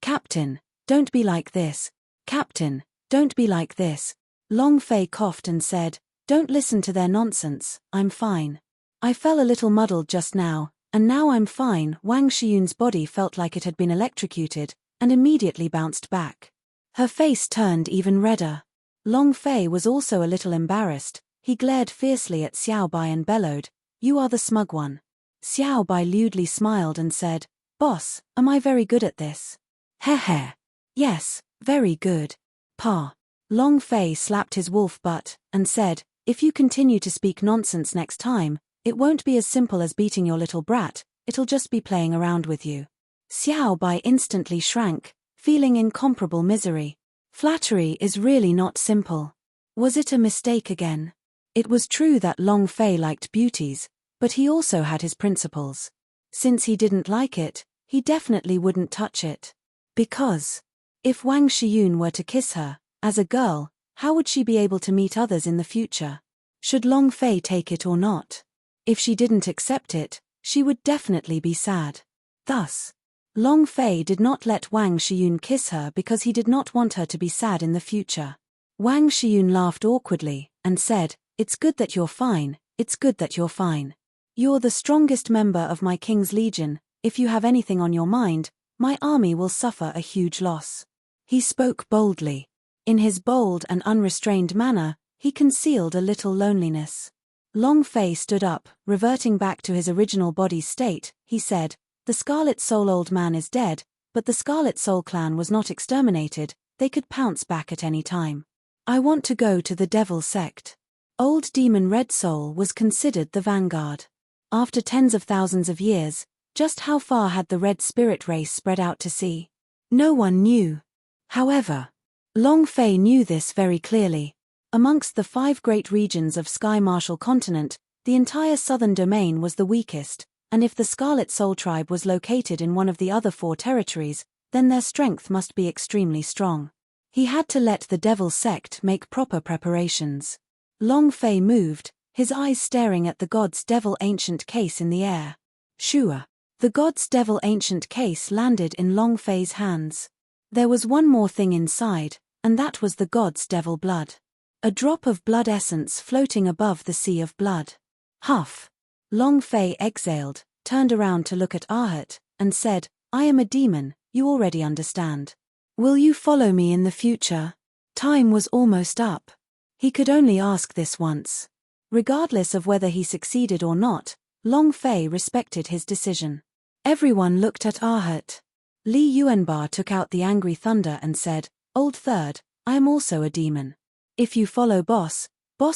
Speaker 1: Captain, don't be like this. Captain, don't be like this. Long Fei coughed and said, don't listen to their nonsense, I'm fine. I fell a little muddled just now, and now I'm fine. Wang Shiyun's body felt like it had been electrocuted, and immediately bounced back. Her face turned even redder. Long Fei was also a little embarrassed. He glared fiercely at Xiao Bai and bellowed, you are the smug one. Xiao Bai lewdly smiled and said, boss, am I very good at this? Heh. Yes, very good. Pa. Long Fei slapped his wolf butt, and said, if you continue to speak nonsense next time, it won't be as simple as beating your little brat, it'll just be playing around with you. Xiao Bai instantly shrank, feeling incomparable misery. Flattery is really not simple. Was it a mistake again? It was true that Long Fei liked beauties, but he also had his principles. Since he didn't like it, he definitely wouldn't touch it. Because if Wang Shiyun were to kiss her, as a girl, how would she be able to meet others in the future? Should Long Fei take it or not? If she didn't accept it, she would definitely be sad. Thus, Long Fei did not let Wang Shiyun kiss her because he did not want her to be sad in the future. Wang Shiyun laughed awkwardly and said, "It's good that you're fine, it's good that you're fine. You're the strongest member of my king's legion. If you have anything on your mind, my army will suffer a huge loss." He spoke boldly. In his bold and unrestrained manner, he concealed a little loneliness. Long Fei stood up, reverting back to his original body's state. He said, "The Scarlet Soul old man is dead, but the Scarlet Soul clan was not exterminated, they could pounce back at any time. I want to go to the Devil sect." Old Demon Red Soul was considered the vanguard. After tens of thousands of years, just how far had the Red Spirit race spread out to sea? No one knew. However, Long Fei knew this very clearly. Amongst the 5 great regions of Sky Marshal Continent, the entire southern domain was the weakest, and if the Scarlet Soul tribe was located in one of the other 4 territories, then their strength must be extremely strong. He had to let the Devil sect make proper preparations. Long Fei moved, his eyes staring at the God's Devil Ancient case in the air. Shua. The God's Devil Ancient case landed in Long Fei's hands. There was one more thing inside, and that was the God's Devil blood. A drop of blood essence floating above the sea of blood. Huff. Long Fei exhaled, turned around to look at Ahat, and said, "I am a demon, you already understand. Will you follow me in the future?" Time was almost up. He could only ask this once. Regardless of whether he succeeded or not, Long Fei respected his decision. Everyone looked at Ahat. Li Yuanba took out the angry thunder and said, "Old Third, I am also a demon. If you follow Boss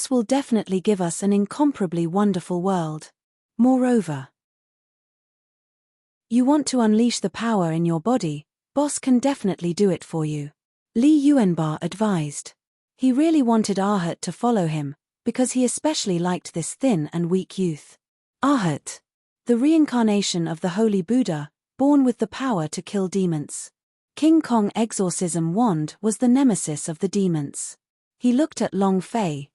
Speaker 1: will definitely give us an incomparably wonderful world. Moreover, you want to unleash the power in your body, Boss can definitely do it for you." Li Yuanba advised. He really wanted Ahat to follow him, because he especially liked this thin and weak youth. Ahat, the reincarnation of the Holy Buddha, born with the power to kill demons. King Kong Exorcism Wand was the nemesis of the demons. He looked at Long Fei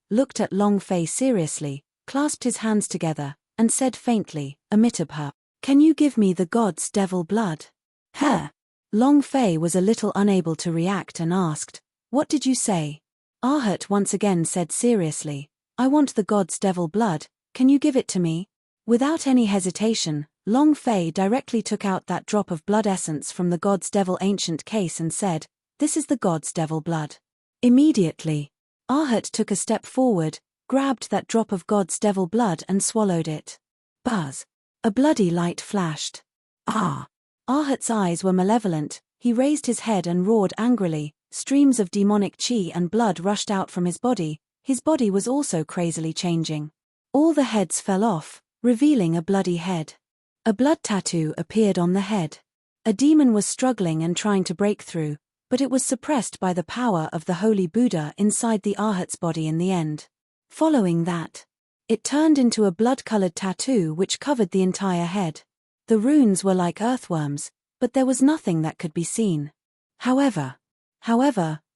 Speaker 1: seriously, clasped his hands together, and said faintly, "Amitabha, can you give me the God's Devil blood?" "Huh?" Long Fei was a little unable to react and asked, "What did you say?" Ahat once again said seriously, "I want the God's Devil blood, can you give it to me?" Without any hesitation, Long Fei directly took out that drop of blood essence from the God's Devil Ancient case and said, "This is the God's Devil blood." Immediately, Ahat took a step forward, grabbed that drop of God's Devil blood and swallowed it. Buzz! A bloody light flashed. Ah! Ahat's eyes were malevolent, he raised his head and roared angrily, streams of demonic chi and blood rushed out from his body was also crazily changing. All the heads fell off, revealing a bloody head. A blood tattoo appeared on the head. A demon was struggling and trying to break through, but it was suppressed by the power of the Holy Buddha inside the Ahat's body in the end. Following that, it turned into a blood-colored tattoo which covered the entire head. The runes were like earthworms, but there was nothing that could be seen. However,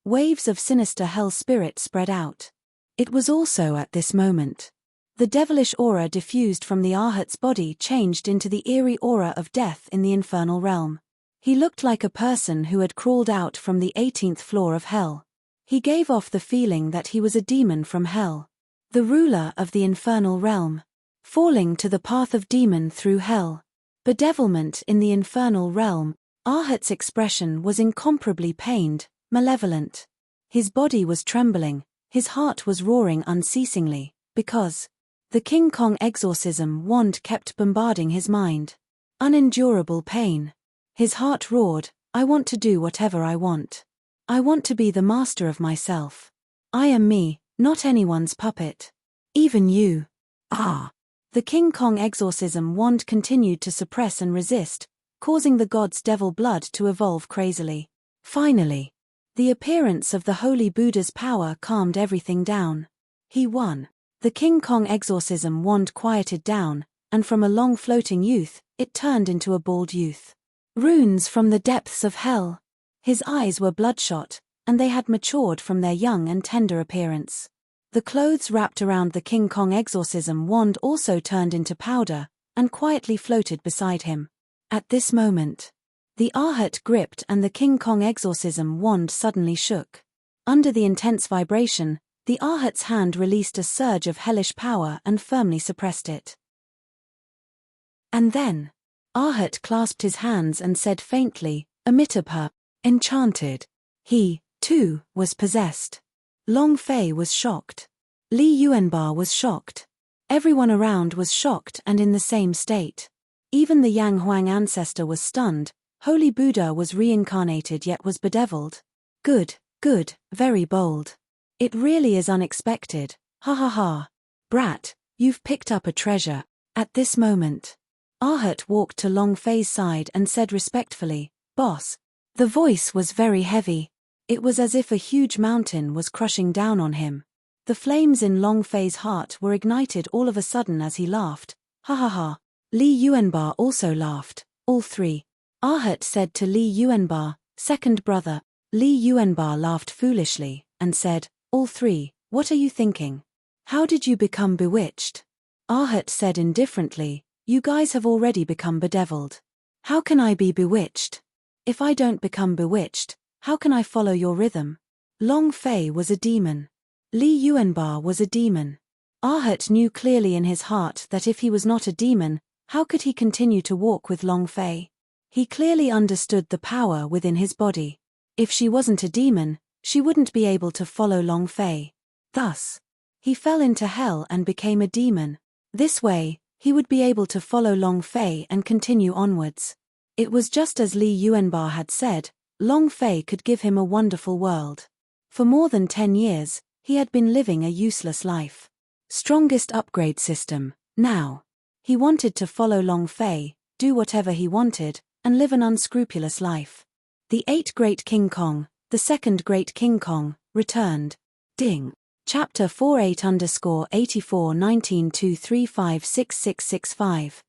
Speaker 1: waves of sinister hell spirit spread out. It was also at this moment. The devilish aura diffused from the Ahat's body changed into the eerie aura of death in the infernal realm. He looked like a person who had crawled out from the 18th floor of hell. He gave off the feeling that he was a demon from hell. The ruler of the infernal realm. Falling to the path of demon through hell. Bedevilment in the infernal realm. Ahat's expression was incomparably pained, malevolent. His body was trembling, his heart was roaring unceasingly, because the King Kong Exorcism Wand kept bombarding his mind. Unendurable pain. His heart roared, "I want to do whatever I want. I want to be the master of myself. I am me, not anyone's puppet. Even you." Ah! The King Kong Exorcism Wand continued to suppress and resist, causing the God's Devil blood to evolve crazily. Finally, the appearance of the Holy Buddha's power calmed everything down. He won. The King Kong Exorcism Wand quieted down, and from a long floating youth, it turned into a bald youth. Runes from the depths of hell. His eyes were bloodshot, and they had matured from their young and tender appearance. The clothes wrapped around the King Kong exorcism wand also turned into powder, and quietly floated beside him. At this moment, the Ahat gripped and the King Kong exorcism wand suddenly shook. Under the intense vibration, the Ahat's hand released a surge of hellish power and firmly suppressed it. And then, Ahat clasped his hands and said faintly, Amitabha, enchanted. He, too, was possessed. Long Fei was shocked. Li Yuanba was shocked. Everyone around was shocked and in the same state. Even the Yang Huang ancestor was stunned. Holy Buddha was reincarnated yet was bedeviled. Good, very bold. It really is unexpected, ha ha ha. Brat, you've picked up a treasure. At this moment, Ahat walked to Long Fei's side and said respectfully, Boss. The voice was very heavy. It was as if a huge mountain was crushing down on him. The flames in Long Fei's heart were ignited all of a sudden as he laughed, ha ha ha. Li Yuanba also laughed, all three. Ahat said to Li Yuanba, second brother. Li Yuanba laughed foolishly, and said, all three, what are you thinking? How did you become bewitched? Ahat said indifferently, you guys have already become bedeviled. How can I be bewitched? If I don't become bewitched, how can I follow your rhythm? Long Fei was a demon. Li Yuanba was a demon. Ahat knew clearly in his heart that if he was not a demon, how could he continue to walk with Long Fei? He clearly understood the power within his body. If she wasn't a demon, she wouldn't be able to follow Long Fei. Thus, he fell into hell and became a demon. This way, he would be able to follow Long Fei and continue onwards. It was just as Li Yuanba had said, Long Fei could give him a wonderful world. For more than 10 years, he had been living a useless life. Strongest upgrade system, now. He wanted to follow Long Fei, do whatever he wanted, and live an unscrupulous life. The 8th Great King Kong, the 2nd Great King Kong, returned. Ding. Chapter 48_841923566665.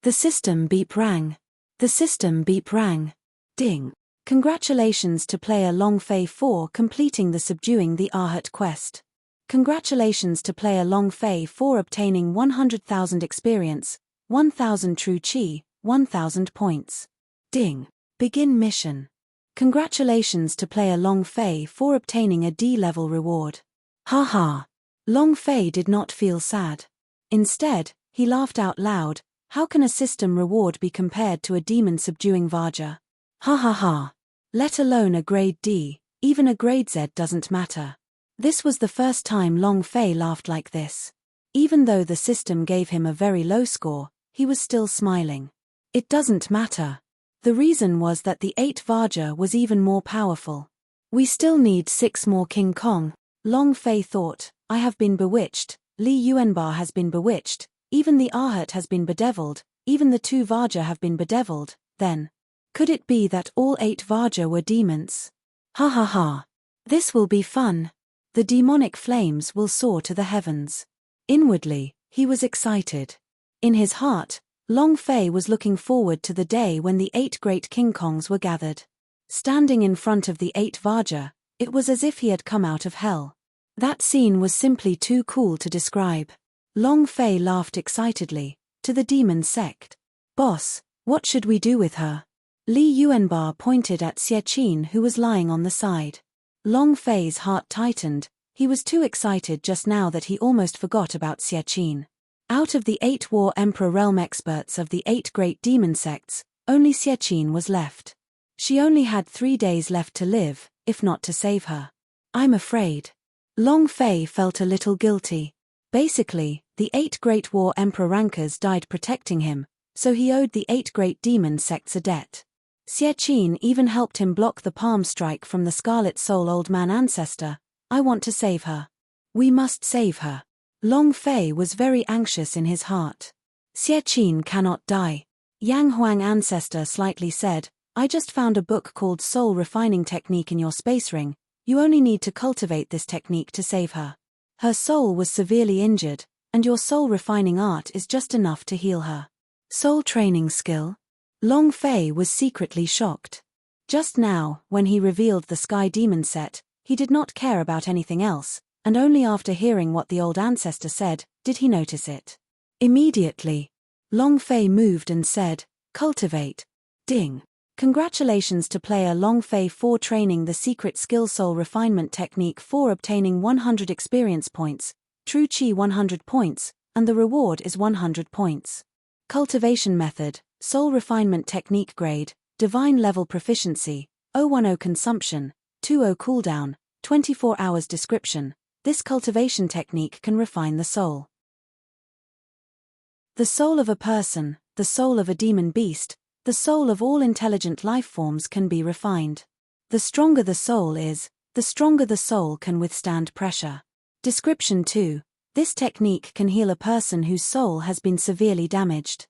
Speaker 1: The system beep rang. The system beep rang. Ding. Congratulations to player Long Fei for completing the Subduing the Ahat quest. Congratulations to player Long Fei for obtaining 100,000 experience, 1,000 true chi, 1,000 points. Ding. Begin mission. Congratulations to player Long Fei for obtaining a D-level reward. Ha ha. Long Fei did not feel sad. Instead, he laughed out loud. How can a system reward be compared to a demon subduing Vaja? Ha ha ha. Let alone a grade D, even a grade Z doesn't matter. This was the first time Long Fei laughed like this. Even though the system gave him a very low score, he was still smiling. It doesn't matter. The reason was that the 8 Vaja was even more powerful. We still need 6 more King Kong. Long Fei thought, I have been bewitched, Li Yuanba has been bewitched, even the Ahat has been bedeviled, even the 2 Vaja have been bedeviled, then. Could it be that all 8 Vaja were demons? Ha ha ha. This will be fun. The demonic flames will soar to the heavens. Inwardly, he was excited. In his heart, Long Fei was looking forward to the day when the 8 Great King Kongs were gathered. Standing in front of the 8 Vaja, it was as if he had come out of hell. That scene was simply too cool to describe. Long Fei laughed excitedly, to the demon sect. Boss, what should we do with her? Li Yuanba pointed at Xie Qin who was lying on the side. Long Fei's heart tightened, he was too excited just now that he almost forgot about Xie Qin. Out of the 8 War Emperor realm experts of the 8 great demon sects, only Xie Qin was left. She only had 3 days left to live, if not to save her. I'm afraid. Long Fei felt a little guilty. Basically, the 8 Great War Emperor rankers died protecting him, so he owed the 8 great demon sects a debt. Xie Qin even helped him block the palm strike from the Scarlet Soul Old Man ancestor. I want to save her. We must save her. Long Fei was very anxious in his heart. Xie Qin cannot die. Yang Huang ancestor slightly said, I just found a book called Soul Refining Technique in your space ring. You only need to cultivate this technique to save her. Her soul was severely injured, and your soul-refining art is just enough to heal her. Soul training skill? Long Fei was secretly shocked. Just now, when he revealed the Sky Demon set, he did not care about anything else, and only after hearing what the old ancestor said, did he notice it. Immediately, Long Fei moved and said, "Cultivate." Ding. Congratulations to player Long Fei for training the secret skill soul refinement technique for obtaining 100 experience points, True Chi 100 points, and the reward is 100 points. Cultivation method, soul refinement technique grade, divine level proficiency, 010 consumption, 20 cooldown, 24 hours description. This cultivation technique can refine the soul. The soul of a person, the soul of a demon beast, the soul of all intelligent life forms can be refined. The stronger the soul is, the stronger the soul can withstand pressure. Description 2. This technique can heal a person whose soul has been severely damaged.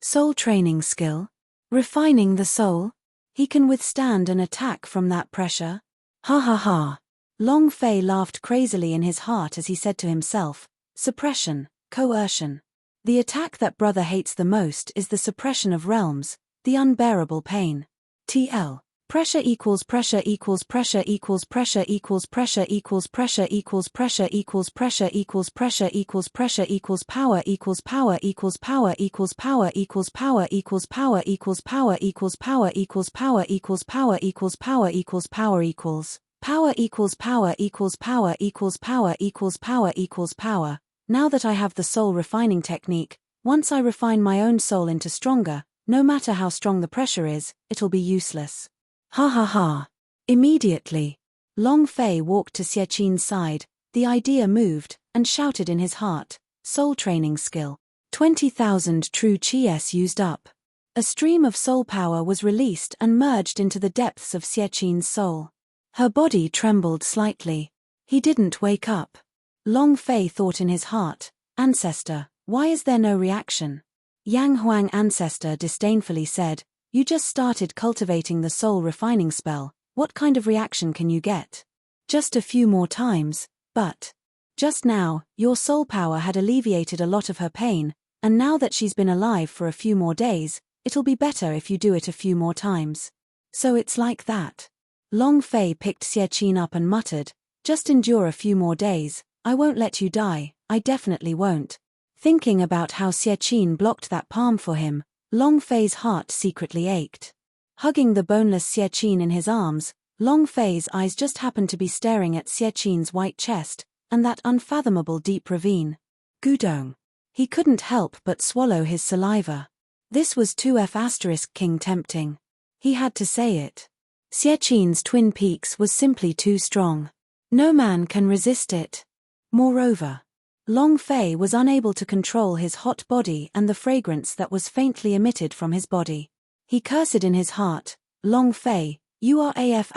Speaker 1: Soul training skill? Refining the soul? He can withstand an attack from that pressure? Ha ha ha. Long Fei laughed crazily in his heart as he said to himself, suppression, coercion. The attack that brother hates the most is the suppression of realms, the unbearable pain. TL. Pressure equals pressure equals pressure equals pressure equals pressure equals pressure equals pressure equals pressure equals pressure equals pressure equals power equals power equals power equals power equals power equals power equals power equals power equals power equals power equals power equals power equals power equals power equals power equals power equals power equals power. Now that I have the soul refining technique, once I refine my own soul into stronger, no matter how strong the pressure is, it'll be useless. Ha ha ha. Immediately, Long Fei walked to Xiaqin's side, the idea moved, and shouted in his heart, soul training skill. 20,000 true Qis used up. A stream of soul power was released and merged into the depths of Xiaqin's soul. Her body trembled slightly. He didn't wake up. Long Fei thought in his heart, Ancestor, why is there no reaction? Yang Huang Ancestor disdainfully said, you just started cultivating the soul refining spell, what kind of reaction can you get? Just a few more times, but just now, your soul power had alleviated a lot of her pain, and now that she's been alive for a few more days, it'll be better if you do it a few more times. So it's like that. Long Fei picked Xiaqin up and muttered, just endure a few more days, I won't let you die, I definitely won't. Thinking about how Xiaqin blocked that palm for him, Long Fei's heart secretly ached. Hugging the boneless Xiaqin in his arms, Long Fei's eyes just happened to be staring at Xiaqin's white chest, and that unfathomable deep ravine. Gudong. He couldn't help but swallow his saliva. This was 2F** king tempting. He had to say it. Xiaqin's twin peaks was simply too strong. No man can resist it. Moreover, Long Fei was unable to control his hot body and the fragrance that was faintly emitted from his body. He cursed in his heart, Long Fei, you are AF**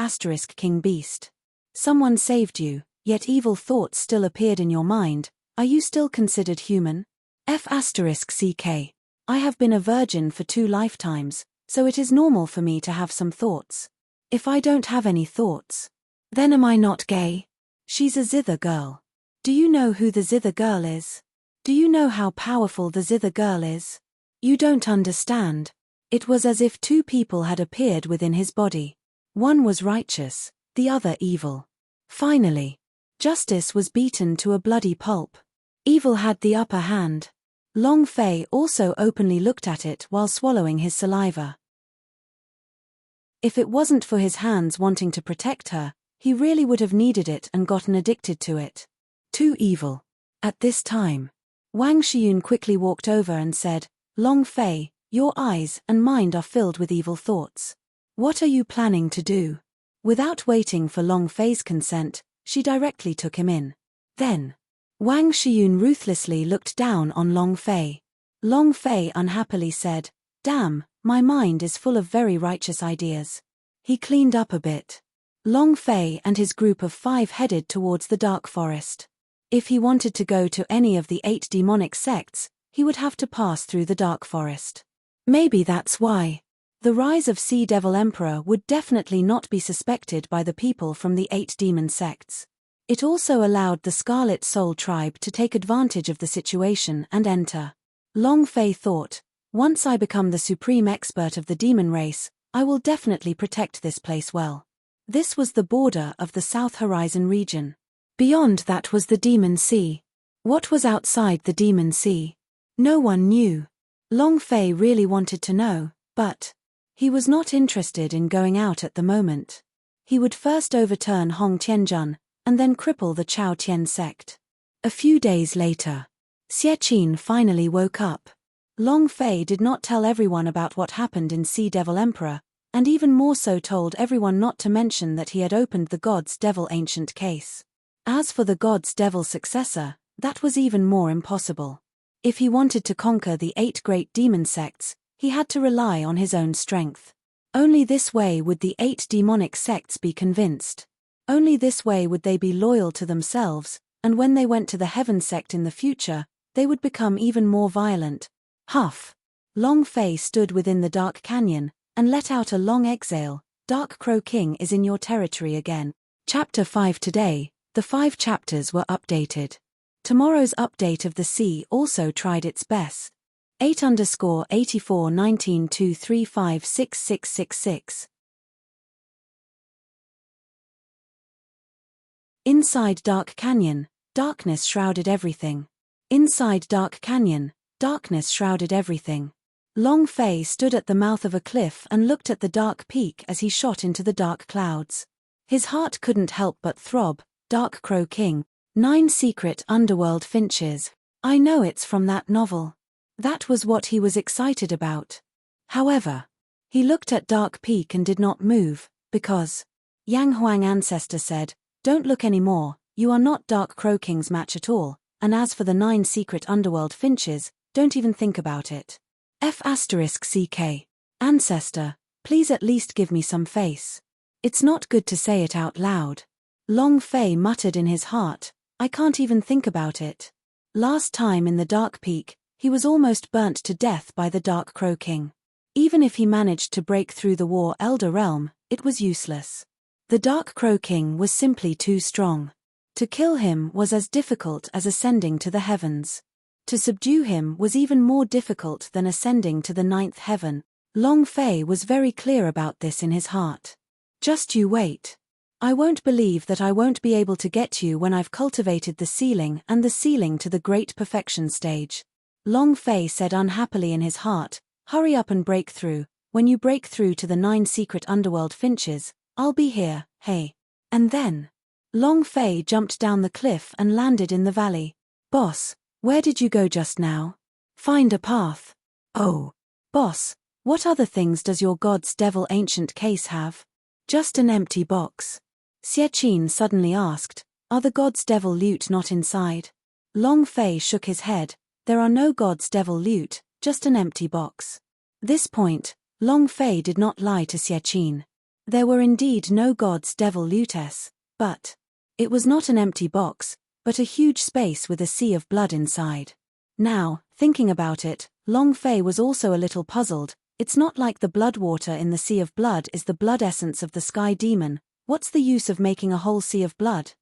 Speaker 1: king beast. Someone saved you, yet evil thoughts still appeared in your mind, are you still considered human? F***ck. I have been a virgin for 2 lifetimes, so it is normal for me to have some thoughts. If I don't have any thoughts, then am I not gay? She's a zither girl. Do you know who the zither girl is? Do you know how powerful the zither girl is? You don't understand. It was as if 2 people had appeared within his body. One was righteous, the other evil. Finally, justice was beaten to a bloody pulp. Evil had the upper hand. Long Fei also openly looked at it while swallowing his saliva. If it wasn't for his hands wanting to protect her, he really would have needed it and gotten addicted to it. Too evil. At this time, Wang Xiyun quickly walked over and said, Long Fei, your eyes and mind are filled with evil thoughts. What are you planning to do? Without waiting for Long Fei's consent, she directly took him in. Then, Wang Xiyun ruthlessly looked down on Long Fei. Long Fei unhappily said, damn, my mind is full of very righteous ideas. He cleaned up a bit. Long Fei and his group of 5 headed towards the dark forest. If he wanted to go to any of the 8 demonic sects, he would have to pass through the dark forest. Maybe that's why. The rise of Sea Devil Emperor would definitely not be suspected by the people from the 8 demon sects. It also allowed the Scarlet Soul tribe to take advantage of the situation and enter. Long Fei thought, once I become the supreme expert of the demon race, I will definitely protect this place well. This was the border of the South Horizon region. Beyond that was the Demon Sea. What was outside the Demon Sea? No one knew. Long Fei really wanted to know, but he was not interested in going out at the moment. He would first overturn Hong Tianjun, and then cripple the Chao Tian sect. A few days later, Xie Qin finally woke up. Long Fei did not tell everyone about what happened in Sea Devil Emperor, and even more so told everyone not to mention that he had opened the God's Devil ancient case. As for the God's Devil successor, that was even more impossible. If he wanted to conquer the 8 great demon sects, he had to rely on his own strength. Only this way would the 8 demonic sects be convinced. Only this way would they be loyal to themselves, and when they went to the Heaven sect in the future, they would become even more violent. Huff! Long Fei stood within the dark canyon, and let out a long exhale. Dark Crow King is in your territory again. Chapter 5 Today, the 5 chapters were updated. Tomorrow's update of the sea also tried its best. 8_841923566666. Inside Dark Canyon, darkness shrouded everything. Inside Dark Canyon, darkness shrouded everything. Long Fei stood at the mouth of a cliff and looked at the dark peak as he shot into the dark clouds. His heart couldn't help but throb. Dark Crow King, 9 Secret Underworld Finches. I know it's from that novel. That was what he was excited about. However, he looked at Dark Peak and did not move, because Yang Huang Ancestor said, "Don't look anymore, you are not Dark Crow King's match at all, and as for the 9 Secret Underworld Finches, don't even think about it." F***CK. Ancestor, please at least give me some face. It's not good to say it out loud. Long Fei muttered in his heart, I can't even think about it. Last time in the Dark Peak, he was almost burnt to death by the Dark Crow King. Even if he managed to break through the War Elder Realm, it was useless. The Dark Crow King was simply too strong. To kill him was as difficult as ascending to the heavens. To subdue him was even more difficult than ascending to the 9th heaven. Long Fei was very clear about this in his heart. Just you wait. I won't believe that I won't be able to get you when I've cultivated the ceiling and the ceiling to the great perfection stage. Long Fei said unhappily in his heart, hurry up and break through. When you break through to the 9 Secret Underworld Finches, I'll be here, hey. And then Long Fei jumped down the cliff and landed in the valley. Boss, where did you go just now? Find a path. Oh. Boss, what other things does your God's Devil ancient case have? Just an empty box. Xie Qin suddenly asked, are the God's Devil loot not inside? Long Fei shook his head, there are no God's Devil loot, just an empty box. This point, Long Fei did not lie to Xie Qin. There were indeed no God's Devil lootess, but it was not an empty box, but a huge space with a sea of blood inside. Now, thinking about it, Long Fei was also a little puzzled. It's not like the blood water in the sea of blood is the blood essence of the sky demon. What's the use of making a whole sea of blood?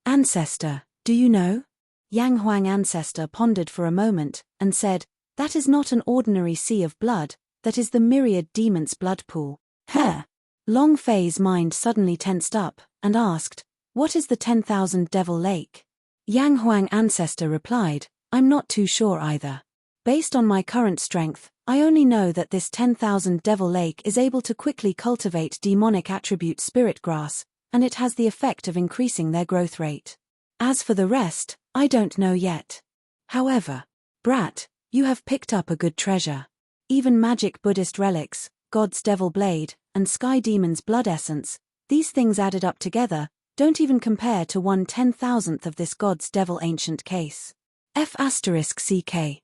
Speaker 1: Ancestor, do you know? Yang Huang Ancestor pondered for a moment, and said, that is not an ordinary sea of blood, that is the myriad demon's blood pool. Heh! Long Fei's mind suddenly tensed up, and asked, what is the 10,000 Devil Lake? Yang Huang Ancestor replied, I'm not too sure either. Based on my current strength, I only know that this 10,000 Devil Lake is able to quickly cultivate demonic attribute spirit grass, and it has the effect of increasing their growth rate. As for the rest, I don't know yet. However, Brat, you have picked up a good treasure. Even magic Buddhist relics, God's Devil Blade, and Sky Demon's blood essence, these things added up together, don't even compare to 1/10,000th of this God's Devil ancient case. F***CK.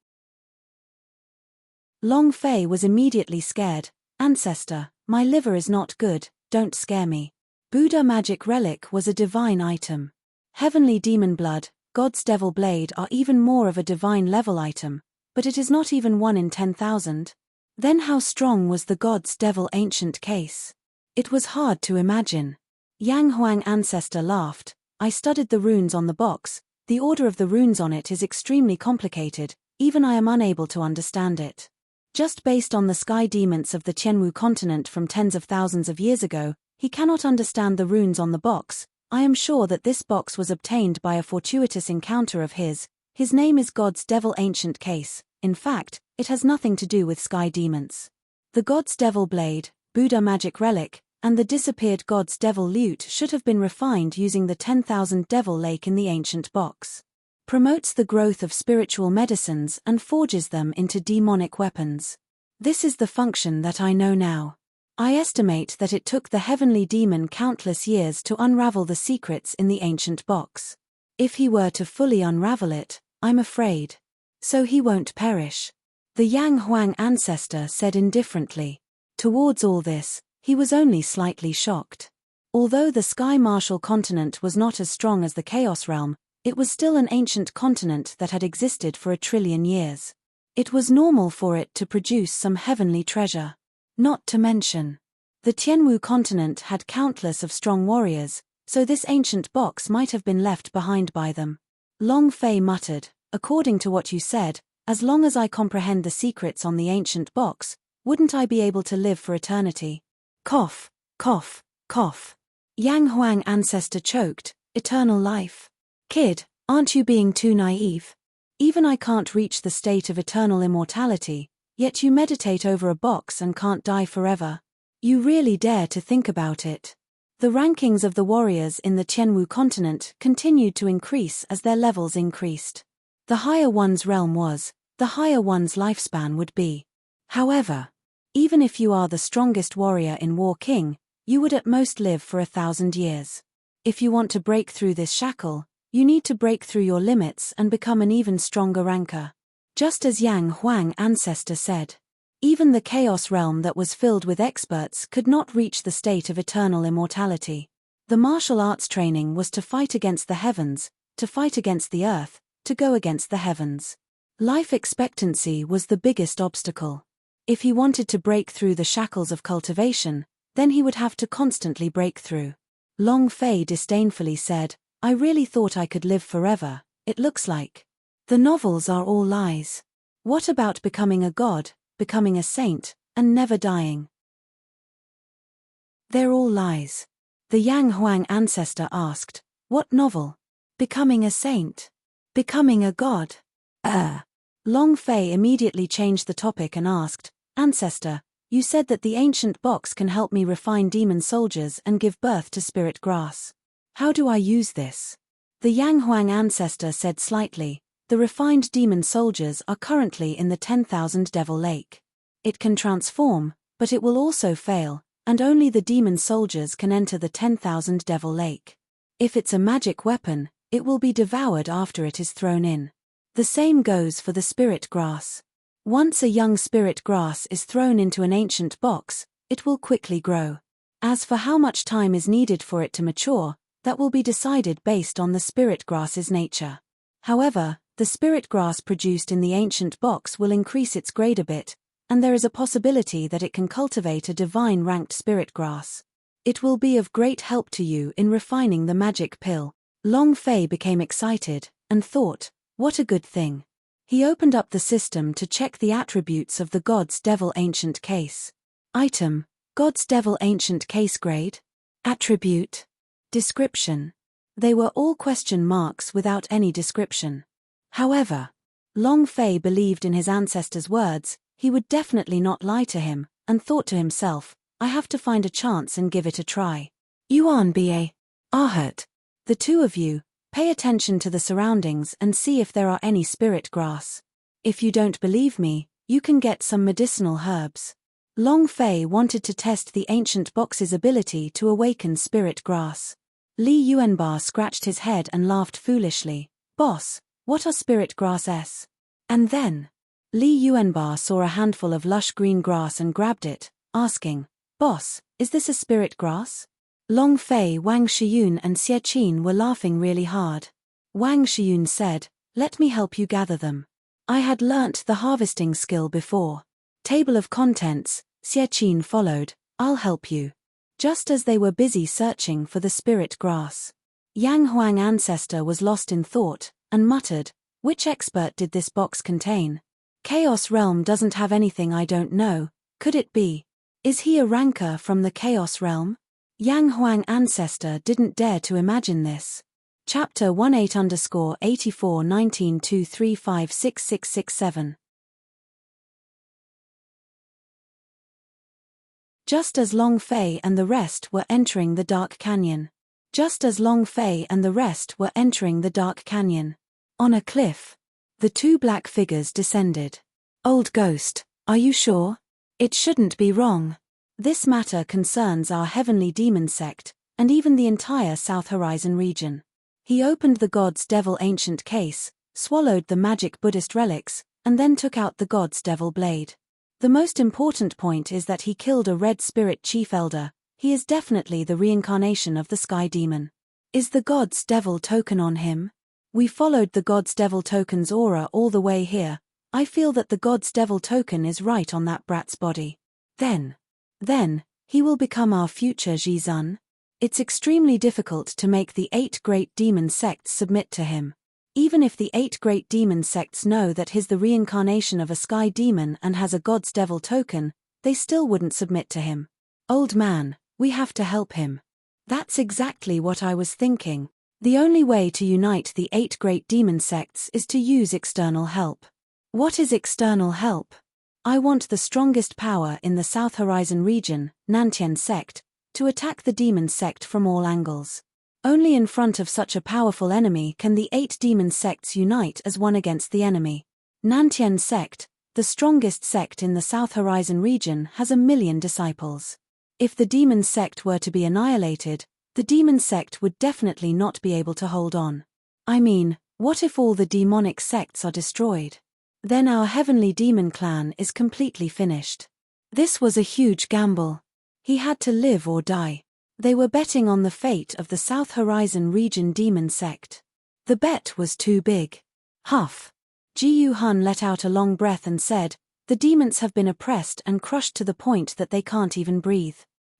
Speaker 1: Long Fei was immediately scared. Ancestor, my liver is not good, don't scare me. Buddha magic relic was a divine item. Heavenly demon blood, God's Devil Blade are even more of a divine level item, but it is not even 1 in 10,000. Then how strong was the God's Devil ancient case? It was hard to imagine. Yang Huang Ancestor laughed, I studied the runes on the box. The order of the runes on it is extremely complicated, even I am unable to understand it. Just based on the sky demons of the Tianwu continent from tens of thousands of years ago, he cannot understand the runes on the box. I am sure that this box was obtained by a fortuitous encounter of his. His name is God's Devil Ancient Case. In fact, it has nothing to do with sky demons. The God's Devil Blade, Buddha Magic Relic, and the disappeared God's Devil Lute should have been refined using the 10,000 Devil Lake in the ancient box. Promotes the growth of spiritual medicines and forges them into demonic weapons. This is the function that I know now. I estimate that it took the heavenly demon countless years to unravel the secrets in the ancient box. If he were to fully unravel it, I'm afraid. So he won't perish. The Yang Huang ancestor said indifferently. Towards all this, he was only slightly shocked. Although the Sky Martial continent was not as strong as the Chaos Realm, it was still an ancient continent that had existed for 1 trillion years. It was normal for it to produce some heavenly treasure. Not to mention, the Tianwu continent had countless of strong warriors, so this ancient box might have been left behind by them. Long Fei muttered, according to what you said, as long as I comprehend the secrets on the ancient box, wouldn't I be able to live for eternity? Cough, cough, cough. Yang Huang ancestor choked, eternal life. Kid, aren't you being too naive? Even I can't reach the state of eternal immortality, yet you meditate over a box and can't die forever. You really dare to think about it. The rankings of the warriors in the Tianwu continent continued to increase as their levels increased. The higher one's realm was, the higher one's lifespan would be. However, even if you are the strongest warrior in War King, you would at most live for 1,000 years. If you want to break through this shackle, you need to break through your limits and become an even stronger ranker. Just as Yang Huang ancestor said. Even the Chaos Realm that was filled with experts could not reach the state of eternal immortality. The martial arts training was to fight against the heavens, to fight against the earth, to go against the heavens. Life expectancy was the biggest obstacle. If he wanted to break through the shackles of cultivation, then he would have to constantly break through. Long Fei disdainfully said, I really thought I could live forever, it looks like. The novels are all lies. What about becoming a god, becoming a saint, and never dying? They're all lies. The Yang Huang ancestor asked, what novel? Becoming a saint? Becoming a god? Long Fei immediately changed the topic and asked, Ancestor, you said that the ancient box can help me refine demon soldiers and give birth to spirit grass. How do I use this? The Yang Huang ancestor said slightly, the refined demon soldiers are currently in the 10,000 Devil Lake. It can transform, but it will also fail, and only the demon soldiers can enter the 10,000 Devil Lake. If it's a magic weapon, it will be devoured after it is thrown in. The same goes for the spirit grass. Once a young spirit grass is thrown into an ancient box, it will quickly grow. As for how much time is needed for it to mature, that will be decided based on the spirit grass's nature. However, the spirit grass produced in the ancient box will increase its grade a bit, and there is a possibility that it can cultivate a divine ranked spirit grass. It will be of great help to you in refining the magic pill. Long Fei became excited, and thought, what a good thing. He opened up the system to check the attributes of the God's Devil Ancient Case. Item, God's Devil Ancient Case grade. Attribute. Description. They were all question marks without any description. However, Long Fei believed in his ancestor's words, he would definitely not lie to him, and thought to himself, I have to find a chance and give it a try. Yuan Ba. Ahert. The two of you, pay attention to the surroundings and see if there are any spirit grass. If you don't believe me, you can get some medicinal herbs. Long Fei wanted to test the ancient box's ability to awaken spirit grass. Li Yuanba scratched his head and laughed foolishly. Boss, what are spirit grasses? And then, Li Yuanba saw a handful of lush green grass and grabbed it, asking, Boss, is this a spirit grass? Long Fei, Wang Shiyun and Xie Qin were laughing really hard. Wang Shiyun said, let me help you gather them. I had learnt the harvesting skill before. Table of contents, Xie Qin followed, I'll help you. Just as they were busy searching for the spirit grass, Yang Huang ancestor was lost in thought, and muttered, "Which expert did this box contain? Chaos realm doesn't have anything I don't know, could it be? Is he a ranker from the Chaos realm?" Yang Huang ancestor didn't dare to imagine this. Chapter 18_84-19-2356667. Just as Long Fei and the rest were entering the dark canyon. Just as Long Fei and the rest were entering the dark canyon. On a cliff. The two black figures descended. "Old ghost, are you sure? It shouldn't be wrong. This matter concerns our heavenly demon sect, and even the entire South Horizon region." He opened the God's Devil ancient case, swallowed the magic Buddhist relics, and then took out the God's Devil blade. The most important point is that he killed a red spirit chief elder. He is definitely the reincarnation of the sky demon. Is the God's Devil token on him? We followed the God's Devil token's aura all the way here. I feel that the God's Devil token is right on that brat's body. Then, he will become our future Jizun. It's extremely difficult to make the 8 great demon sects submit to him. Even if the 8 great demon sects know that he's the reincarnation of a sky demon and has a God's Devil token, they still wouldn't submit to him. Old man, we have to help him. That's exactly what I was thinking. The only way to unite the 8 great demon sects is to use external help. What is external help? I want the strongest power in the South Horizon region, Nantian sect, to attack the demon sect from all angles. Only in front of such a powerful enemy can the 8 demon sects unite as one against the enemy. Nantian sect, the strongest sect in the South Horizon region, has 1 million disciples. If the demon sect were to be annihilated, the demon sect would definitely not be able to hold on. I mean, what if all the demonic sects are destroyed? Then our heavenly demon clan is completely finished. This was a huge gamble. He had to live or die. They were betting on the fate of the South Horizon region demon sect. The bet was too big. Huff. Ji Hun let out a long breath and said, "The demons have been oppressed and crushed to the point that they can't even breathe.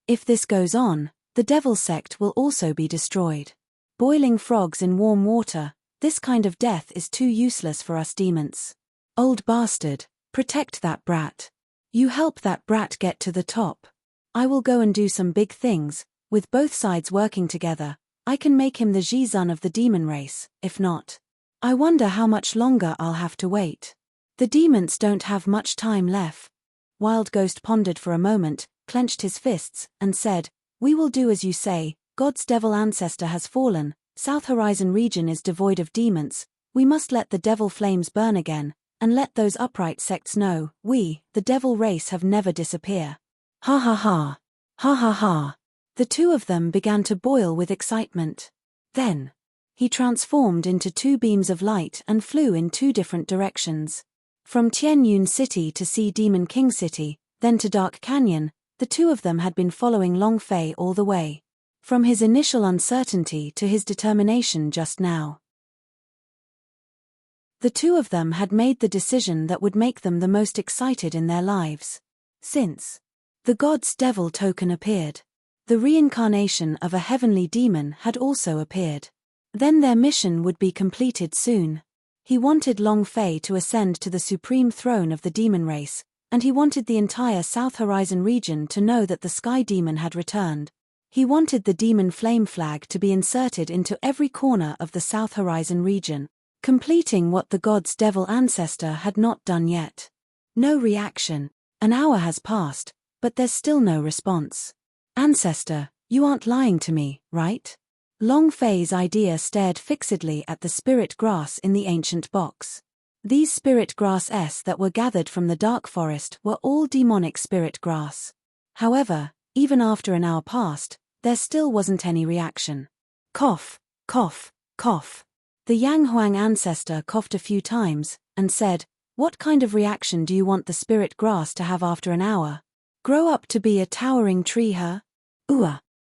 Speaker 1: If this goes on, the devil sect will also be destroyed. Boiling frogs in warm water, this kind of death is too useless for us demons. Old bastard, protect that brat. You help that brat get to the top. I will go and do some big things. With both sides working together, I can make him the Jizun of the demon race. If not, I wonder how much longer I'll have to wait. The demons don't have much time left." Wild Ghost pondered for a moment, clenched his fists, and said, "We will do as you say. God's Devil ancestor has fallen, South Horizon region is devoid of demons, we must let the devil flames burn again, and let those upright sects know, we, the devil race, have never disappear." Ha ha ha. Ha ha ha. The two of them began to boil with excitement. Then, he transformed into 2 beams of light and flew in 2 different directions. From Tianyun City to Sea Demon King City, then to Dark Canyon, the two of them had been following Long Fei all the way. From his initial uncertainty to his determination just now. The two of them had made the decision that would make them the most excited in their lives. Since the God's Devil token appeared, the reincarnation of a heavenly demon had also appeared. Then their mission would be completed soon. He wanted Long Fei to ascend to the supreme throne of the demon race, and he wanted the entire South Horizon region to know that the Sky Demon had returned. He wanted the demon flame flag to be inserted into every corner of the South Horizon region, completing what the God's Devil ancestor had not done yet. No reaction. An hour has passed, but there's still no response. Ancestor, you aren't lying to me, right? Long Fei's idea stared fixedly at the spirit grass in the ancient box. These spirit grasses that were gathered from the dark forest were all demonic spirit grass. However, even after an hour passed, there still wasn't any reaction. Cough, cough, cough. The Yang Huang ancestor coughed a few times, and said, "What kind of reaction do you want the spirit grass to have after an hour? Grow up to be a towering tree, huh?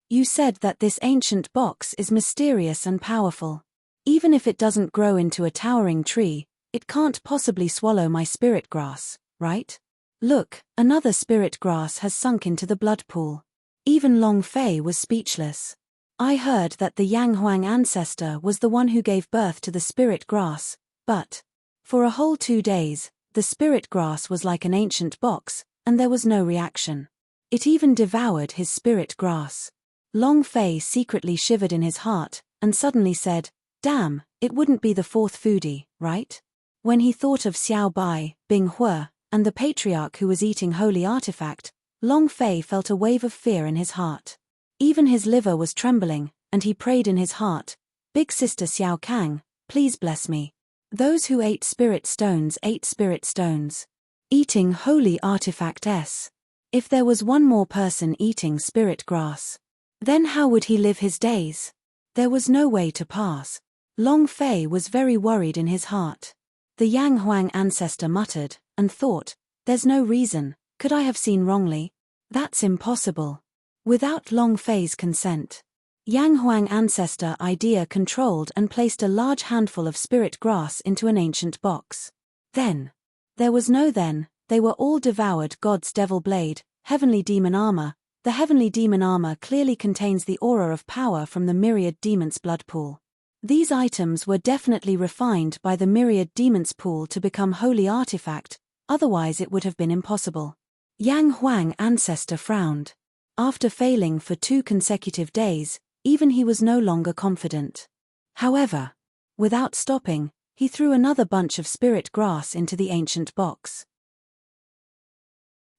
Speaker 1: You said that this ancient box is mysterious and powerful. Even if it doesn't grow into a towering tree, it can't possibly swallow my spirit grass, right? Look, another spirit grass has sunk into the blood pool." Even Long Fei was speechless. I heard that the Yang Huang ancestor was the one who gave birth to the spirit grass, but for a whole 2 days, the spirit grass was like an ancient box, and there was no reaction. It even devoured his spirit grass. Long Fei secretly shivered in his heart, and suddenly said, "Damn, it wouldn't be the fourth foodie, right?" When he thought of Xiao Bai, Bing Hue, and the patriarch who was eating holy artifact, Long Fei felt a wave of fear in his heart. Even his liver was trembling, and he prayed in his heart, "Big Sister Xiao Kang, please bless me." Those who ate spirit stones ate spirit stones. Eating holy artifact s. If there was one more person eating spirit grass, then how would he live his days? There was no way to pass. Long Fei was very worried in his heart. The Yang Huang ancestor muttered, and thought, "There's no reason, could I have seen wrongly? That's impossible." Without Long Fei's consent, Yang Huang ancestor idea controlled and placed a large handful of spirit grass into an ancient box. Then, there was no then, they were all devoured. God's devil blade, heavenly demon armor. The heavenly demon armor clearly contains the aura of power from the myriad demons' blood pool. These items were definitely refined by the myriad demons pool to become holy artifact, otherwise it would have been impossible. Yang Huang ancestor frowned. After failing for 2 consecutive days, even he was no longer confident. However, without stopping, he threw another bunch of spirit grass into the ancient box.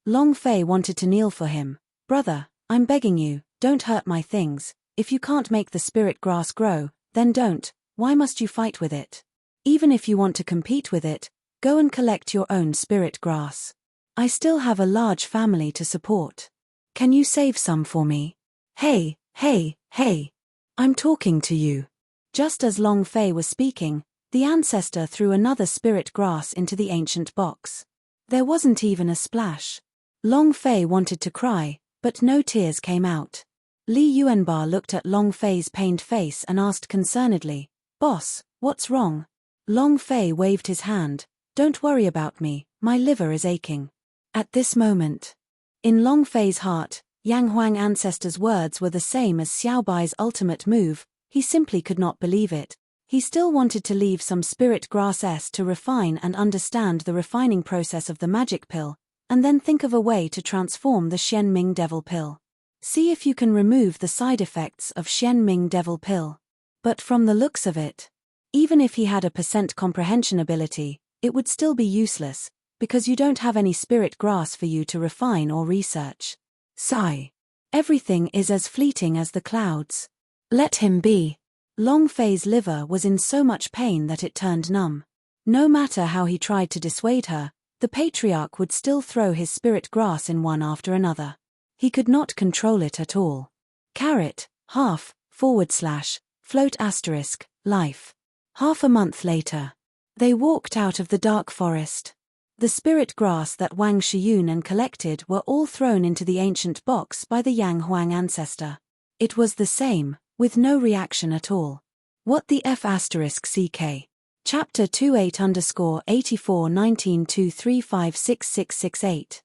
Speaker 1: Long Fei wanted to kneel for him. "Brother, I'm begging you, don't hurt my things. If you can't make the spirit grass grow, then don't. Why must you fight with it? Even if you want to compete with it, go and collect your own spirit grass. I still have a large family to support. Can you save some for me? Hey, hey, hey. I'm talking to you." Just as Long Fei was speaking, the ancestor threw another spirit grass into the ancient box. There wasn't even a splash. Long Fei wanted to cry, but no tears came out. Li Yuanba looked at Long Fei's pained face and asked concernedly, "Boss, what's wrong?" Long Fei waved his hand, "Don't worry about me, my liver is aching." At this moment, in Long Fei's heart, Yang Huang ancestor's words were the same as Xiao Bai's ultimate move. He simply could not believe it. He still wanted to leave some spirit grass to refine and understand the refining process of the magic pill, and then think of a way to transform the Xian Ming devil pill. See if you can remove the side effects of Xian Ming devil pill. But from the looks of it, even if he had a % comprehension ability, it would still be useless, because you don't have any spirit grass for you to refine or research. Sigh. Everything is as fleeting as the clouds. Let him be. Long Fei's liver was in so much pain that it turned numb. No matter how he tried to dissuade her, the patriarch would still throw his spirit grass in one after another. He could not control it at all. Carrot, half, / float * life. Half a month later, they walked out of the dark forest. The spirit grass that Wang Shiyun and collected were all thrown into the ancient box by the Yang Huang ancestor. It was the same, with no reaction at all. What the F * CK? Chapter 28_84 1923566668.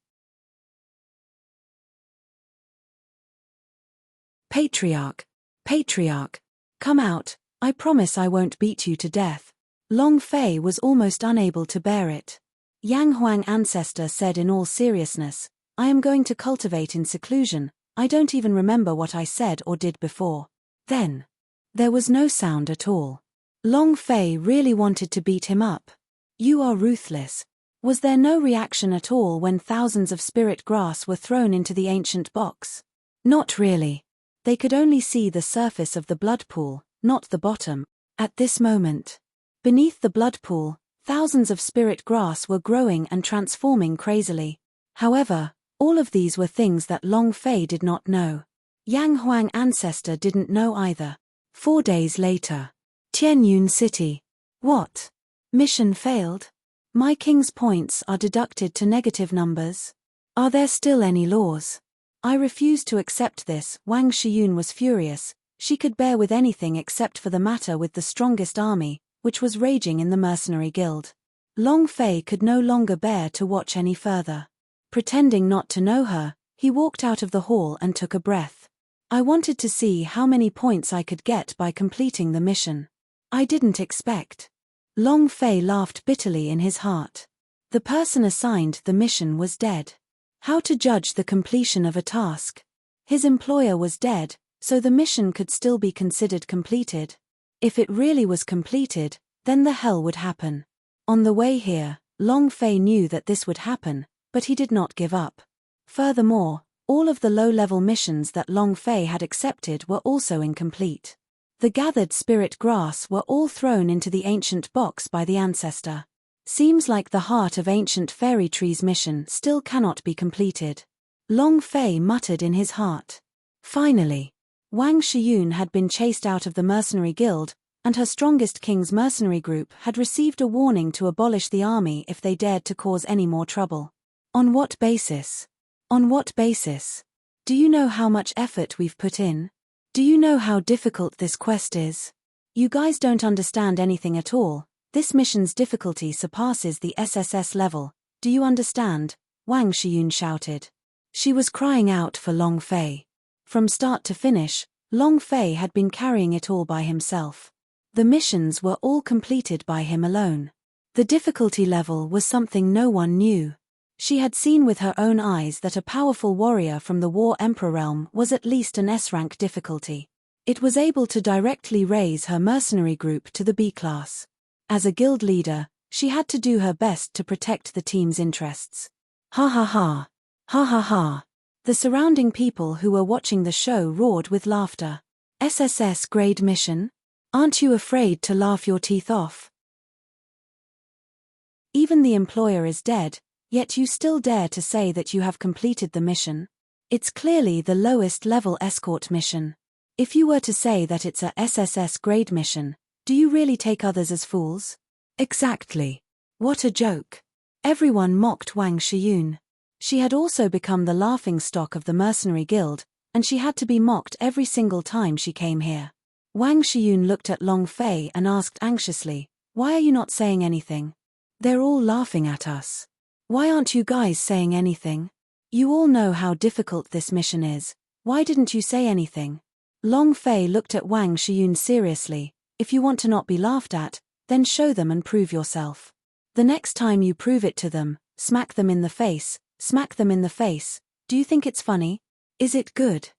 Speaker 1: Patriarch, patriarch, come out, I promise I won't beat you to death. Long Fei was almost unable to bear it. Yang Huang ancestor said in all seriousness, "I am going to cultivate in seclusion. I don't even remember what I said or did before." Then, there was no sound at all. Long Fei really wanted to beat him up. "You are ruthless." Was there no reaction at all when thousands of spirit grass were thrown into the ancient box? Not really. They could only see the surface of the blood pool, not the bottom. At this moment, beneath the blood pool, thousands of spirit grass were growing and transforming crazily. However, all of these were things that Long Fei did not know. Yang Huang ancestor didn't know either. 4 days later. Tianyun City. What? Mission failed? My king's points are deducted to negative numbers. Are there still any laws? I refuse to accept this. Wang Shiyun was furious. She could bear with anything except for the matter with the strongest army, which was raging in the mercenary guild. Long Fei could no longer bear to watch any further. Pretending not to know her, he walked out of the hall and took a breath. I wanted to see how many points I could get by completing the mission. I didn't expect. Long Fei laughed bitterly in his heart. The person assigned the mission was dead. How to judge the completion of a task? His employer was dead, so the mission could still be considered completed. If it really was completed, then the hell would happen. On the way here, Long Fei knew that this would happen, but he did not give up. Furthermore, all of the low-level missions that Long Fei had accepted were also incomplete. The gathered spirit grass were all thrown into the ancient box by the ancestor. Seems like the heart of ancient fairy trees mission still cannot be completed. Long Fei muttered in his heart. Finally, Wang Shiyun had been chased out of the mercenary guild, and her strongest king's mercenary group had received a warning to abolish the army if they dared to cause any more trouble. On what basis? On what basis? Do you know how much effort we've put in? Do you know how difficult this quest is? You guys don't understand anything at all. This mission's difficulty surpasses the SSS level. Do you understand? Wang Shiyun shouted. She was crying out for Long Fei. From start to finish, Long Fei had been carrying it all by himself. The missions were all completed by him alone. The difficulty level was something no one knew. She had seen with her own eyes that a powerful warrior from the War Emperor realm was at least an S-rank difficulty. It was able to directly raise her mercenary group to the B class. As a guild leader, she had to do her best to protect the team's interests. Ha ha ha. Ha ha ha. The surrounding people who were watching the show roared with laughter. SSS grade mission? Aren't you afraid to laugh your teeth off? Even the employer is dead, yet you still dare to say that you have completed the mission? It's clearly the lowest level escort mission. If you were to say that it's a SSS grade mission, do you really take others as fools? Exactly. What a joke. Everyone mocked Wang Shiyun. She had also become the laughingstock of the mercenary guild, and she had to be mocked every single time she came here. Wang Shiyun looked at Long Fei and asked anxiously, "Why are you not saying anything? They're all laughing at us. Why aren't you guys saying anything? You all know how difficult this mission is. Why didn't you say anything?" Long Fei looked at Wang Shiyun seriously. "If you want to not be laughed at, then show them and prove yourself. The next time you prove it to them, smack them in the face, smack them in the face. Do you think it's funny? Is it good?"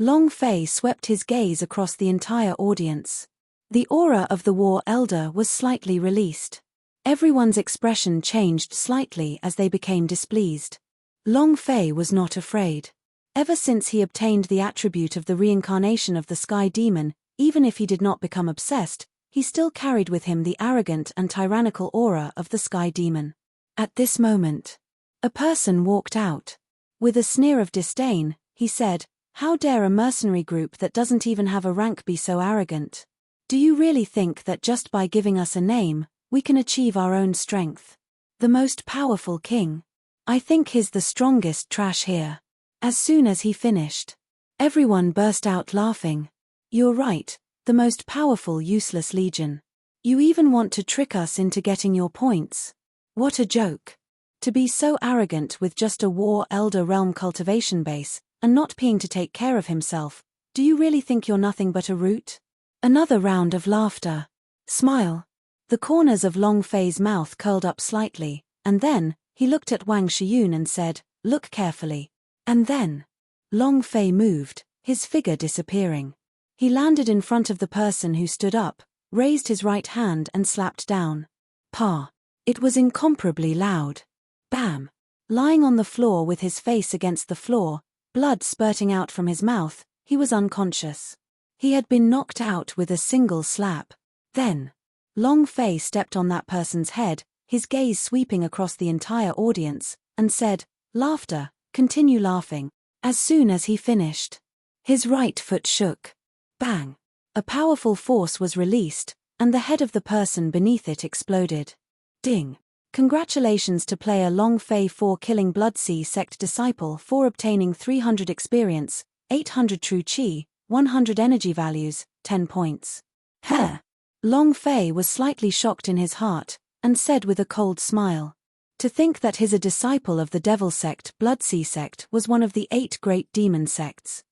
Speaker 1: Long Fei swept his gaze across the entire audience. The aura of the War Elder was slightly released. Everyone's expression changed slightly as they became displeased. Long Fei was not afraid. Ever since he obtained the attribute of the reincarnation of the Sky Demon, even if he did not become obsessed, he still carried with him the arrogant and tyrannical aura of the Sky Demon. At this moment, a person walked out. With a sneer of disdain, he said, "How dare a mercenary group that doesn't even have a rank be so arrogant? Do you really think that just by giving us a name, we can achieve our own strength? The most powerful king. I think he's the strongest trash here." As soon as he finished, everyone burst out laughing. "You're right, the most powerful useless legion. You even want to trick us into getting your points. What a joke. To be so arrogant with just a War Elder realm cultivation base, and not being to take care of himself. Do you really think you're nothing but a root?" Another round of laughter. Smile. The corners of Long Fei's mouth curled up slightly, and then, he looked at Wang Shiyun and said, "Look carefully." And then, Long Fei moved, his figure disappearing. He landed in front of the person who stood up, raised his right hand and slapped down. Pa! It was incomparably loud. Bam! Lying on the floor with his face against the floor, blood spurting out from his mouth, he was unconscious. He had been knocked out with a single slap. Then, Long Fei stepped on that person's head, his gaze sweeping across the entire audience, and said, "Laughter, continue laughing." As soon as he finished, his right foot shook. Bang! A powerful force was released, and the head of the person beneath it exploded. Ding! Congratulations to player Long Fei for killing Bloodsea Sect Disciple for obtaining 300 experience, 800 true chi, 100 energy values, 10 points. Heh! Long Fei was slightly shocked in his heart, and said with a cold smile. To think that he's a disciple of the Devil Sect Bloodsea Sect was one of the 8 great demon sects.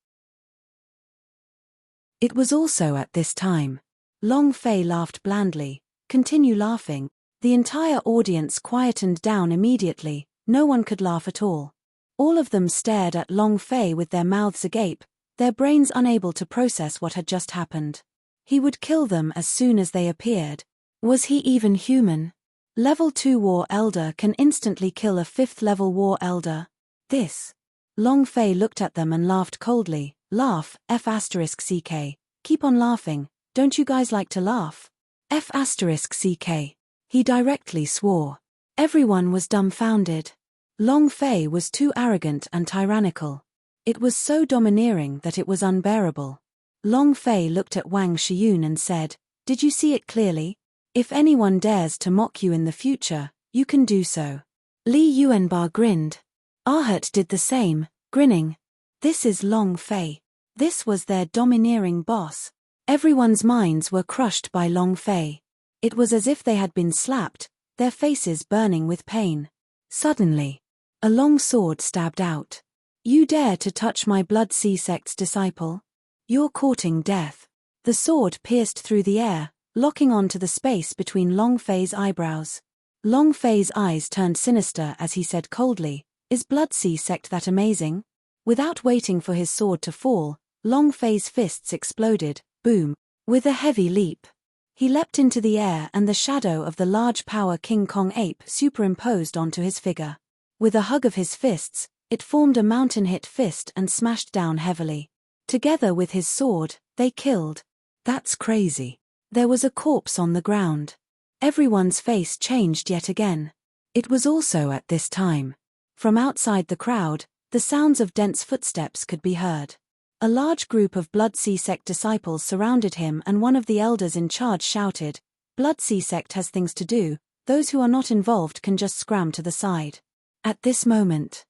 Speaker 1: It was also at this time. Long Fei laughed blandly. Continue laughing. The entire audience quietened down immediately. No one could laugh at all. All of them stared at Long Fei with their mouths agape, their brains unable to process what had just happened. He would kill them as soon as they appeared. Was he even human? Level 2 War Elder can instantly kill a 5th level War Elder. This. Long Fei looked at them and laughed coldly. Laugh, F***CK. Keep on laughing, don't you guys like to laugh? F***CK. He directly swore. Everyone was dumbfounded. Long Fei was too arrogant and tyrannical. It was so domineering that it was unbearable. Long Fei looked at Wang Shiyun and said, "Did you see it clearly? If anyone dares to mock you in the future, you can do so." Li Yuanbar grinned. Ahut did the same, grinning. This is Long Fei. This was their domineering boss. Everyone's minds were crushed by Long Fei. It was as if they had been slapped, their faces burning with pain. Suddenly, a long sword stabbed out. "You dare to touch my Blood Sea Sect's disciple? You're courting death." The sword pierced through the air, locking onto the space between Long Fei's eyebrows. Long Fei's eyes turned sinister as he said coldly, "Is Blood Sea Sect that amazing?" Without waiting for his sword to fall, Long Fei's fists exploded, boom. With a heavy leap, he leapt into the air and the shadow of the large power King Kong ape superimposed onto his figure. With a hug of his fists, it formed a mountain-hit fist and smashed down heavily. Together with his sword, they killed. That's crazy. There was a corpse on the ground. Everyone's face changed yet again. It was also at this time. From outside the crowd, the sounds of dense footsteps could be heard. A large group of Blood Sea Sect disciples surrounded him and one of the elders in charge shouted, "Blood Sea Sect has things to do, those who are not involved can just scram to the side." At this moment,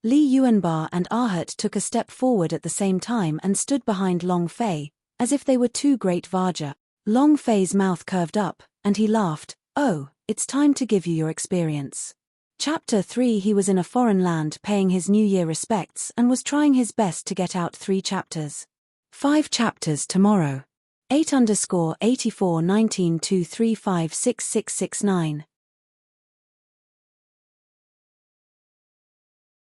Speaker 1: Li Yuanbar and Ahut took a step forward at the same time and stood behind Long Fei, as if they were two great Vajra. Long Fei's mouth curved up, and he laughed, "Oh, it's time to give you your experience." Chapter 3 He was in a foreign land paying his New Year respects and was trying his best to get out 3 chapters. 5 chapters tomorrow. 8_841923566669.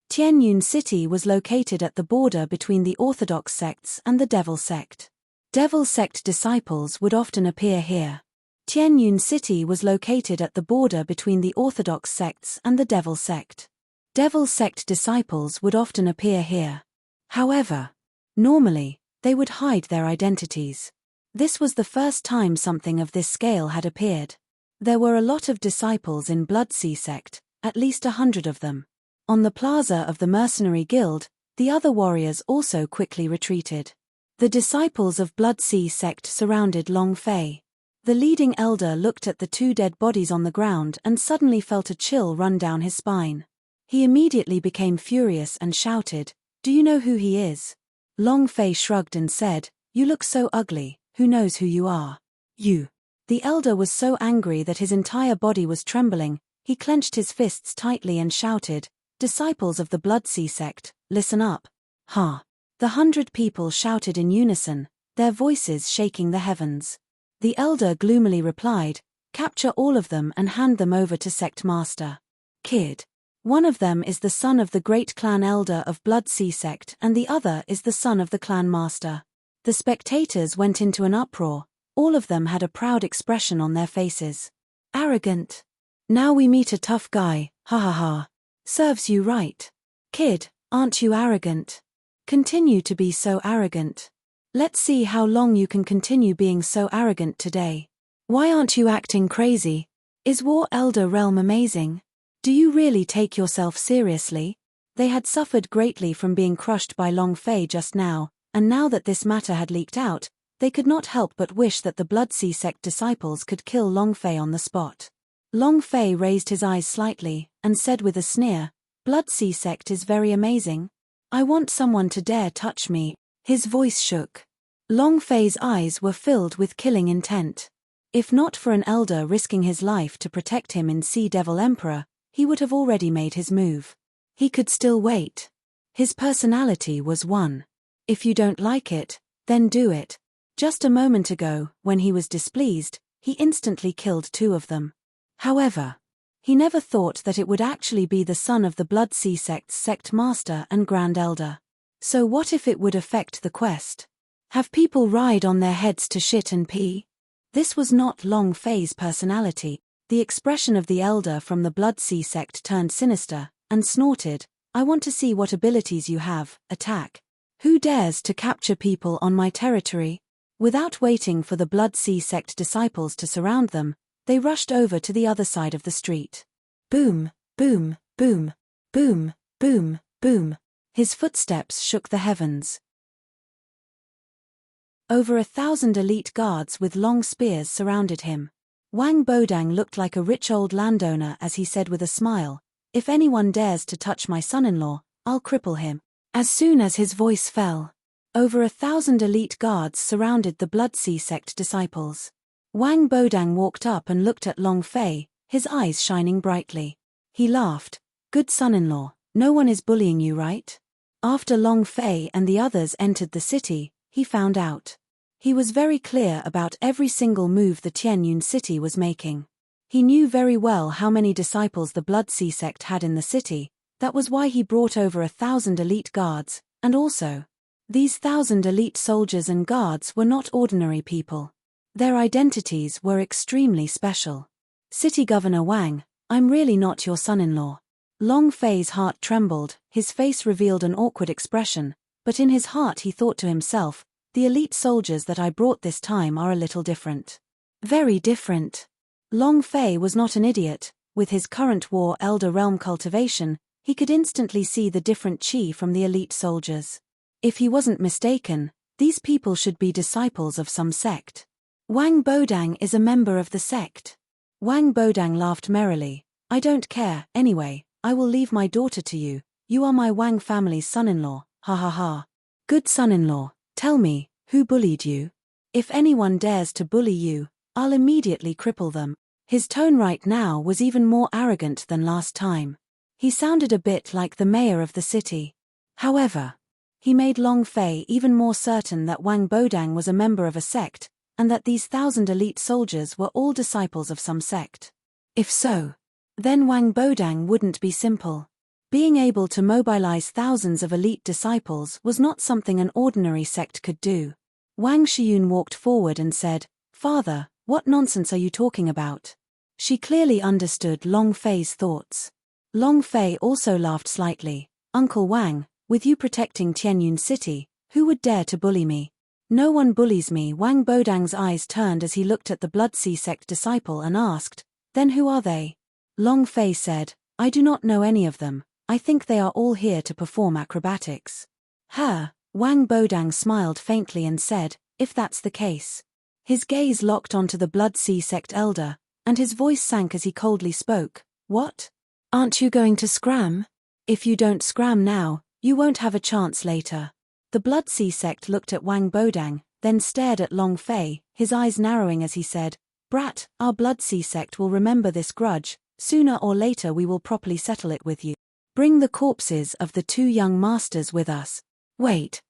Speaker 1: Tianyun City was located at the border between the Orthodox sects and the Devil Sect. Devil Sect disciples would often appear here. Tianyun City was located at the border between the Orthodox sects and the Devil Sect. Devil Sect disciples would often appear here. However, normally, they would hide their identities. This was the first time something of this scale had appeared. There were a lot of disciples in Blood Sea Sect, at least 100 of them. On the plaza of the Mercenary Guild, the other warriors also quickly retreated. The disciples of Blood Sea Sect surrounded Long Fei. The leading elder looked at the 2 dead bodies on the ground and suddenly felt a chill run down his spine. He immediately became furious and shouted, "Do you know who he is?" Long Fei shrugged and said, "You look so ugly, who knows who you are? You." The elder was so angry that his entire body was trembling, he clenched his fists tightly and shouted, "Disciples of the Blood Sea Sect, listen up." Ha! The 100 people shouted in unison, their voices shaking the heavens. The elder gloomily replied, "Capture all of them and hand them over to Sect Master. Kid. One of them is the son of the great clan elder of Blood Sea Sect and the other is the son of the clan master." The spectators went into an uproar, all of them had a proud expression on their faces. "Arrogant. Now we meet a tough guy, ha ha ha. Serves you right. Kid, aren't you arrogant? Continue to be so arrogant. Let's see how long you can continue being so arrogant today. Why aren't you acting crazy? Is War Elder Realm amazing? Do you really take yourself seriously?" They had suffered greatly from being crushed by Long Fei just now, and now that this matter had leaked out, they could not help but wish that the Blood Sea Sect disciples could kill Long Fei on the spot. Long Fei raised his eyes slightly, and said with a sneer, "Blood Sea Sect is very amazing. I want someone to dare touch me." His voice shook. Long Fei's eyes were filled with killing intent. If not for an elder risking his life to protect him in Sea Devil Emperor, he would have already made his move. He could still wait. His personality was one. If you don't like it, then do it. Just a moment ago, when he was displeased, he instantly killed 2 of them. However, he never thought that it would actually be the son of the Blood Sea Sect's sect master and Grand Elder. So what if it would affect the quest? Have people ride on their heads to shit and pee? This was not Long Fei's personality. The expression of the elder from the Blood Sea Sect turned sinister, and snorted, "I want to see what abilities you have, attack. Who dares to capture people on my territory?" Without waiting for the Blood Sea Sect disciples to surround them, they rushed over to the other side of the street. Boom, boom, boom, boom, boom, boom. His footsteps shook the heavens. Over 1,000 elite guards with long spears surrounded him. Wang Bodang looked like a rich old landowner as he said with a smile, "If anyone dares to touch my son-in-law, I'll cripple him." As soon as his voice fell, over 1,000 elite guards surrounded the Blood Sea Sect disciples. Wang Bodang walked up and looked at Long Fei, his eyes shining brightly. He laughed, "Good son-in-law, no one is bullying you, right?" After Long Fei and the others entered the city, he found out. He was very clear about every single move the Tianyun city was making. He knew very well how many disciples the Blood Sea Sect had in the city. That was why he brought over 1,000 elite guards, and also, these 1,000 elite soldiers and guards were not ordinary people. Their identities were extremely special. "City Governor Wang, I'm really not your son-in-law." Long Fei's heart trembled, his face revealed an awkward expression, but in his heart he thought to himself, "The elite soldiers that I brought this time are a little different." Very different. Long Fei was not an idiot. With his current war elder realm cultivation, he could instantly see the different chi from the elite soldiers. If he wasn't mistaken, these people should be disciples of some sect. Wang Bodang is a member of the sect. Wang Bodang laughed merrily. "I don't care, anyway, I will leave my daughter to you. You are my Wang family's son-in-law, ha ha ha. Good son-in-law, tell me, who bullied you? If anyone dares to bully you, I'll immediately cripple them." His tone right now was even more arrogant than last time. He sounded a bit like the mayor of the city. However, he made Long Fei even more certain that Wang Bodang was a member of a sect, and that these 1,000 elite soldiers were all disciples of some sect. If so, then Wang Bodang wouldn't be simple. Being able to mobilize thousands of elite disciples was not something an ordinary sect could do. Wang Shiyun walked forward and said, "Father, what nonsense are you talking about?" She clearly understood Long Fei's thoughts. Long Fei also laughed slightly. "Uncle Wang, with you protecting Tianyun City, who would dare to bully me?" "No one bullies me." Wang Bodang's eyes turned as he looked at the Blood Sea Sect disciple and asked, "Then who are they?" Long Fei said, "I do not know any of them. I think they are all here to perform acrobatics." Wang Bodang smiled faintly and said, "If that's the case." His gaze locked onto the Blood Sea Sect elder, and his voice sank as he coldly spoke. "What? Aren't you going to scram? If you don't scram now, you won't have a chance later." The Blood Sea Sect looked at Wang Bodang, then stared at Long Fei, his eyes narrowing as he said, "Brat, our Blood Sea Sect will remember this grudge. Sooner or later we will properly settle it with you. Bring the corpses of the 2 young masters with us." "Wait."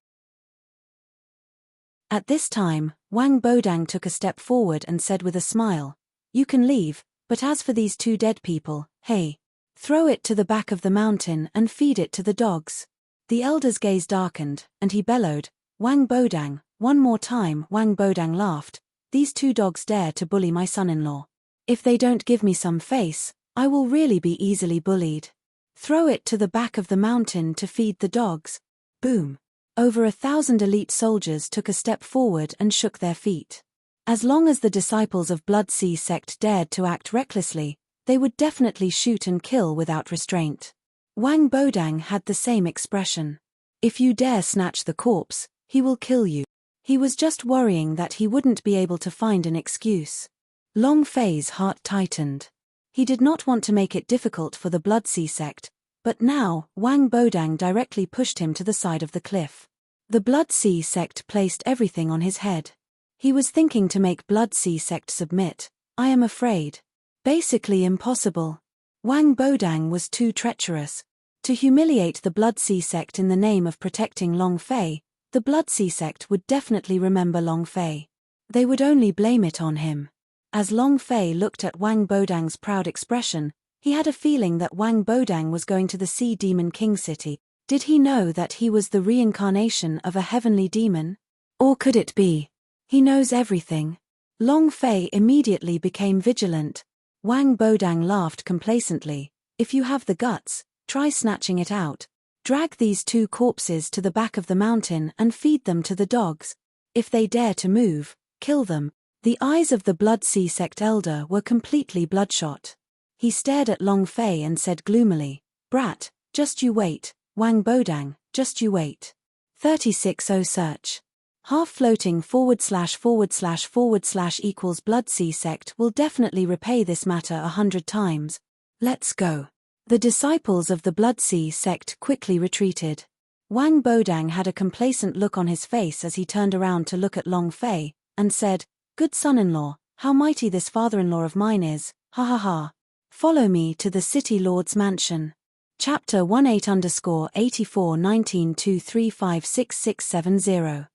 Speaker 1: At this time, Wang Bodang took a step forward and said with a smile, "You can leave, but as for these 2 dead people, hey, throw it to the back of the mountain and feed it to the dogs." The elder's gaze darkened, and he bellowed, "Wang Bodang, one more time." Wang Bodang laughed, "These 2 dogs dare to bully my son-in-law. If they don't give me some face, I will really be easily bullied. Throw it to the back of the mountain to feed the dogs." Boom. Over 1,000 elite soldiers took a step forward and shook their feet. As long as the disciples of Blood Sea Sect dared to act recklessly, they would definitely shoot and kill without restraint. Wang Bodang had the same expression. "If you dare snatch the corpse, he will kill you." He was just worrying that he wouldn't be able to find an excuse. Long Fei's heart tightened. He did not want to make it difficult for the Blood Sea Sect, but now, Wang Bodang directly pushed him to the side of the cliff. The Blood Sea Sect placed everything on his head. He was thinking to make Blood Sea Sect submit. "I am afraid." Basically impossible. Wang Bodang was too treacherous. To humiliate the Blood Sea Sect in the name of protecting Long Fei, The Blood Sea sect would definitely remember Long Fei. They would only blame it on him. As Long Fei looked at Wang Bodang's proud expression, he had a feeling that Wang Bodang was going to the Sea Demon King City. Did he know that he was the reincarnation of a heavenly demon? Or could it be? He knows everything. Long Fei immediately became vigilant. Wang Bodang laughed complacently. If you have the guts, try snatching it out. Drag these 2 corpses to the back of the mountain and feed them to the dogs. If they dare to move, kill them. The eyes of the Blood Sea sect elder were completely bloodshot. He stared at Long Fei and said gloomily, "Brat, just you wait, Wang Bodang, just you wait." 36 search. Half floating / / equals Blood Sea sect will definitely repay this matter 100 times. Let's go. The disciples of the Blood Sea sect quickly retreated. Wang Bodang had a complacent look on his face as he turned around to look at Long Fei, and said, "Good son-in-law, how mighty this father-in-law of mine is, ha ha ha. Follow me to the City Lord's mansion." Chapter 18_841923566670.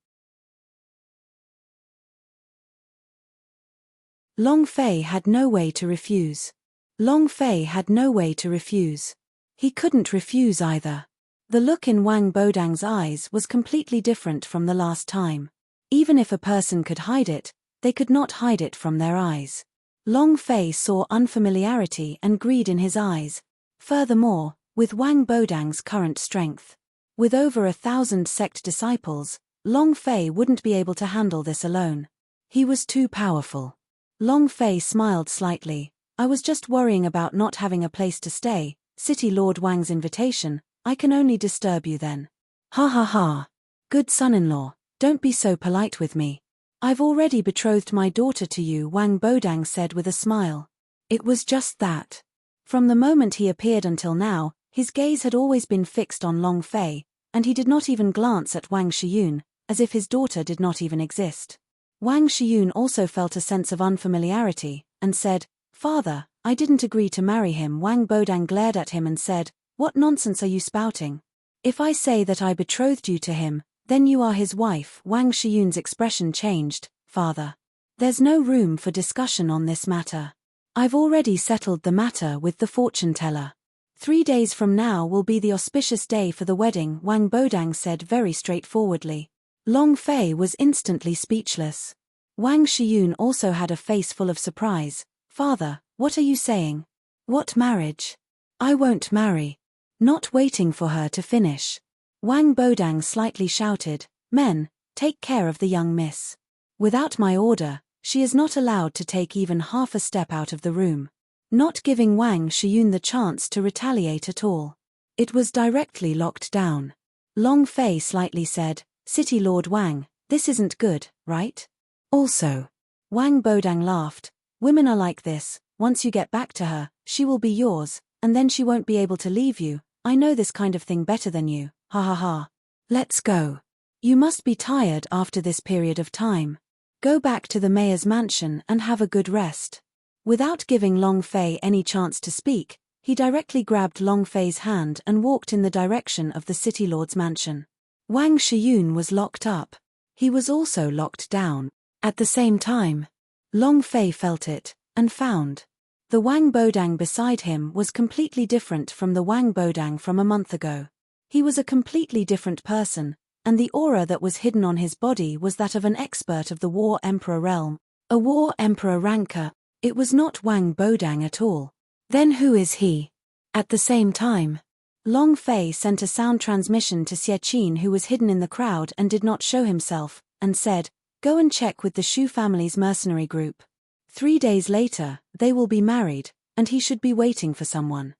Speaker 1: Long Fei had no way to refuse. Long Fei had no way to refuse. He couldn't refuse either. The look in Wang Bodang's eyes was completely different from the last time. Even if a person could hide it, they could not hide it from their eyes. Long Fei saw unfamiliarity and greed in his eyes. Furthermore, with Wang Bodang's current strength, with over 1,000 sect disciples, Long Fei wouldn't be able to handle this alone. He was too powerful. Long Fei smiled slightly. "I was just worrying about not having a place to stay. City Lord Wang's invitation, I can only disturb you then." "Ha ha ha. Good son-in-law, don't be so polite with me. I've already betrothed my daughter to you," Wang Bodang said with a smile. It was just that. From the moment he appeared until now, his gaze had always been fixed on Long Fei, and he did not even glance at Wang Shiyun, as if his daughter did not even exist. Wang Shiyun also felt a sense of unfamiliarity, and said, "Father, I didn't agree to marry him." Wang Bodang glared at him and said, "What nonsense are you spouting? If I say that I betrothed you to him, then you are his wife." Wang Shiyun's expression changed. "Father, there's no room for discussion on this matter. I've already settled the matter with the fortune teller. 3 days from now will be the auspicious day for the wedding," Wang Bodang said very straightforwardly. Long Fei was instantly speechless. Wang Shiyun also had a face full of surprise. "Father, what are you saying? What marriage? I won't marry." Not waiting for her to finish, Wang Bodang slightly shouted, "Men, take care of the young miss. Without my order, she is not allowed to take even half a step out of the room." Not giving Wang Shiyun the chance to retaliate at all. It was directly locked down. Long Fei slightly said, "City Lord Wang, this isn't good, right?" "Also." Wang Bodang laughed, "Women are like this, once you get back to her, she will be yours, and then she won't be able to leave you. I know this kind of thing better than you, ha ha ha. Let's go. You must be tired after this period of time. Go back to the mayor's mansion and have a good rest." Without giving Long Fei any chance to speak, he directly grabbed Long Fei's hand and walked in the direction of the City Lord's mansion. Wang Shiyun was locked up. He was also locked down. At the same time, Long Fei felt it, and found. The Wang Bodang beside him was completely different from the Wang Bodang from a month ago. He was a completely different person, and the aura that was hidden on his body was that of an expert of the War Emperor realm, a War Emperor ranker. It was not Wang Bodang at all. Then who is he? At the same time, Long Fei sent a sound transmission to Xie Qin, who was hidden in the crowd and did not show himself, and said, "Go and check with the Shu family's mercenary group. 3 days later, they will be married, and he should be waiting for someone.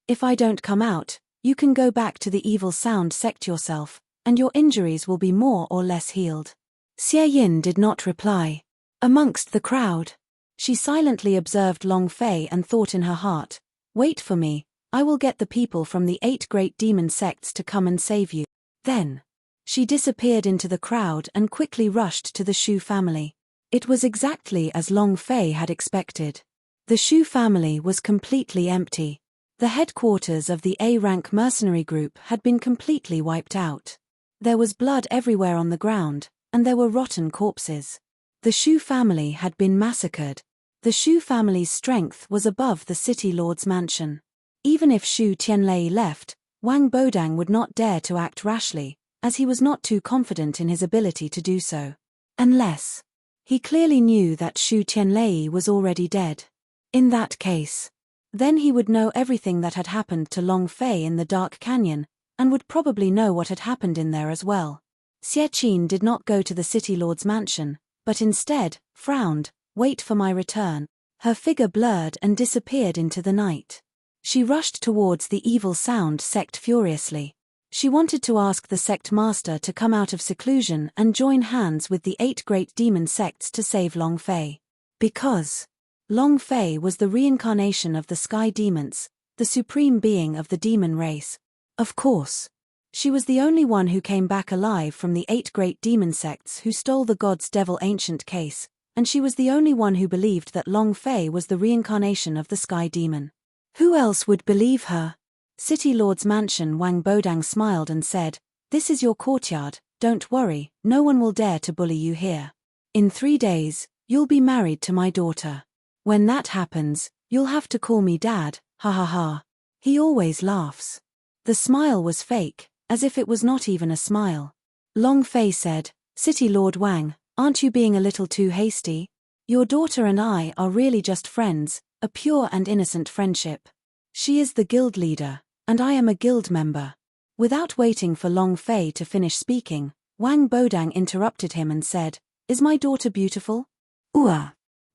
Speaker 1: If I don't come out, you can go back to the evil sound sect yourself, and your injuries will be more or less healed." Xie Yin did not reply. Amongst the crowd, she silently observed Long Fei and thought in her heart, "Wait for me, I will get the people from the 8 great demon sects to come and save you." Then, she disappeared into the crowd and quickly rushed to the Shu family. It was exactly as Long Fei had expected. The Shu family was completely empty. The headquarters of the A-rank mercenary group had been completely wiped out. There was blood everywhere on the ground, and there were rotten corpses. The Shu family had been massacred. The Shu family's strength was above the city lord's mansion. Even if Shu Tianlei left, Wang Bodang would not dare to act rashly, as he was not too confident in his ability to do so. Unless he clearly knew that Shu Tianlei was already dead. In that case, then he would know everything that had happened to Long Fei in the Dark Canyon, and would probably know what had happened in there as well. Xie Qin did not go to the city lord's mansion, but instead frowned. Wait for my return. Her figure blurred and disappeared into the night. She rushed towards the evil sound sect furiously. She wanted to ask the sect master to come out of seclusion and join hands with the 8 great demon sects to save Long Fei. Because Long Fei was the reincarnation of the sky demons, the supreme being of the demon race. Of course, she was the only one who came back alive from the 8 great demon sects who stole the god's devil ancient case, and she was the only one who believed that Long Fei was the reincarnation of the sky demon. Who else would believe her? City Lord's mansion. Wang Bodang smiled and said, "This is your courtyard, don't worry, no one will dare to bully you here. In 3 days, you'll be married to my daughter. When that happens, you'll have to call me Dad, ha ha ha." He always laughs. The smile was fake, as if it was not even a smile. Long Fei said, "City Lord Wang, aren't you being a little too hasty? Your daughter and I are really just friends, a pure and innocent friendship. She is the guild leader, and I am a guild member." Without waiting for Long Fei to finish speaking, Wang Bodang interrupted him and said, "Is my daughter beautiful?"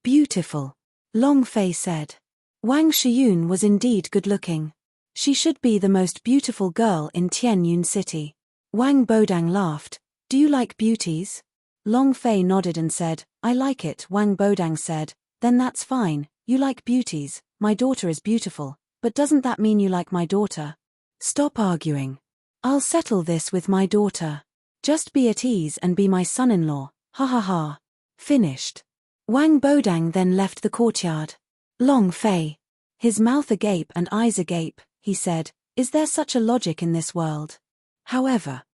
Speaker 1: Beautiful," Long Fei said. Wang Shiyun was indeed good-looking. She should be the most beautiful girl in Tianyun City. Wang Bodang laughed. "Do you like beauties?" Long Fei nodded and said, "I like it." Wang Bodang said, "Then that's fine, you like beauties, my daughter is beautiful, but doesn't that mean you like my daughter? Stop arguing. I'll settle this with my daughter. Just be at ease and be my son-in-law, ha ha ha." Finished. Wang Bodang then left the courtyard. Long Fei, his mouth agape and eyes agape, he said, "Is there such a logic in this world? However,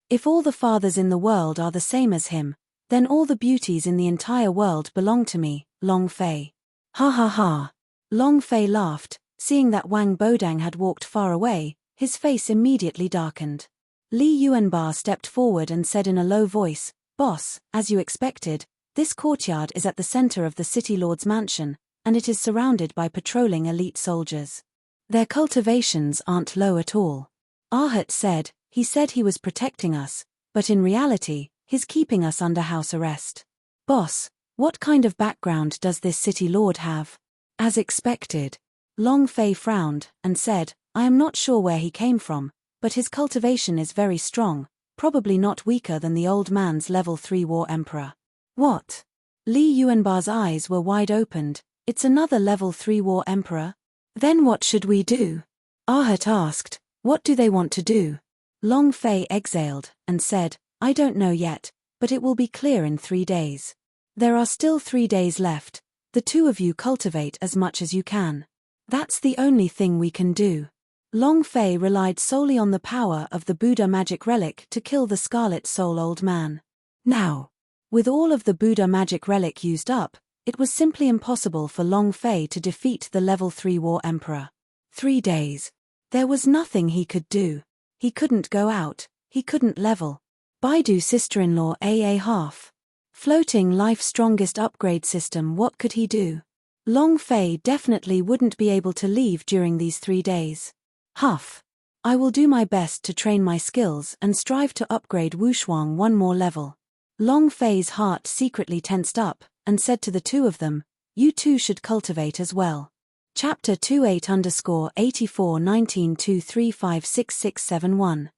Speaker 1: if all the fathers in the world are the same as him, then all the beauties in the entire world belong to me, Long Fei." Ha ha ha. Long Fei laughed, seeing that Wang Bodang had walked far away, his face immediately darkened. Li Yuanba stepped forward and said in a low voice, "Boss, as you expected, this courtyard is at the center of the city lord's mansion, and it is surrounded by patrolling elite soldiers. Their cultivations aren't low at all." Arhat said, "He said he was protecting us, but in reality, he's keeping us under house arrest." "Boss, what kind of background does this city lord have?" As expected, Long Fei frowned and said, "I am not sure where he came from, but his cultivation is very strong, probably not weaker than the old man's level 3 war emperor." "What?" Li Yuanba's eyes were wide opened. "It's another level 3 war emperor? Then what should we do?" Arhat asked, "What do they want to do?" Long Fei exhaled and said, "I don't know yet, but it will be clear in 3 days. There are still 3 days left. The 2 of you cultivate as much as you can. That's the only thing we can do." Long Fei relied solely on the power of the Buddha magic relic to kill the Scarlet Soul old man. Now, with all of the Buddha magic relic used up, it was simply impossible for Long Fei to defeat the level 3 war emperor. 3 days. There was nothing he could do. He couldn't go out, he couldn't level. Baidu sister-in-law AA half. Floating life strongest upgrade system. What could he do? Long Fei definitely wouldn't be able to leave during these 3 days. Huff. I will do my best to train my skills and strive to upgrade Wushuang 1 more level. Long Fei's heart secretly tensed up, and said to the 2 of them, "You 2 should cultivate as well." Chapter 28_841923566671.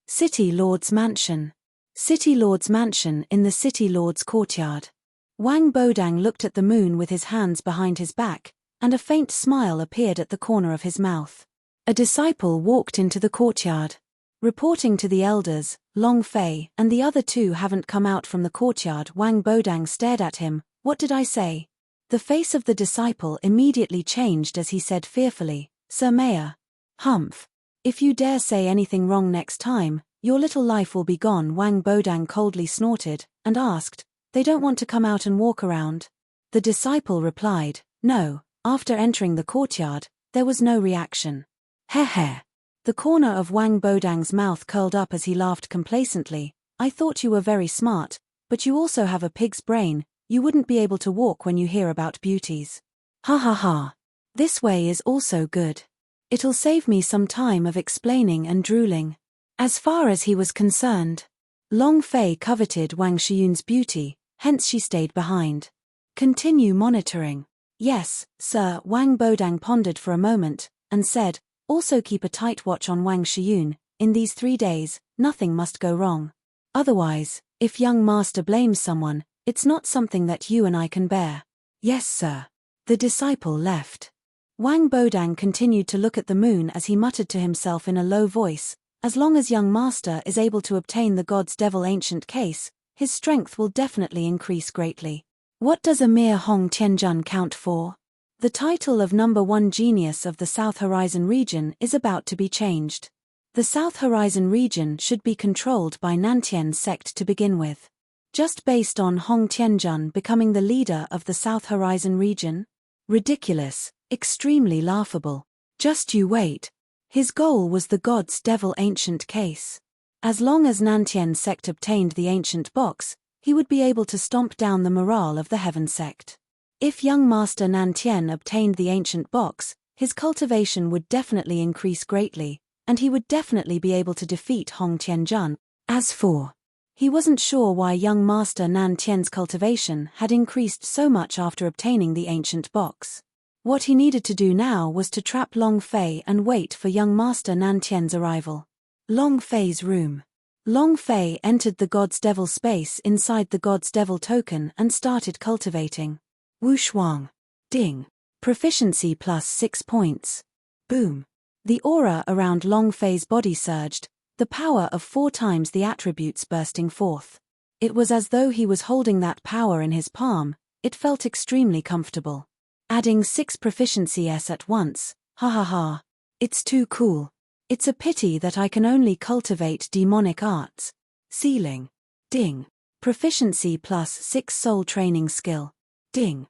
Speaker 1: City Lord's Mansion. City Lord's Mansion in the City Lord's courtyard. Wang Bodang looked at the moon with his hands behind his back, and a faint smile appeared at the corner of his mouth. A disciple walked into the courtyard. Reporting to the elders, Long Fei and the other 2 haven't come out from the courtyard. Wang Bodang stared at him, What did I say? The face of the disciple immediately changed as he said fearfully, Sir Mayor. Humph. If you dare say anything wrong next time, your little life will be gone. Wang Bodang coldly snorted, and asked, they don't want to come out and walk around? The disciple replied, no. After entering the courtyard, there was no reaction. Heh heh. The corner of Wang Bodang's mouth curled up as he laughed complacently. I thought you were very smart, but you also have a pig's brain. You wouldn't be able to walk when you hear about beauties. Ha ha ha. This way is also good. It'll save me some time of explaining and drooling. As far as he was concerned, Long Fei coveted Wang Shiyun's beauty, hence she stayed behind. Continue monitoring. Yes, sir. Wang Bodang pondered for a moment, and said, also keep a tight watch on Wang Shiyun. In these 3 days, nothing must go wrong. Otherwise, if young master blames someone, it's not something that you and I can bear. Yes, sir. The disciple left. Wang Bodang continued to look at the moon as he muttered to himself in a low voice, as long as young master is able to obtain the god's devil ancient case, his strength will definitely increase greatly. What does a mere Hong Tianjun count for? The title of number 1 genius of the South Horizon region is about to be changed. The South Horizon region should be controlled by Nantian's sect to begin with. Just based on Hong Tianjun becoming the leader of the South Horizon region? Ridiculous, extremely laughable. Just you wait. His goal was the god's devil ancient case. As long as Nantian's sect obtained the ancient box, he would be able to stomp down the morale of the Heaven sect. If young master Nantian obtained the ancient box, his cultivation would definitely increase greatly, and he would definitely be able to defeat Hong Tianjun. As for, he wasn't sure why young master Nantian's cultivation had increased so much after obtaining the ancient box. What he needed to do now was to trap Long Fei and wait for young master Nantian's arrival. Long Fei's room. Long Fei entered the god's devil space inside the god's devil token and started cultivating. Wushuang. Ding. Proficiency plus 6 points. Boom. The aura around Long Fei's body surged, the power of 4 times the attributes bursting forth. It was as though he was holding that power in his palm. It felt extremely comfortable. Adding 6 proficiencies at once, ha ha ha. It's too cool. It's a pity that I can only cultivate demonic arts. Ceiling. Ding. Proficiency plus 6 soul training skill. Ding.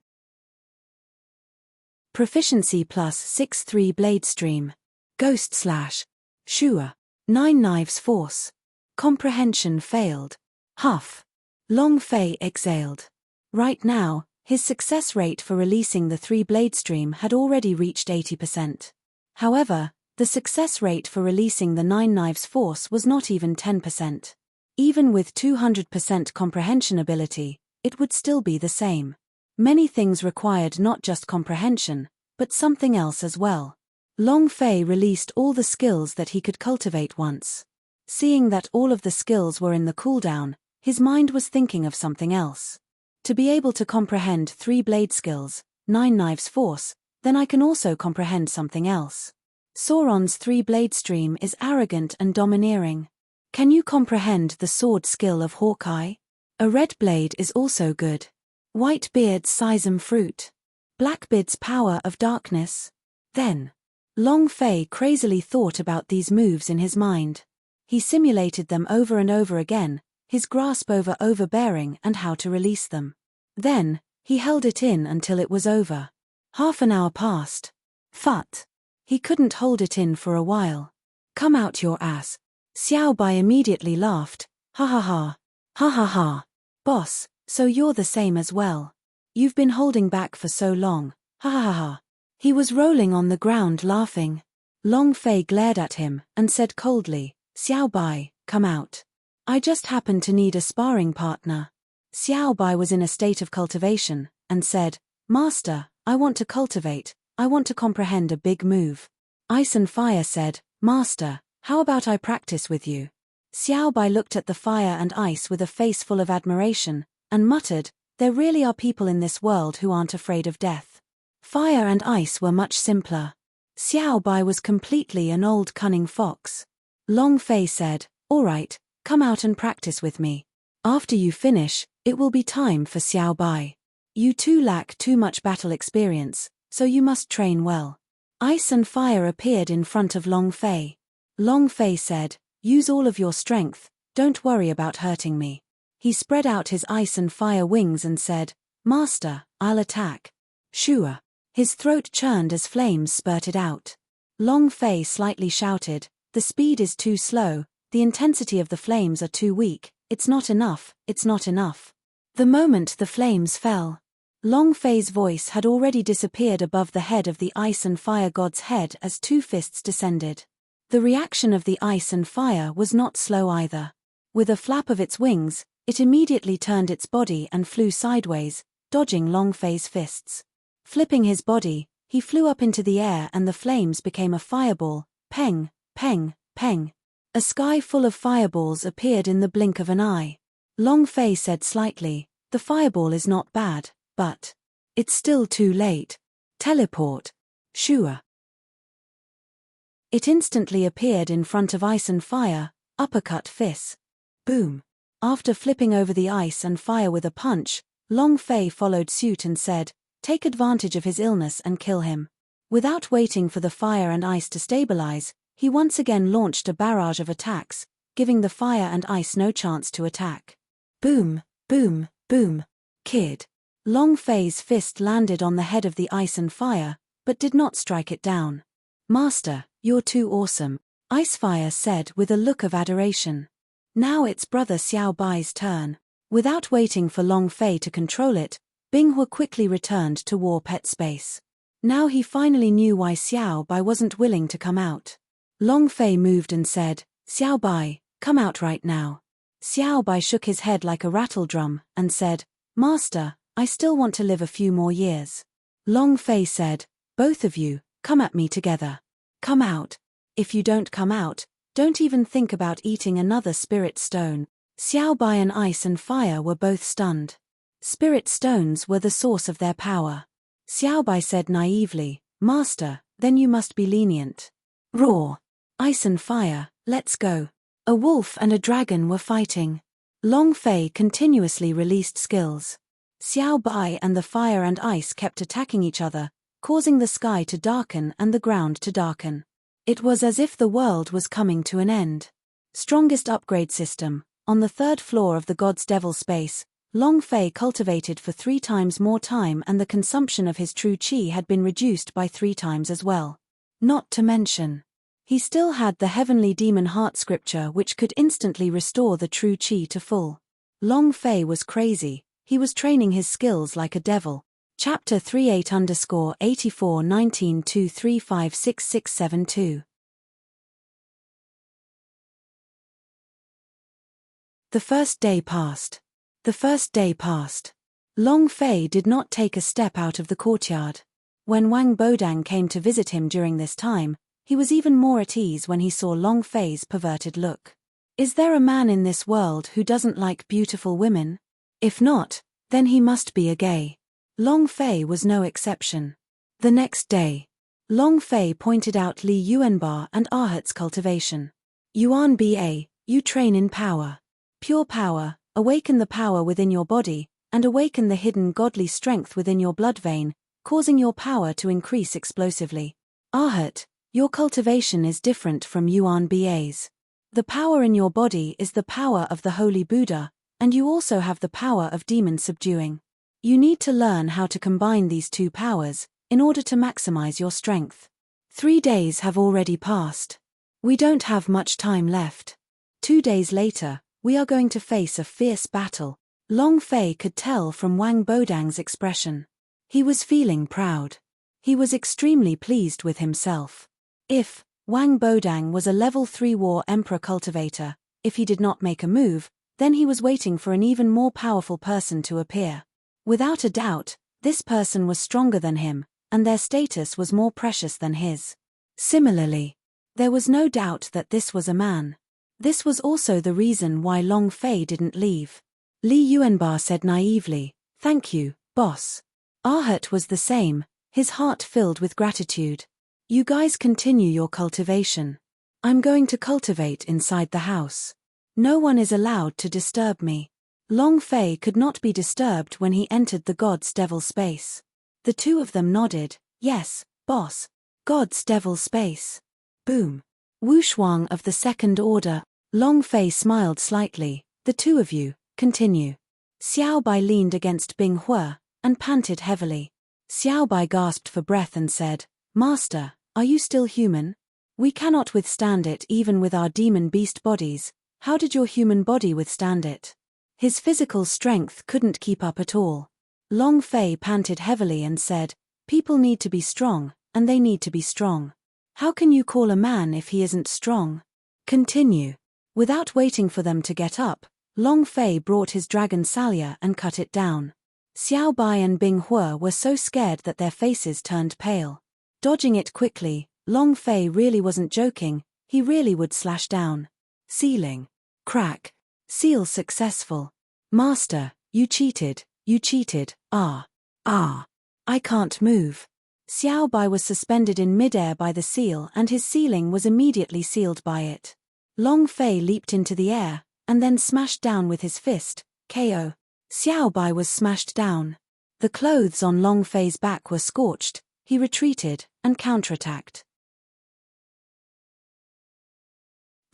Speaker 1: Proficiency plus 6 3 blade stream. Ghost slash. Shua. 9 knives force. Comprehension failed. Huff. Long Fei exhaled. Right now, his success rate for releasing the 3 blade stream had already reached 80%. However, the success rate for releasing the 9 knives force was not even 10%. Even with 200% comprehension ability, it would still be the same. Many things required not just comprehension, but something else as well. Long Fei released all the skills that he could cultivate once. Seeing that all of the skills were in the cooldown, his mind was thinking of something else. To be able to comprehend 3 blade skills, 9 knives force, then I can also comprehend something else. Sauron's 3 blade stream is arrogant and domineering. Can you comprehend the sword skill of Hawkeye? A red blade is also good. Whitebeard's Sisam fruit. Blackbeard's power of darkness. Then, Long Fei crazily thought about these moves in his mind. He simulated them over and over again, his grasp over overbearing and how to release them. Then, he held it in until it was over. Half an hour passed. Phut. He couldn't hold it in for a while. Come out your ass. Xiao Bai immediately laughed. Ha ha ha. Ha ha ha. Boss, so you're the same as well. You've been holding back for so long. Ha ha ha. He was rolling on the ground laughing. Long Fei glared at him and said coldly, Xiao Bai, come out. I just happen to need a sparring partner. Xiao Bai was in a state of cultivation, and said, Master, I want to cultivate, I want to comprehend a big move. Ice and Fire said, Master, how about I practice with you? Xiao Bai looked at the fire and ice with a face full of admiration, and muttered, there really are people in this world who aren't afraid of death. Fire and ice were much simpler. Xiao Bai was completely an old cunning fox. Long Fei said, all right, come out and practice with me. After you finish, it will be time for Xiao Bai. You two lack too much battle experience, so you must train well. Ice and fire appeared in front of Long Fei. Long Fei said, use all of your strength, don't worry about hurting me. He spread out his ice and fire wings and said, Master, I'll attack. Sure. His throat churned as flames spurted out. Long Fei slightly shouted, the speed is too slow, the intensity of the flames are too weak, it's not enough, it's not enough. The moment the flames fell, Long Fei's voice had already disappeared above the head of the ice and fire god's head as two fists descended. The reaction of the ice and fire was not slow either. With a flap of its wings, it immediately turned its body and flew sideways, dodging Long Fei's fists. Flipping his body, he flew up into the air and the flames became a fireball, peng, peng, peng. A sky full of fireballs appeared in the blink of an eye. Long Fei said slightly, the fireball is not bad, but it's still too late. Teleport. Sure. It instantly appeared in front of ice and fire, uppercut fists. Boom. After flipping over the ice and fire with a punch, Long Fei followed suit and said, take advantage of his illness and kill him. Without waiting for the fire and ice to stabilize, he once again launched a barrage of attacks, giving the fire and ice no chance to attack. Boom, boom, boom. Kid. Long Fei's fist landed on the head of the ice and fire, but did not strike it down. Master, you're too awesome, Icefire said with a look of adoration. Now it's brother Xiao Bai's turn. Without waiting for Long Fei to control it, Binghua quickly returned to War Pet Space. Now he finally knew why Xiao Bai wasn't willing to come out. Long Fei moved and said, Xiao Bai, come out right now. Xiao Bai shook his head like a rattle drum, and said, Master, I still want to live a few more years. Long Fei said, both of you, come at me together. Come out. If you don't come out, don't even think about eating another spirit stone. Xiao Bai and ice and fire were both stunned. Spirit stones were the source of their power. Xiao Bai said naively, Master, then you must be lenient. Roar. Ice and fire, let's go. A wolf and a dragon were fighting. Long Fei continuously released skills. Xiao Bai and the fire and ice kept attacking each other, causing the sky to darken and the ground to darken. It was as if the world was coming to an end. Strongest upgrade system. On the third floor of the God's Devil space, Long Fei cultivated for 3 times more time and the consumption of his true qi had been reduced by 3 times as well. Not to mention, he still had the heavenly demon heart scripture which could instantly restore the true qi to full. Long Fei was crazy, he was training his skills like a devil. Chapter 38_84-19-2356672. The first day passed. The first day passed. Long Fei did not take a step out of the courtyard. When Wang Bodang came to visit him during this time, he was even more at ease when he saw Long Fei's perverted look. Is there a man in this world who doesn't like beautiful women? If not, then he must be a gay. Long Fei was no exception. The next day, Long Fei pointed out Li Yuanba and Arhat's cultivation. Yuan Ba, you train in power. Pure power, awaken the power within your body, and awaken the hidden godly strength within your blood vein, causing your power to increase explosively. Arhat, your cultivation is different from Yuan Ba's. The power in your body is the power of the Holy Buddha, and you also have the power of demon subduing. You need to learn how to combine these two powers, in order to maximize your strength. 3 days have already passed. We don't have much time left. 2 days later, we are going to face a fierce battle. Long Fei could tell from Wang Bodang's expression. He was feeling proud. He was extremely pleased with himself. If Wang Bodang was a level 3 war emperor cultivator, if he did not make a move, then he was waiting for an even more powerful person to appear. Without a doubt, this person was stronger than him, and their status was more precious than his. Similarly, there was no doubt that this was a man. This was also the reason why Long Fei didn't leave. Li Yuanba said naively, "Thank you, boss." Arhat was the same, his heart filled with gratitude. "You guys continue your cultivation. I'm going to cultivate inside the house. No one is allowed to disturb me." Long Fei could not be disturbed when he entered the God's Devil space. The two of them nodded. Yes, boss. God's Devil space. Boom. Wushuang of the Second Order. Long Fei smiled slightly. The two of you, continue. Xiao Bai leaned against Bing Hua and panted heavily. Xiao Bai gasped for breath and said, Master, are you still human? We cannot withstand it even with our demon beast bodies. How did your human body withstand it? His physical strength couldn't keep up at all. Long Fei panted heavily and said, People need to be strong, and they need to be strong. How can you call a man if he isn't strong? Continue. Without waiting for them to get up, Long Fei brought his dragon salya and cut it down. Xiao Bai and Bing Hua were so scared that their faces turned pale. Dodging it quickly, Long Fei really wasn't joking, he really would slash down. Sealing. Crack. Seal successful. Master, you cheated, I can't move. Xiao Bai was suspended in midair by the seal and his sealing was immediately sealed by it. Long Fei leaped into the air, and then smashed down with his fist, KO. Xiao Bai was smashed down. The clothes on Long Fei's back were scorched, he retreated, and counterattacked.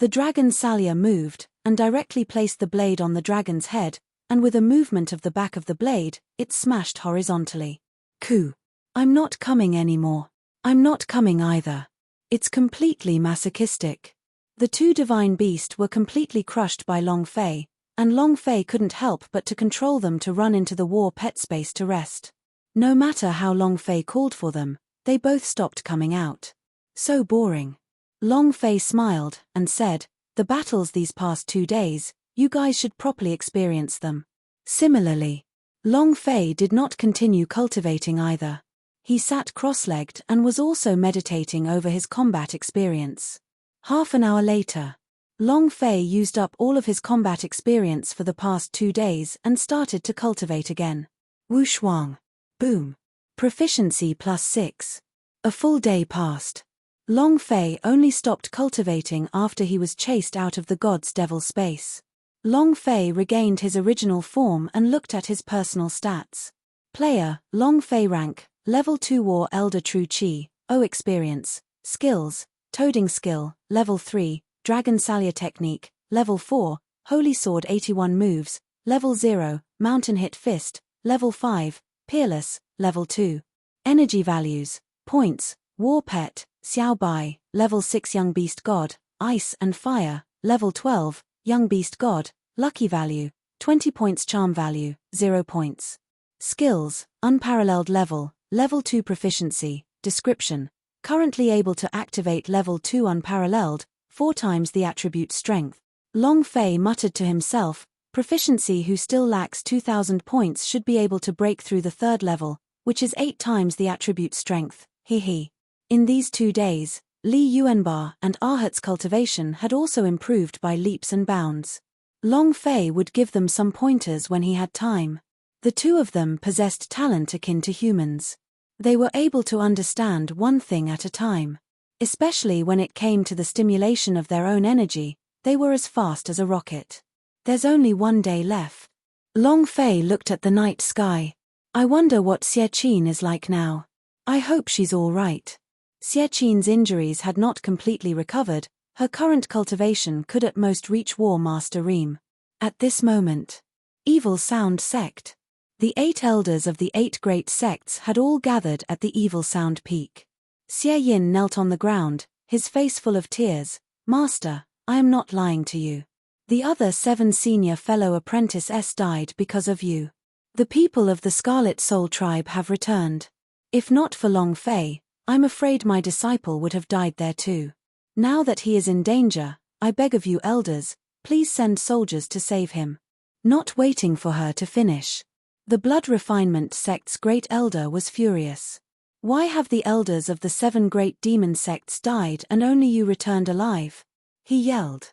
Speaker 1: The dragon salya moved, and directly placed the blade on the dragon's head, and with a movement of the back of the blade, it smashed horizontally. Ku. I'm not coming anymore. I'm not coming either. It's completely masochistic. The two divine beasts were completely crushed by Long Fei, and Long Fei couldn't help but to control them to run into the war pet space to rest. No matter how Long Fei called for them, they both stopped coming out. So boring. Long Fei smiled and said, The battles these past 2 days, you guys should properly experience them. Similarly, Long Fei did not continue cultivating either. He sat cross-legged and was also meditating over his combat experience. Half an hour later, Long Fei used up all of his combat experience for the past 2 days and started to cultivate again. Wushuang. Boom. Proficiency +6. A full day passed. Long Fei only stopped cultivating after he was chased out of the God's Devil space. Long Fei regained his original form and looked at his personal stats. Player, Long Fei rank, Level 2 War Elder True Chi, O experience, skills, Toading skill, Level 3, Dragon Salya technique, Level 4, Holy Sword 81 moves, Level 0, Mountain Hit Fist, Level 5, Peerless, Level 2. Energy values, points, War Pet, Xiao Bai, Level 6 Young Beast God, Ice and Fire, Level 12, Young Beast God, Lucky value, 20 points Charm value, 0 points. Skills, Unparalleled level, Level 2 Proficiency, description, currently able to activate Level 2 Unparalleled, 4 times the attribute Strength. Long Fei muttered to himself, Proficiency who still lacks 2,000 points should be able to break through the 3rd level, which is 8 times the attribute Strength, he. In these 2 days, Li Yuanba and Arhat's cultivation had also improved by leaps and bounds. Long Fei would give them some pointers when he had time. The two of them possessed talent akin to humans. They were able to understand one thing at a time. Especially when it came to the stimulation of their own energy, they were as fast as a rocket. There's only 1 day left. Long Fei looked at the night sky. I wonder what Xie is like now. I hope she's all right. Xie injuries had not completely recovered, her current cultivation could at most reach War Master Reem. At this moment, Evil Sound Sect. The 8 elders of the 8 great sects had all gathered at the Evil Sound Peak. Xie Yin knelt on the ground, his face full of tears. Master, I am not lying to you. The other 7 senior fellow apprentices died because of you. The people of the Scarlet Soul tribe have returned. If not for Long Fei, I'm afraid my disciple would have died there too. Now that he is in danger, I beg of you elders, please send soldiers to save him. Not waiting for her to finish. The Blood Refinement sect's great elder was furious. Why have the elders of the 7 great demon sects died and only you returned alive? He yelled.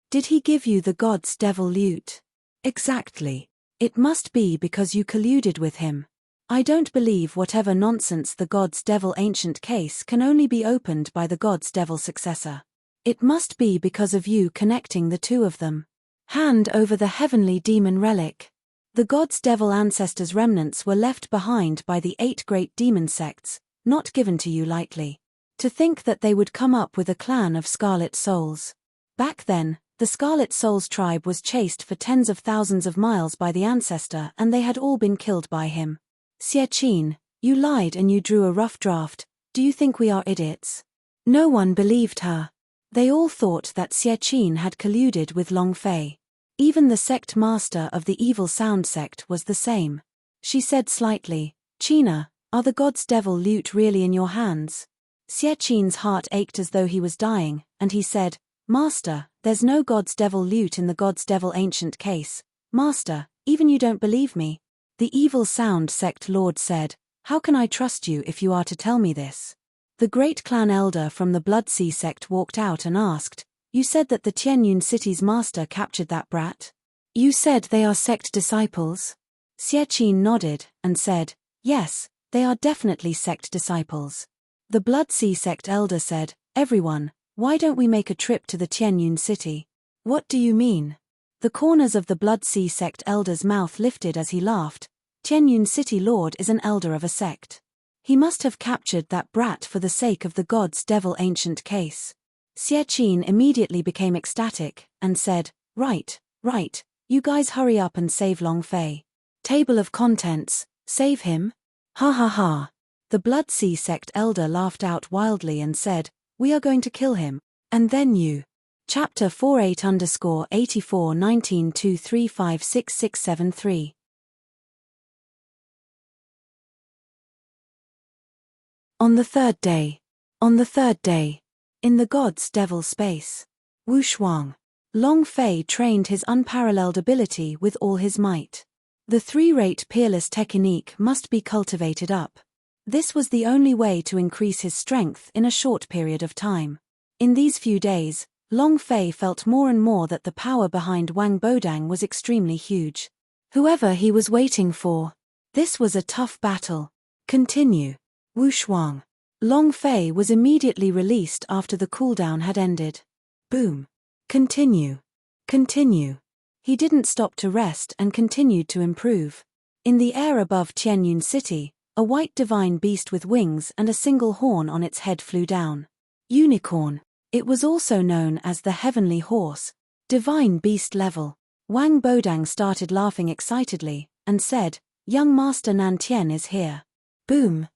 Speaker 1: Did he give you the God's Devil loot? Exactly. It must be because you colluded with him. I don't believe whatever nonsense the God's Devil ancient case can only be opened by the God's Devil successor. It must be because of you connecting the two of them. Hand over the heavenly demon relic. The god's devil ancestors' remnants were left behind by the 8 great demon sects, not given to you lightly. To think that they would come up with a clan of Scarlet Souls. Back then, the Scarlet Souls tribe was chased for tens of thousands of miles by the ancestor and they had all been killed by him. Xie, you lied and you drew a rough draft. Do you think we are idiots? No one believed her. They all thought that Xie had colluded with Long Fei. Even the sect master of the evil sound sect was the same. She said slightly, China, are the god's devil lute really in your hands? Xie heart ached as though he was dying, and he said, Master, there's no god's devil lute in the god's devil ancient case. Master, even you don't believe me. The evil sound sect lord said, how can I trust you if you are to tell me this? The great clan elder from the Blood Sea sect walked out and asked, you said that the Tianyun city's master captured that brat? You said they are sect disciples? Xie nodded and said, yes, they are definitely sect disciples. The Blood Sea sect elder said, everyone, why don't we make a trip to the Tianyun city? What do you mean? The corners of the Blood Sea sect elder's mouth lifted as he laughed. Tianyun city lord is an elder of a sect. He must have captured that brat for the sake of the god's devil ancient case. Xie immediately became ecstatic and said, right, you guys hurry up and save Long Fei. Table of contents, save him? Ha ha ha. The Blood Sea sect elder laughed out wildly and said, we are going to kill him, and then you. Chapter 48_841923566673. On the third day. In the god's devil space. Wu Shuang. Long Fei trained his unparalleled ability with all his might. The 3-rate peerless technique must be cultivated up. This was the only way to increase his strength in a short period of time. In these few days, Long Fei felt more and more that the power behind Wang Bodang was extremely huge. Whoever he was waiting for. This was a tough battle. Continue. Wu Shuang. Long Fei was immediately released after the cooldown had ended. Boom. Continue. He didn't stop to rest and continued to improve. In the air above Tianyun city, a white divine beast with wings and a single horn on its head flew down. Unicorn. It was also known as the heavenly horse. Divine beast level. Wang Bodang started laughing excitedly, and said, young master Nantian is here. Boom.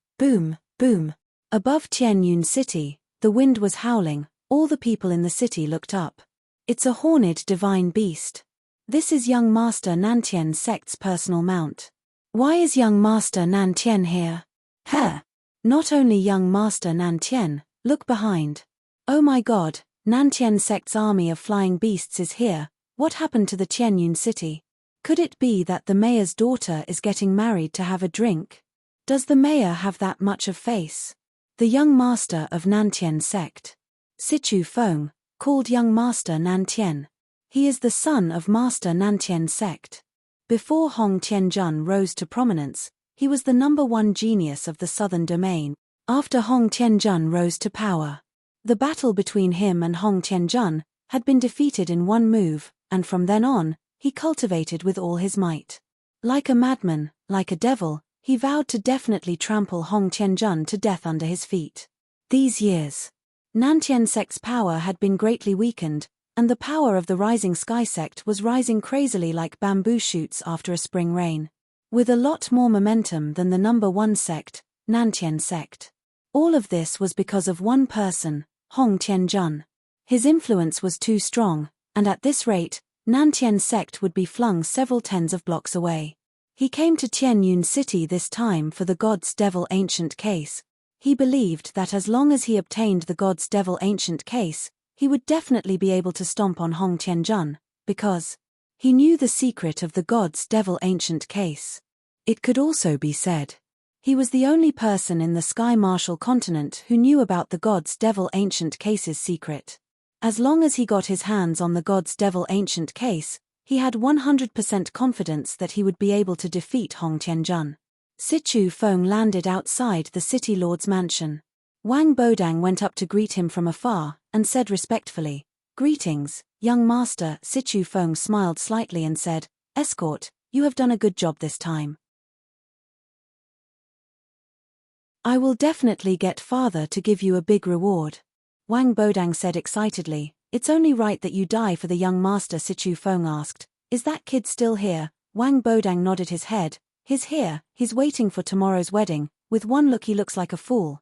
Speaker 1: Above Tianyun city, the wind was howling, all the people in the city looked up. It's a horned divine beast. This is young master Nantian's sect's personal mount. Why is young master Nantian here? Not only young master Nantian, look behind. Oh my god, Nantian sect's army of flying beasts is here. What happened to the Tianyun city? Could it be that the mayor's daughter is getting married to have a drink? Does the mayor have that much of face? The young master of Nantian sect. Sichu Feng, called young master Nantian. He is the son of master Nantian sect. Before Hong Tianjun rose to prominence, he was the #1 genius of the southern domain. After Hong Tianjun rose to power, the battle between him and Hong Tianjun had been defeated in one move, and from then on, he cultivated with all his might. Like a madman, like a devil, he vowed to definitely trample Hong Tianjun to death under his feet. These years, Nantian sect's power had been greatly weakened, and the power of the rising sky sect was rising crazily like bamboo shoots after a spring rain. With a lot more momentum than the #1 sect, Nantian sect. All of this was because of one person, Hong Tianjun. His influence was too strong, and at this rate, Nantian sect would be flung several tens of blocks away. He came to Tianyun city this time for the god's devil ancient case. He believed that as long as he obtained the god's devil ancient case, he would definitely be able to stomp on Hong Tianjun, because he knew the secret of the god's devil ancient case. It could also be said, he was the only person in the Sky Martial continent who knew about the god's devil ancient case's secret. As long as he got his hands on the god's devil ancient case, he had 100% confidence that he would be able to defeat Hong Tianjun. Sichu Feng landed outside the city lord's mansion. Wang Bodang went up to greet him from afar, and said respectfully, Greetings, young master. Sichu Feng smiled slightly and said, Escort, you have done a good job this time. I will definitely get father to give you a big reward. Wang Bodang said excitedly. It's only right that you die for the young master. Sichu Feng asked, is that kid still here? Wang Bodang nodded his head. He's here, he's waiting for tomorrow's wedding. With one look he looks like a fool.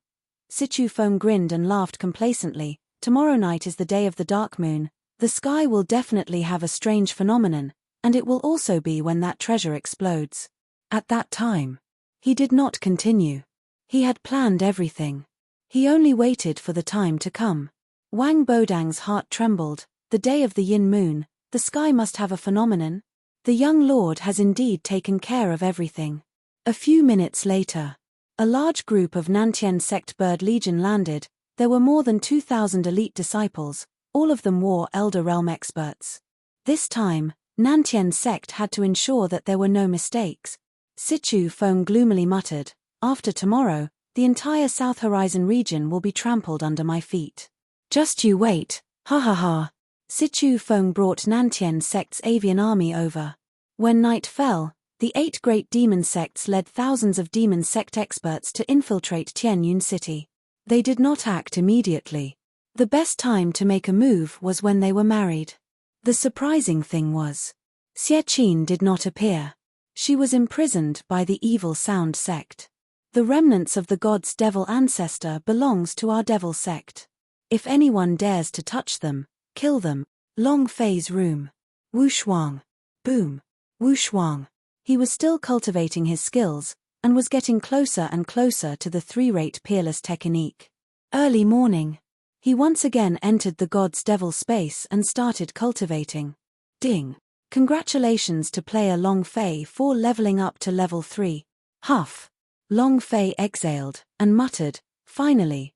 Speaker 1: Sichu Feng grinned and laughed complacently. Tomorrow night is the day of the dark moon. The sky will definitely have a strange phenomenon, and it will also be when that treasure explodes. At that time, he did not continue. He had planned everything. He only waited for the time to come. Wang Bodang's heart trembled. The day of the yin moon, the sky must have a phenomenon. The young lord has indeed taken care of everything. A few minutes later, a large group of Nantian sect bird legion landed. There were more than 2,000 elite disciples, all of them war elder realm experts. This time, Nantian sect had to ensure that there were no mistakes. Sichu Feng gloomily muttered, after tomorrow, the entire South Horizon region will be trampled under my feet. Just you wait, ha ha ha. Sichu Feng brought Nantian sect's avian army over. When night fell, the 8 great demon sects led thousands of demon sect experts to infiltrate Tianyun City. They did not act immediately. The best time to make a move was when they were married. The surprising thing was, Xie Qin did not appear. She was imprisoned by the evil sound sect. The remnants of the god's devil ancestor belongs to our devil sect. If anyone dares to touch them, kill them. Long Fei's room. Wu Shuang. Boom. Wu Shuang. He was still cultivating his skills, and was getting closer and closer to the 3-rate peerless technique. Early morning. He once again entered the god's devil space and started cultivating. Ding. Congratulations to player Long Fei for leveling up to level 3. Huff. Long Fei exhaled, and muttered, finally,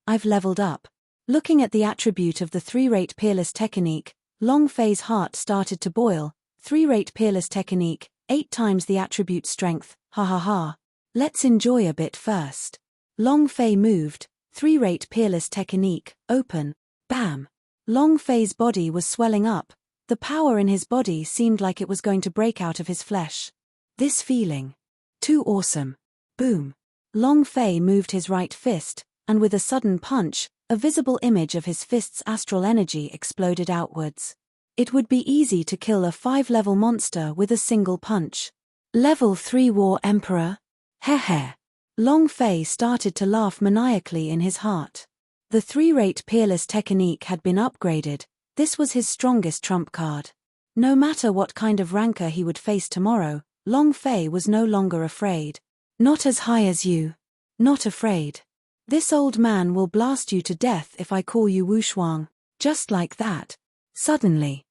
Speaker 1: I've leveled up. Looking at the attribute of the 3-rate peerless technique, Long Fei's heart started to boil. 3-rate peerless technique, 8 times the attribute strength, ha ha ha. Let's enjoy a bit first. Long Fei moved, 3-rate peerless technique, open, bam. Long Fei's body was swelling up. The power in his body seemed like it was going to break out of his flesh. This feeling. Too awesome. Boom. Long Fei moved his right fist, and with a sudden punch, a visible image of his fist's astral energy exploded outwards. It would be easy to kill a 5-level monster with a single punch. Level 3 War Emperor? Heh. Long Fei started to laugh maniacally in his heart. The 3-rate peerless technique had been upgraded. This was his strongest trump card. No matter what kind of rancor he would face tomorrow, Long Fei was no longer afraid. Not as high as you. Not afraid. This old man will blast you to death if I call you Wu Shuang. Just like that. Suddenly.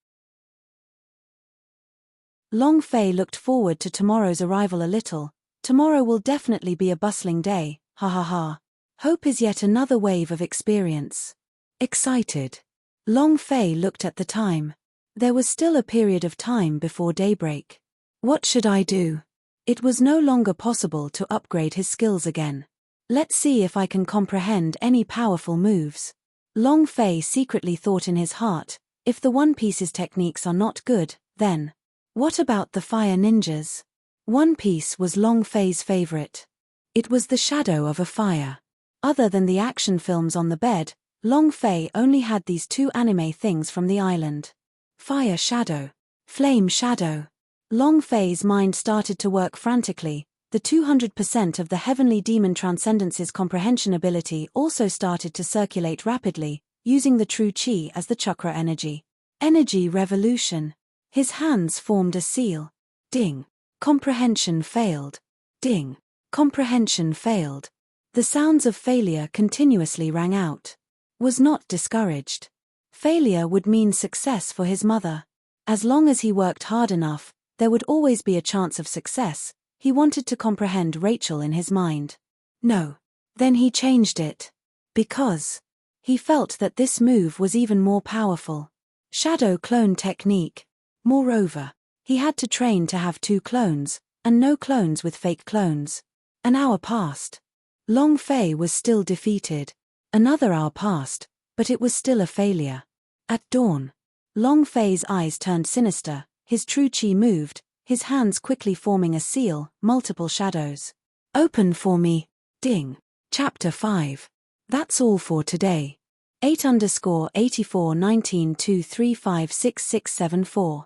Speaker 1: Long Fei looked forward to tomorrow's arrival a little. Tomorrow will definitely be a bustling day, ha ha ha. Hope is yet another wave of experience. Excited. Long Fei looked at the time. There was still a period of time before daybreak. What should I do? It was no longer possible to upgrade his skills again. Let's see if I can comprehend any powerful moves. Long Fei secretly thought in his heart, if the One Piece's techniques are not good, then what about the fire ninjas? One Piece was Long Fei's favorite. It was the shadow of a fire. Other than the action films on the bed, Long Fei only had these 2 anime things from the island. Fire shadow. Flame shadow. Long Fei's mind started to work frantically. The 200% of the heavenly demon transcendence's comprehension ability also started to circulate rapidly, using the true chi as the chakra energy. Energy revolution. His hands formed a seal. Ding. Comprehension failed. Ding. Comprehension failed. The sounds of failure continuously rang out. Was not discouraged. Failure would mean success for his mother. As long as he worked hard enough, there would always be a chance of success. He wanted to comprehend Rachel in his mind. No. Then he changed it. Because he felt that this move was even more powerful. Shadow clone technique. Moreover, he had to train to have 2 clones, and no clones with fake clones. An hour passed. Long Fei was still defeated. Another hour passed, but it was still a failure. At dawn. Long Fei's eyes turned sinister, his true chi moved, his hands quickly forming a seal, multiple shadows. Open for me. Ding. Chapter 5. That's all for today. 8_841923566674.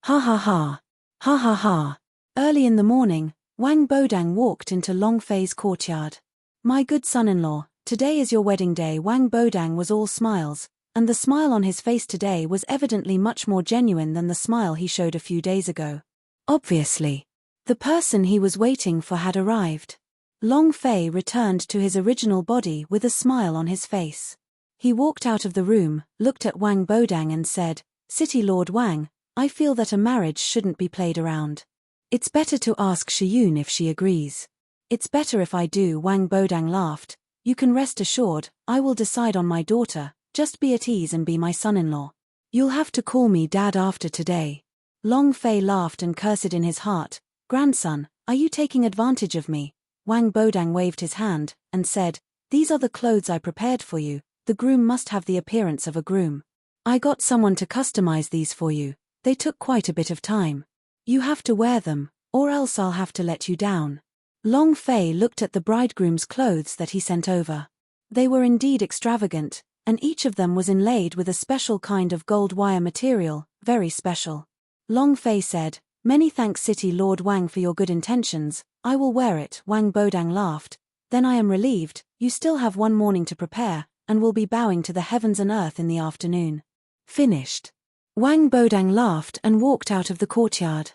Speaker 1: Ha ha ha. Ha ha ha. Early in the morning, Wang Bodang walked into Long Fei's courtyard. My good son-in-law, today is your wedding day. Wang Bodang was all smiles, and the smile on his face today was evidently much more genuine than the smile he showed a few days ago. Obviously, the person he was waiting for had arrived. Long Fei returned to his original body with a smile on his face. He walked out of the room, looked at Wang Bodang and said, City Lord Wang, I feel that a marriage shouldn't be played around. It's better to ask Shiyun if she agrees. It's better if I do. Wang Bodang laughed. You can rest assured, I will decide on my daughter, just be at ease and be my son-in-law. You'll have to call me dad after today. Long Fei laughed and cursed in his heart. Grandson, are you taking advantage of me? Wang Bodang waved his hand, and said, These are the clothes I prepared for you, the groom must have the appearance of a groom. I got someone to customize these for you, they took quite a bit of time. You have to wear them, or else I'll have to let you down. Long Fei looked at the bridegroom's clothes that he sent over. They were indeed extravagant, and each of them was inlaid with a special kind of gold wire material, very special. Long Fei said, Many thanks City Lord Wang for your good intentions, I will wear it. Wang Bodang laughed. Then I am relieved, you still have one morning to prepare, and will be bowing to the heavens and earth in the afternoon. Finished. Wang Bodang laughed and walked out of the courtyard.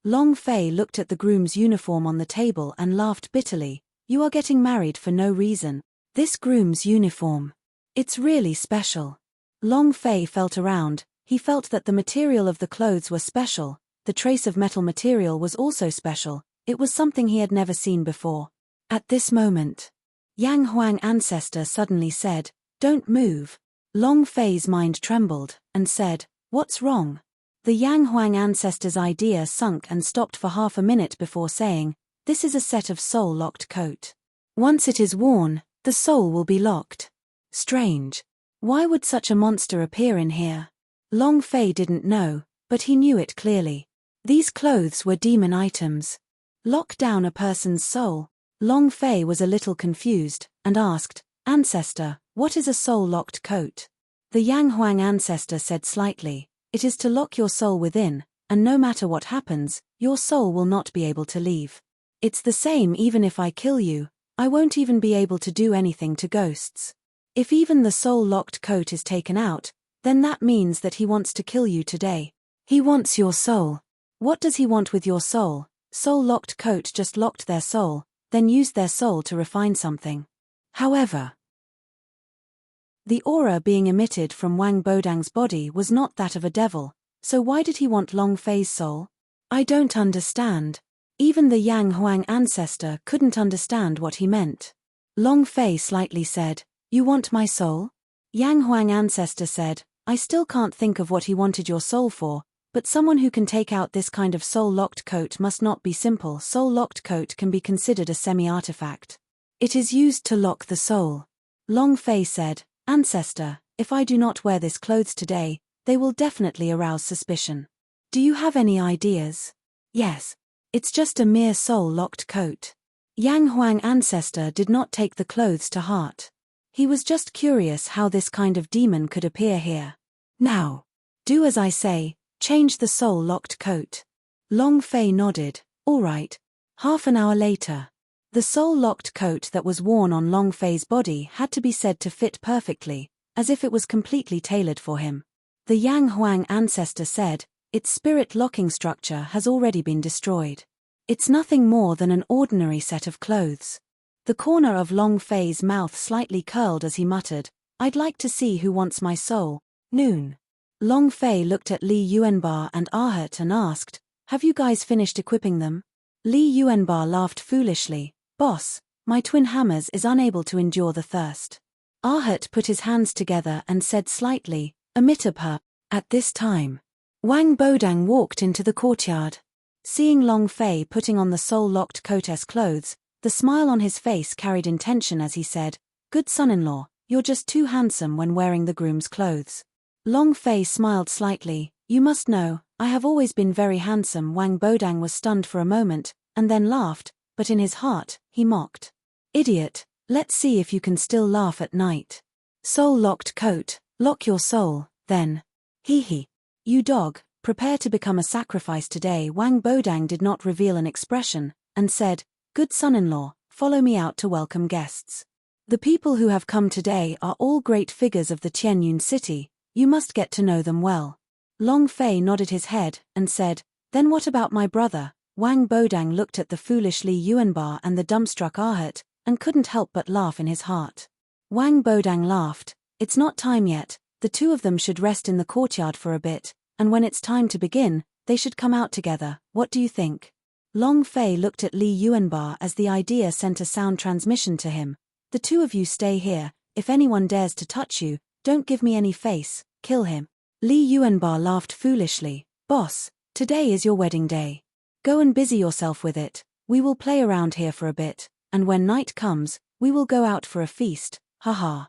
Speaker 1: Long Fei looked at the groom's uniform on the table and laughed bitterly. You are getting married for no reason. This groom's uniform. It's really special. Long Fei felt around, he felt that the material of the clothes were special, the trace of metal material was also special, it was something he had never seen before. At this moment, Yang Huang ancestor suddenly said, Don't move. Long Fei's mind trembled, and said, What's wrong? The Yang Huang ancestor's idea sunk and stopped for half a minute before saying, This is a set of soul-locked coat. Once it is worn, the soul will be locked. Strange. Why would such a monster appear in here? Long Fei didn't know, but he knew it clearly. These clothes were demon items. Lock down a person's soul. Long Fei was a little confused, and asked, Ancestor, what is a soul-locked coat? The Yang Huang ancestor said slightly, It is to lock your soul within, and no matter what happens, your soul will not be able to leave. It's the same even if I kill you, I won't even be able to do anything to ghosts. If even the soul-locked coat is taken out, then that means that he wants to kill you today. He wants your soul. What does he want with your soul? Soul-locked coat just locked their soul, then used their soul to refine something. However, the aura being emitted from Wang Bodang's body was not that of a devil, so why did he want Long Fei's soul? I don't understand. Even the Yang Huang ancestor couldn't understand what he meant. Long Fei slightly said, You want my soul? Yang Huang ancestor said, I still can't think of what he wanted your soul for, but someone who can take out this kind of soul-locked coat must not be simple. Soul-locked coat can be considered a semi-artifact. It is used to lock the soul. Long Fei said, Ancestor, if I do not wear this clothes today, they will definitely arouse suspicion. Do you have any ideas? Yes. It's just a mere soul-locked coat. Yang Huang ancestor did not take the clothes to heart. He was just curious how this kind of demon could appear here. Now, do as I say, change the soul-locked coat. Long Fei nodded, all right. Half an hour later. The soul-locked coat that was worn on Long Fei's body had to be said to fit perfectly, as if it was completely tailored for him. The Yang Huang ancestor said, Its spirit locking structure has already been destroyed. It's nothing more than an ordinary set of clothes. The corner of Long Fei's mouth slightly curled as he muttered, I'd like to see who wants my soul. Noon. Long Fei looked at Li Yuanbar and Ahut and asked, Have you guys finished equipping them? Li Yuanbar laughed foolishly, Boss, my twin hammers is unable to endure the thirst. Ahut put his hands together and said slightly, Amitabha. At this time, Wang Bodang walked into the courtyard. Seeing Long Fei putting on the soul-locked coat-esque clothes, The smile on his face carried intention as he said, "Good son-in-law, you're just too handsome when wearing the groom's clothes." Long Fei smiled slightly. "You must know, I have always been very handsome." Wang Bodang was stunned for a moment, and then laughed, but in his heart, he mocked. "Idiot, let's see if you can still laugh at night. Soul-locked coat, lock your soul, then. Hee hee. You dog, prepare to become a sacrifice today." Wang Bodang did not reveal an expression, and said, "Good son-in-law, follow me out to welcome guests. The people who have come today are all great figures of the Tianyun city, you must get to know them well." Long Fei nodded his head, and said, "Then what about my brother?" Wang Bodang looked at the foolish Li Yuanba and the dumbstruck Ahat, and couldn't help but laugh in his heart. Wang Bodang laughed. "It's not time yet, the two of them should rest in the courtyard for a bit, and when it's time to begin, they should come out together, what do you think?" Long Fei looked at Li Yuanba as the idea sent a sound transmission to him. "The two of you stay here, if anyone dares to touch you, don't give me any face, kill him." Li Yuanba laughed foolishly. "Boss, today is your wedding day. Go and busy yourself with it, we will play around here for a bit, and when night comes, we will go out for a feast, haha."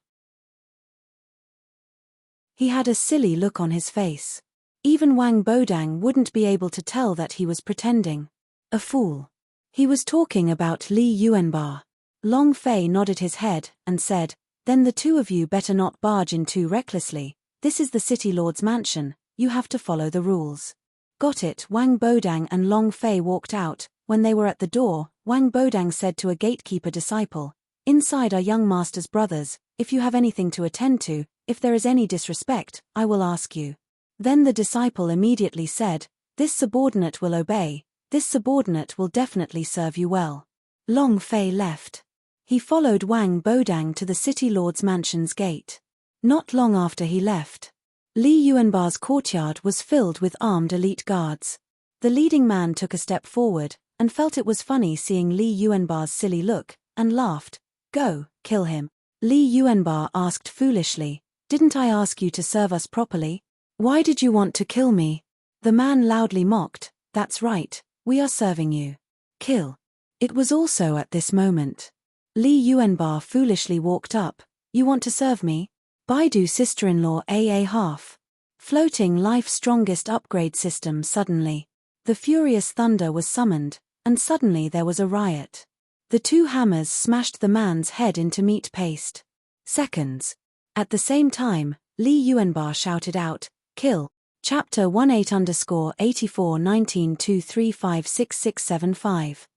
Speaker 1: He had a silly look on his face. Even Wang Bodang wouldn't be able to tell that he was pretending. A fool. He was talking about Li Yuanba. Long Fei nodded his head, and said, "Then the two of you better not barge in too recklessly. This is the city lord's mansion, you have to follow the rules." "Got it." Wang Bodang and Long Fei walked out. When they were at the door, Wang Bodang said to a gatekeeper disciple, "Inside are young master's brothers, if you have anything to attend to, if there is any disrespect, I will ask you." Then the disciple immediately said, "This subordinate will obey, this subordinate will definitely serve you well." Long Fei left. He followed Wang Bodang to the city lord's mansion's gate. Not long after he left, Li Yuanba's courtyard was filled with armed elite guards. The leading man took a step forward, and felt it was funny seeing Li Yuanba's silly look, and laughed. "Go, kill him." Li Yuanba asked foolishly, "Didn't I ask you to serve us properly? Why did you want to kill me?" The man loudly mocked, "That's right, we are serving you. Kill." It was also at this moment. Li Yuanba foolishly walked up. "You want to serve me? Baidu sister-in-law AA half. Floating life's strongest upgrade system." Suddenly, the furious thunder was summoned, and suddenly there was a riot. The two hammers smashed the man's head into meat paste. Seconds. At the same time, Li Yuanba shouted out, "Kill." Chapter 18_8419235665.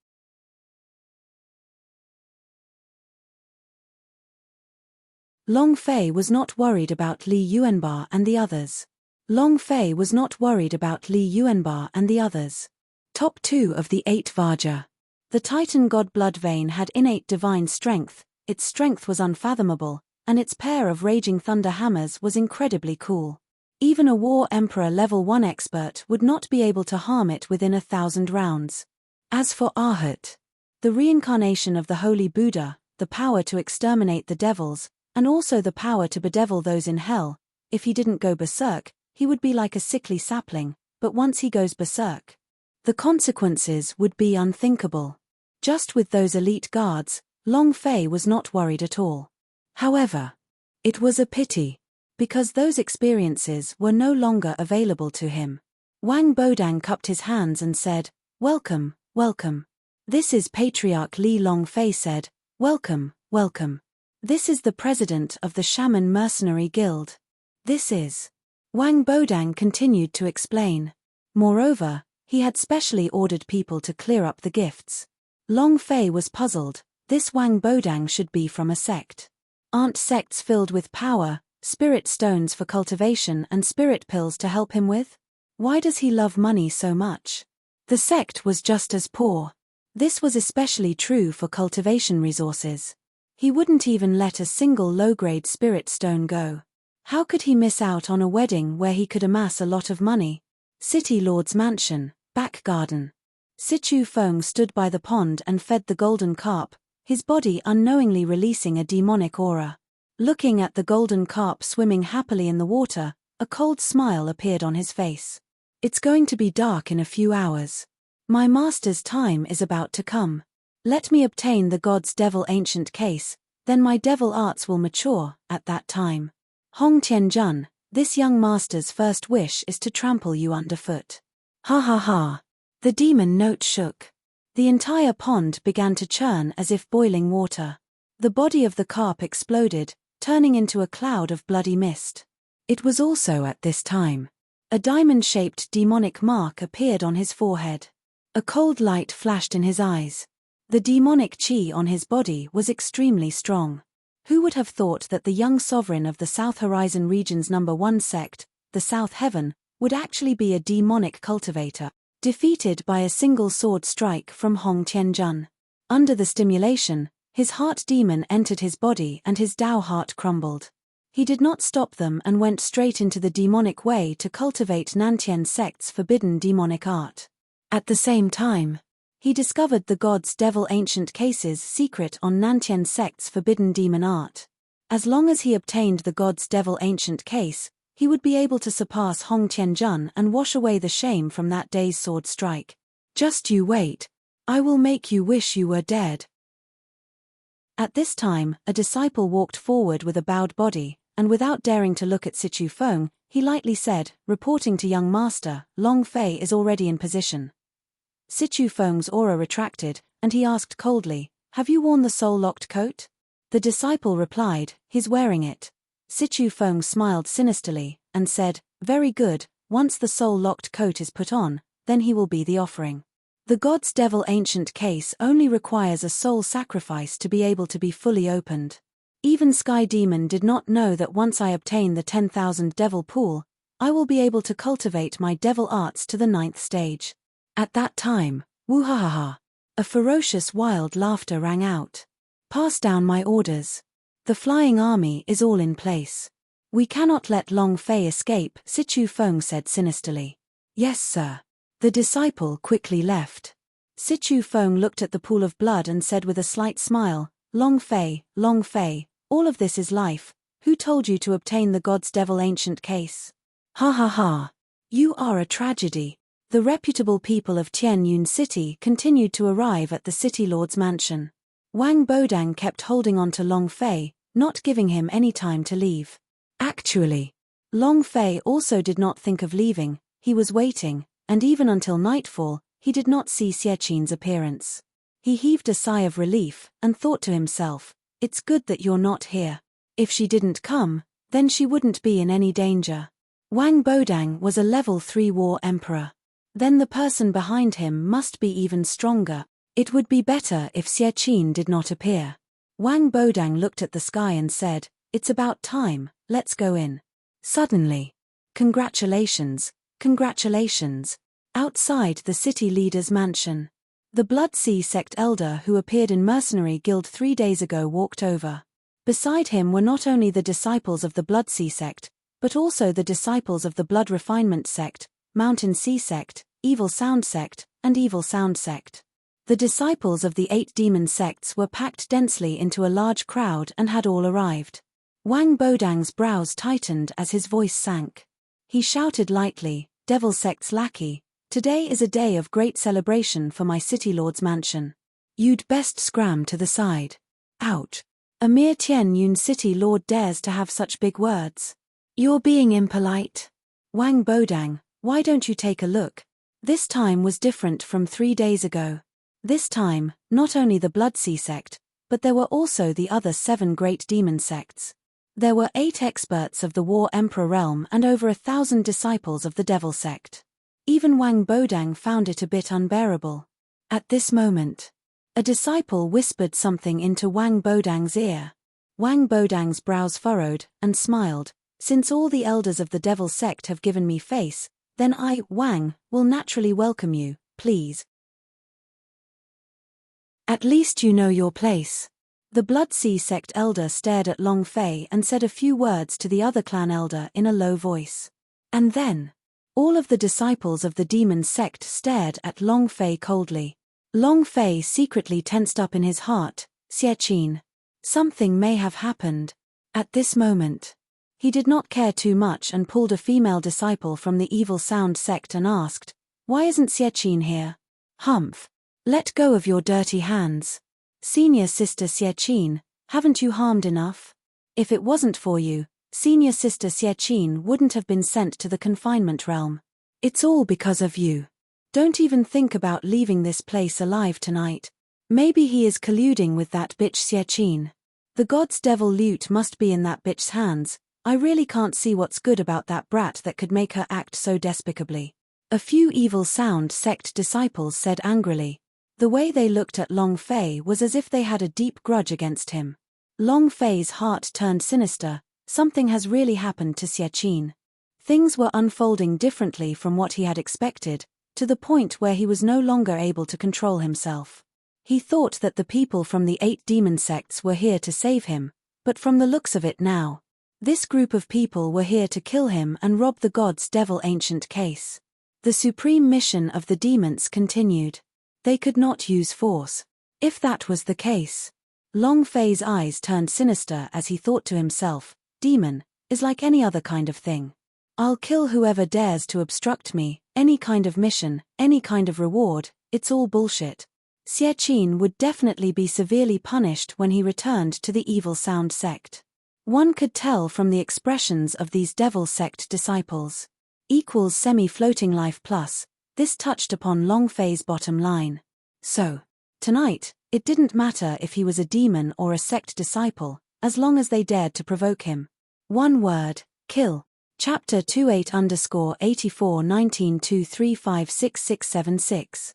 Speaker 1: Long Fei was not worried about Li Yuanba and the others. Long Fei was not worried about Li Yuanba and the others. Top 2 of the 8 Vajra. The Titan god Bloodvein had innate divine strength, its strength was unfathomable, and its pair of raging thunder hammers was incredibly cool. Even a War Emperor level 1 expert would not be able to harm it within 1,000 rounds. As for Ahat, the reincarnation of the Holy Buddha, the power to exterminate the devils, and also the power to bedevil those in hell, if he didn't go berserk, he would be like a sickly sapling, but once he goes berserk, the consequences would be unthinkable. Just with those elite guards, Long Fei was not worried at all. However, it was a pity, because those experiences were no longer available to him. Wang Bodang cupped his hands and said, "Welcome, welcome. This is Patriarch Li." Long Fei said, "Welcome, welcome. This is the president of the Shaman Mercenary Guild. This is." Wang Bodang continued to explain. Moreover, he had specially ordered people to clear up the gifts. Long Fei was puzzled. This Wang Bodang should be from a sect. Aren't sects filled with power, spirit stones for cultivation and spirit pills to help him with? Why does he love money so much? The sect was just as poor. This was especially true for cultivation resources. He wouldn't even let a single low-grade spirit stone go. How could he miss out on a wedding where he could amass a lot of money? City Lord's mansion, back garden. Sichu Feng stood by the pond and fed the golden carp, his body unknowingly releasing a demonic aura. Looking at the golden carp swimming happily in the water, a cold smile appeared on his face. "It's going to be dark in a few hours. My master's time is about to come. Let me obtain the god's devil ancient case, then my devil arts will mature. At that time, Hong Tianjun, this young master's first wish is to trample you underfoot. Ha ha ha. The demon note shook. The entire pond began to churn as if boiling water. The body of the carp exploded, turning into a cloud of bloody mist. It was also at this time. A diamond-shaped demonic mark appeared on his forehead. A cold light flashed in his eyes. The demonic chi on his body was extremely strong. Who would have thought that the young sovereign of the South Horizon region's #1 sect, the South Heaven, would actually be a demonic cultivator, defeated by a single sword strike from Hong Tianjun. Under the stimulation, his heart demon entered his body and his Dao heart crumbled. He did not stop them and went straight into the demonic way to cultivate Nantian sect's forbidden demonic art. At the same time, he discovered the god's devil ancient case's secret on Nantian sect's forbidden demon art. As long as he obtained the god's devil ancient case, he would be able to surpass Hong Tianjun and wash away the shame from that day's sword strike. Just you wait. I will make you wish you were dead. At this time, a disciple walked forward with a bowed body, and without daring to look at Sichu Feng, he lightly said, reporting to young master, Long Fei is already in position. Sichu Feng's aura retracted, and he asked coldly, have you worn the soul-locked coat? The disciple replied, he's wearing it. Sichu Feng smiled sinisterly, and said, very good, once the soul-locked coat is put on, then he will be the offering. The god's devil ancient case only requires a soul sacrifice to be able to be fully opened. Even Sky Demon did not know that once I obtain the 10,000 devil pool, I will be able to cultivate my devil arts to the 9th stage. At that time, woo-ha-ha-ha, a ferocious wild laughter rang out. Pass down my orders. The flying army is all in place. We cannot let Long Fei escape, Sichu Feng said sinisterly. Yes, sir. The disciple quickly left. Sichu Feng looked at the pool of blood and said with a slight smile, Long Fei, all of this is life. Who told you to obtain the god's devil ancient case? Ha ha ha. You are a tragedy. The reputable people of Tianyun City continued to arrive at the city lord's mansion. Wang Bodang kept holding on to Long Fei, not giving him any time to leave. Actually, Long Fei also did not think of leaving, he was waiting, and even until nightfall, he did not see Xiechin's appearance. He heaved a sigh of relief, and thought to himself, it's good that you're not here. If she didn't come, then she wouldn't be in any danger. Wang Bodang was a level 3 war emperor. Then the person behind him must be even stronger. It would be better if Xiechin did not appear. Wang Bodang looked at the sky and said, it's about time, let's go in. Suddenly. Congratulations. Outside the city leader's mansion. The Blood Sea sect elder who appeared in Mercenary Guild 3 days ago walked over. Beside him were not only the disciples of the Blood Sea sect, but also the disciples of the Blood Refinement sect, Mountain Sea sect, Evil Sound sect, and Evil Sound sect. The disciples of the 8 demon sects were packed densely into a large crowd and had all arrived. Wang Bodang's brows tightened as his voice sank. He shouted lightly, Devil Sect's lackey, today is a day of great celebration for my city lord's mansion. You'd best scram to the side. Ouch. A mere Tianyun city lord dares to have such big words. You're being impolite. Wang Bodang, why don't you take a look? This time was different from 3 days ago. This time, not only the Blood Sea sect, but there were also the other 7 great demon sects. There were 8 experts of the War Emperor realm and over 1,000 disciples of the Devil sect. Even Wang Bodang found it a bit unbearable. At this moment, a disciple whispered something into Wang Bodang's ear. Wang Bodang's brows furrowed, and smiled, since all the elders of the Devil sect have given me face, then I, Wang, will naturally welcome you, please. At least you know your place. The Blood Sea sect elder stared at Long Fei and said a few words to the other clan elder in a low voice. And then, all of the disciples of the demon sect stared at Long Fei coldly. Long Fei secretly tensed up in his heart, Xiechin. Something may have happened. At this moment, he did not care too much and pulled a female disciple from the Evil Sound sect and asked, why isn't Xiechin here? Humph. Let go of your dirty hands. Senior Sister Xiaqin, haven't you harmed enough? If it wasn't for you, Senior Sister Xiaqin wouldn't have been sent to the confinement realm. It's all because of you. Don't even think about leaving this place alive tonight. Maybe he is colluding with that bitch Xiaqin. The god's devil lute must be in that bitch's hands. I really can't see what's good about that brat that could make her act so despicably. A few evil sound sect disciples said angrily. The way they looked at Long Fei was as if they had a deep grudge against him. Long Fei's heart turned sinister. Something has really happened to Xiaqin. Things were unfolding differently from what he had expected, to the point where he was no longer able to control himself. He thought that the people from the 8 demon sects were here to save him, but from the looks of it now, this group of people were here to kill him and rob the god's devil ancient case. The supreme mission of the demons continued. They could not use force. If that was the case. Long Fei's eyes turned sinister as he thought to himself, demon is like any other kind of thing. I'll kill whoever dares to obstruct me, any kind of mission, any kind of reward, it's all bullshit. Xiaqin would definitely be severely punished when he returned to the evil sound sect. One could tell from the expressions of these devil sect disciples. Equals semi-floating life plus, this touched upon Long Fei's bottom line. So, tonight, it didn't matter if he was a demon or a sect disciple, as long as they dared to provoke him. One word, kill. Chapter 28_841923566676.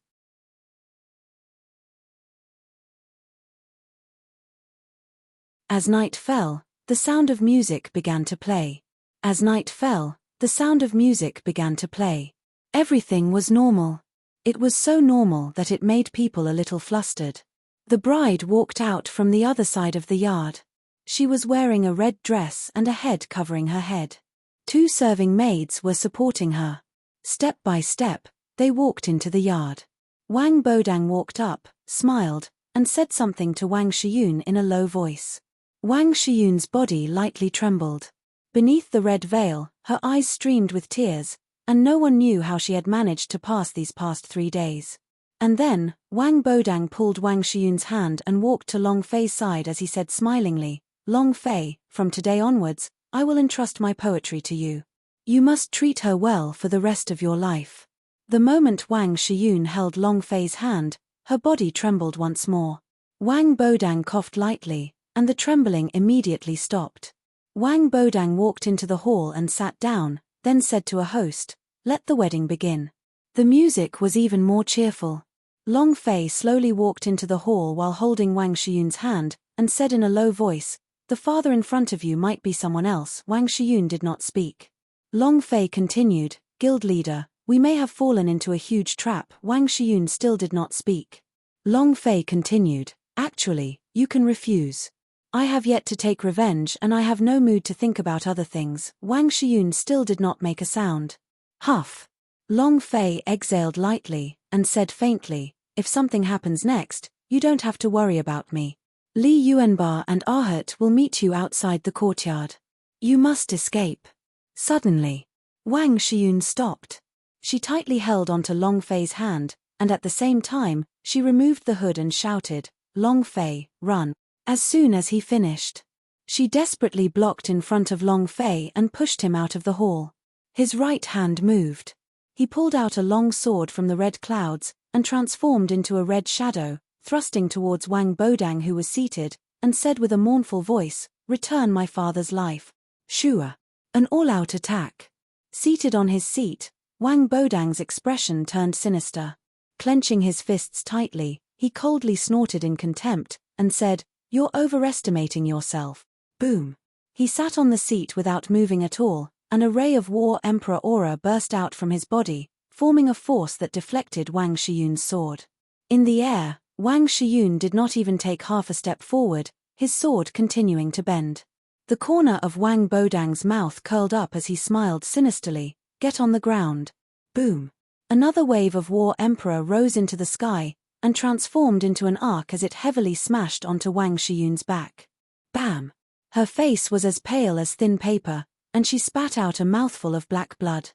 Speaker 1: As night fell, the sound of music began to play. As night fell, the sound of music began to play. Everything was normal. It was so normal that it made people a little flustered. The bride walked out from the other side of the yard. She was wearing a red dress and a head covering her head. 2 serving maids were supporting her. Step by step, they walked into the yard. Wang Bodang walked up, smiled, and said something to Wang Shiyun in a low voice. Wang Shiyun's body lightly trembled. Beneath the red veil, her eyes streamed with tears, and no one knew how she had managed to pass these past 3 days. And then, Wang Bodang pulled Wang Shiyun's hand and walked to Long Fei's side as he said smilingly, Long Fei, from today onwards, I will entrust my poetry to you. You must treat her well for the rest of your life. The moment Wang Shiyun held Long Fei's hand, her body trembled once more. Wang Bodang coughed lightly, and the trembling immediately stopped. Wang Bodang walked into the hall and sat down, then said to a host, let the wedding begin. The music was even more cheerful. Long Fei slowly walked into the hall while holding Wang Shiyun's hand, and said in a low voice, the father in front of you might be someone else. Wang Shiyun did not speak. Long Fei continued, guild leader, we may have fallen into a huge trap. Wang Shiyun still did not speak. Long Fei continued, actually, you can refuse. I have yet to take revenge and I have no mood to think about other things. Wang Shiyun still did not make a sound. Huff. Long Fei exhaled lightly, and said faintly, if something happens next, you don't have to worry about me. Li Yuanba and Ahut will meet you outside the courtyard. You must escape. Suddenly, Wang Shiyun stopped. She tightly held onto Long Fei's hand, and at the same time, she removed the hood and shouted, Long Fei, run. As soon as he finished, she desperately blocked in front of Long Fei and pushed him out of the hall. His right hand moved. He pulled out a long sword from the red clouds, and transformed into a red shadow, thrusting towards Wang Bodang who was seated, and said with a mournful voice, return my father's life. Shua. An all-out attack. Seated on his seat, Wang Bodang's expression turned sinister. Clenching his fists tightly, he coldly snorted in contempt, and said, you're overestimating yourself. Boom. He sat on the seat without moving at all. An array of War Emperor aura burst out from his body, forming a force that deflected Wang Shiyun's sword. In the air, Wang Shiyun did not even take half a step forward, his sword continuing to bend. The corner of Wang Bodang's mouth curled up as he smiled sinisterly, get on the ground. Boom. Another wave of War Emperor rose into the sky, and transformed into an arc as it heavily smashed onto Wang Shiyun's back. Bam! Her face was as pale as thin paper, and she spat out a mouthful of black blood.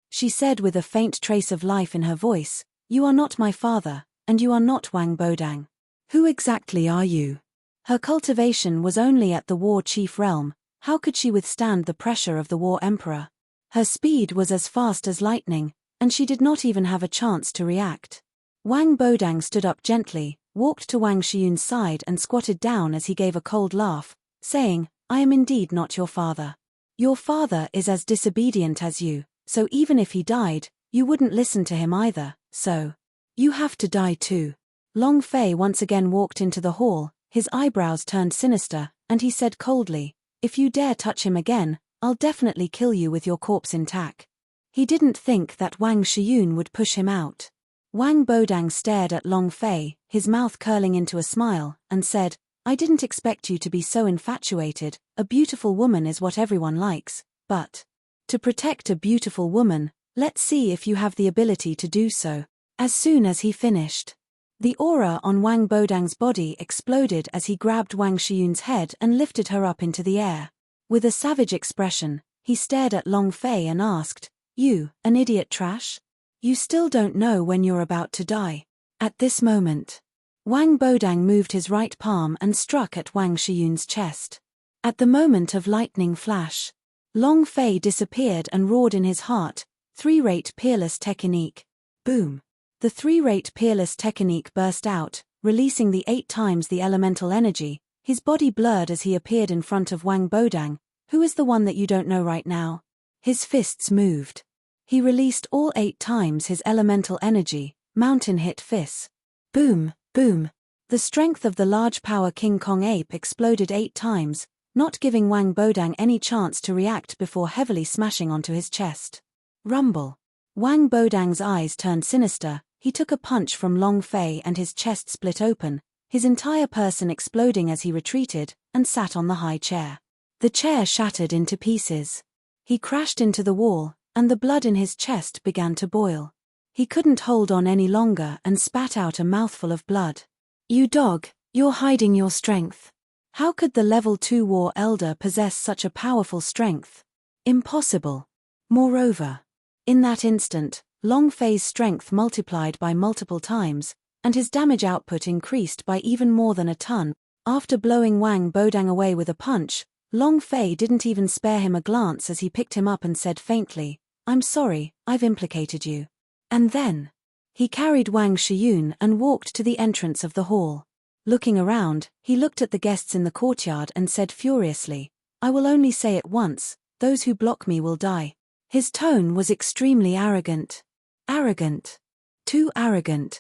Speaker 1: She said with a faint trace of life in her voice, You are not my father, and you are not Wang Bodang. Who exactly are you? Her cultivation was only at the war chief realm. How could she withstand the pressure of the war emperor? Her speed was as fast as lightning, and she did not even have a chance to react. Wang Bodang stood up gently, walked to Wang Shiyun's side and squatted down as he gave a cold laugh, saying, I am indeed not your father. Your father is as disobedient as you, so even if he died, you wouldn't listen to him either, so you have to die too. Long Fei once again walked into the hall, his eyebrows turned sinister, and he said coldly, if you dare touch him again, I'll definitely kill you with your corpse intact. He didn't think that Wang Shiyun would push him out. Wang Bodang stared at Long Fei, his mouth curling into a smile, and said, I didn't expect you to be so infatuated. A beautiful woman is what everyone likes, but to protect a beautiful woman, let's see if you have the ability to do so. As soon as he finished, the aura on Wang Bodang's body exploded as he grabbed Wang Shiyun's head and lifted her up into the air. With a savage expression, he stared at Long Fei and asked, You, an idiot trash? You still don't know when you're about to die. At this moment, Wang Bodang moved his right palm and struck at Wang Shiyun's chest. At the moment of lightning flash, Long Fei disappeared and roared in his heart, 3-rate peerless technique. Boom. The 3-rate peerless technique burst out, releasing the 8 times the elemental energy. His body blurred as he appeared in front of Wang Bodang. Who is the one that you don't know right now? His fists moved. He released all 8 times his elemental energy, mountain hit fists. Boom, boom. The strength of the large power King Kong ape exploded 8 times, not giving Wang Bodang any chance to react before heavily smashing onto his chest. Rumble. Wang Bodang's eyes turned sinister. He took a punch from Long Fei and his chest split open, his entire person exploding as he retreated, and sat on the high chair. The chair shattered into pieces. He crashed into the wall, and the blood in his chest began to boil. He couldn't hold on any longer and spat out a mouthful of blood. You dog, you're hiding your strength. How could the level 2 war elder possess such a powerful strength? Impossible. Moreover, in that instant, Long Fei's strength multiplied by multiple times, and his damage output increased by even more than a ton. After blowing Wang Bodang away with a punch, Long Fei didn't even spare him a glance as he picked him up and said faintly, I'm sorry, I've implicated you. And then, he carried Wang Shiyun and walked to the entrance of the hall. Looking around, he looked at the guests in the courtyard and said furiously, I will only say it once, those who block me will die. His tone was extremely arrogant. Arrogant. Too arrogant.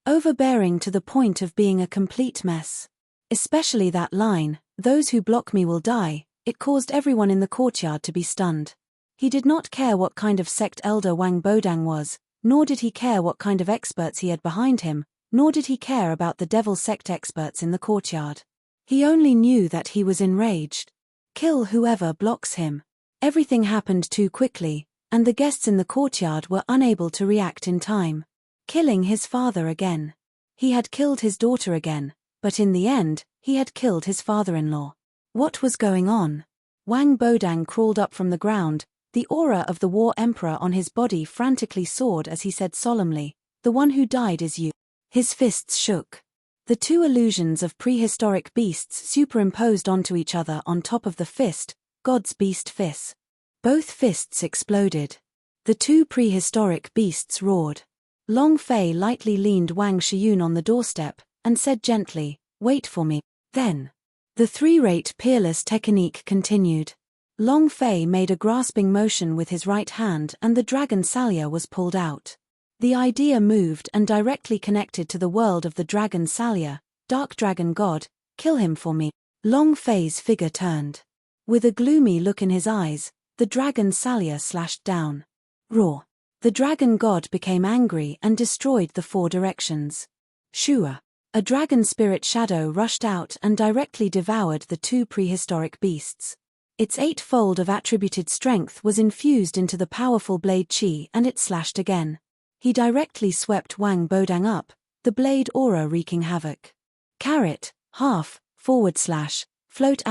Speaker 1: Overbearing to the point of being a complete mess. Especially that line, those who block me will die, it caused everyone in the courtyard to be stunned. He did not care what kind of sect elder Wang Bodang was, nor did he care what kind of experts he had behind him, nor did he care about the devil sect experts in the courtyard. He only knew that he was enraged. Kill whoever blocks him. Everything happened too quickly, and the guests in the courtyard were unable to react in time. Killing his father again. He had killed his daughter again, but in the end, he had killed his father-in-law. What was going on? Wang Bodang crawled up from the ground, the aura of the war emperor on his body frantically soared as he said solemnly, the one who died is you. His fists shook. The 2 illusions of prehistoric beasts superimposed onto each other on top of the fist, God's beast fist. Both fists exploded. The 2 prehistoric beasts roared. Long Fei lightly leaned Wang Shiyun on the doorstep, and said gently, wait for me. Then, the 3-rate peerless technique continued. Long Fei made a grasping motion with his right hand and the dragon Salya was pulled out. The idea moved and directly connected to the world of the dragon Salya, Dark Dragon God, kill him for me. Long Fei's figure turned. With a gloomy look in his eyes, the dragon Salya slashed down. Roar. The dragon god became angry and destroyed the 4 directions. Shua. A dragon spirit shadow rushed out and directly devoured the 2 prehistoric beasts. Its 8-fold of attributed strength was infused into the powerful blade chi and it slashed again. He directly swept Wang Bodang up, the blade aura wreaking havoc. Caret, half, /, float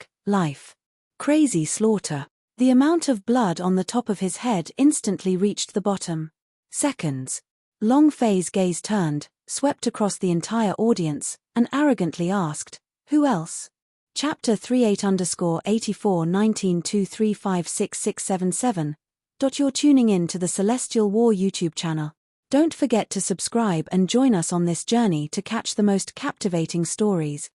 Speaker 1: *, life. Crazy slaughter. The amount of blood on the top of his head instantly reached the bottom. Seconds. Long Fei's gaze turned, swept across the entire audience, and arrogantly asked, "Who else?" Chapter 38_841923566677. You're tuning in to the Celestial War YouTube channel. Don't forget to subscribe and join us on this journey to catch the most captivating stories.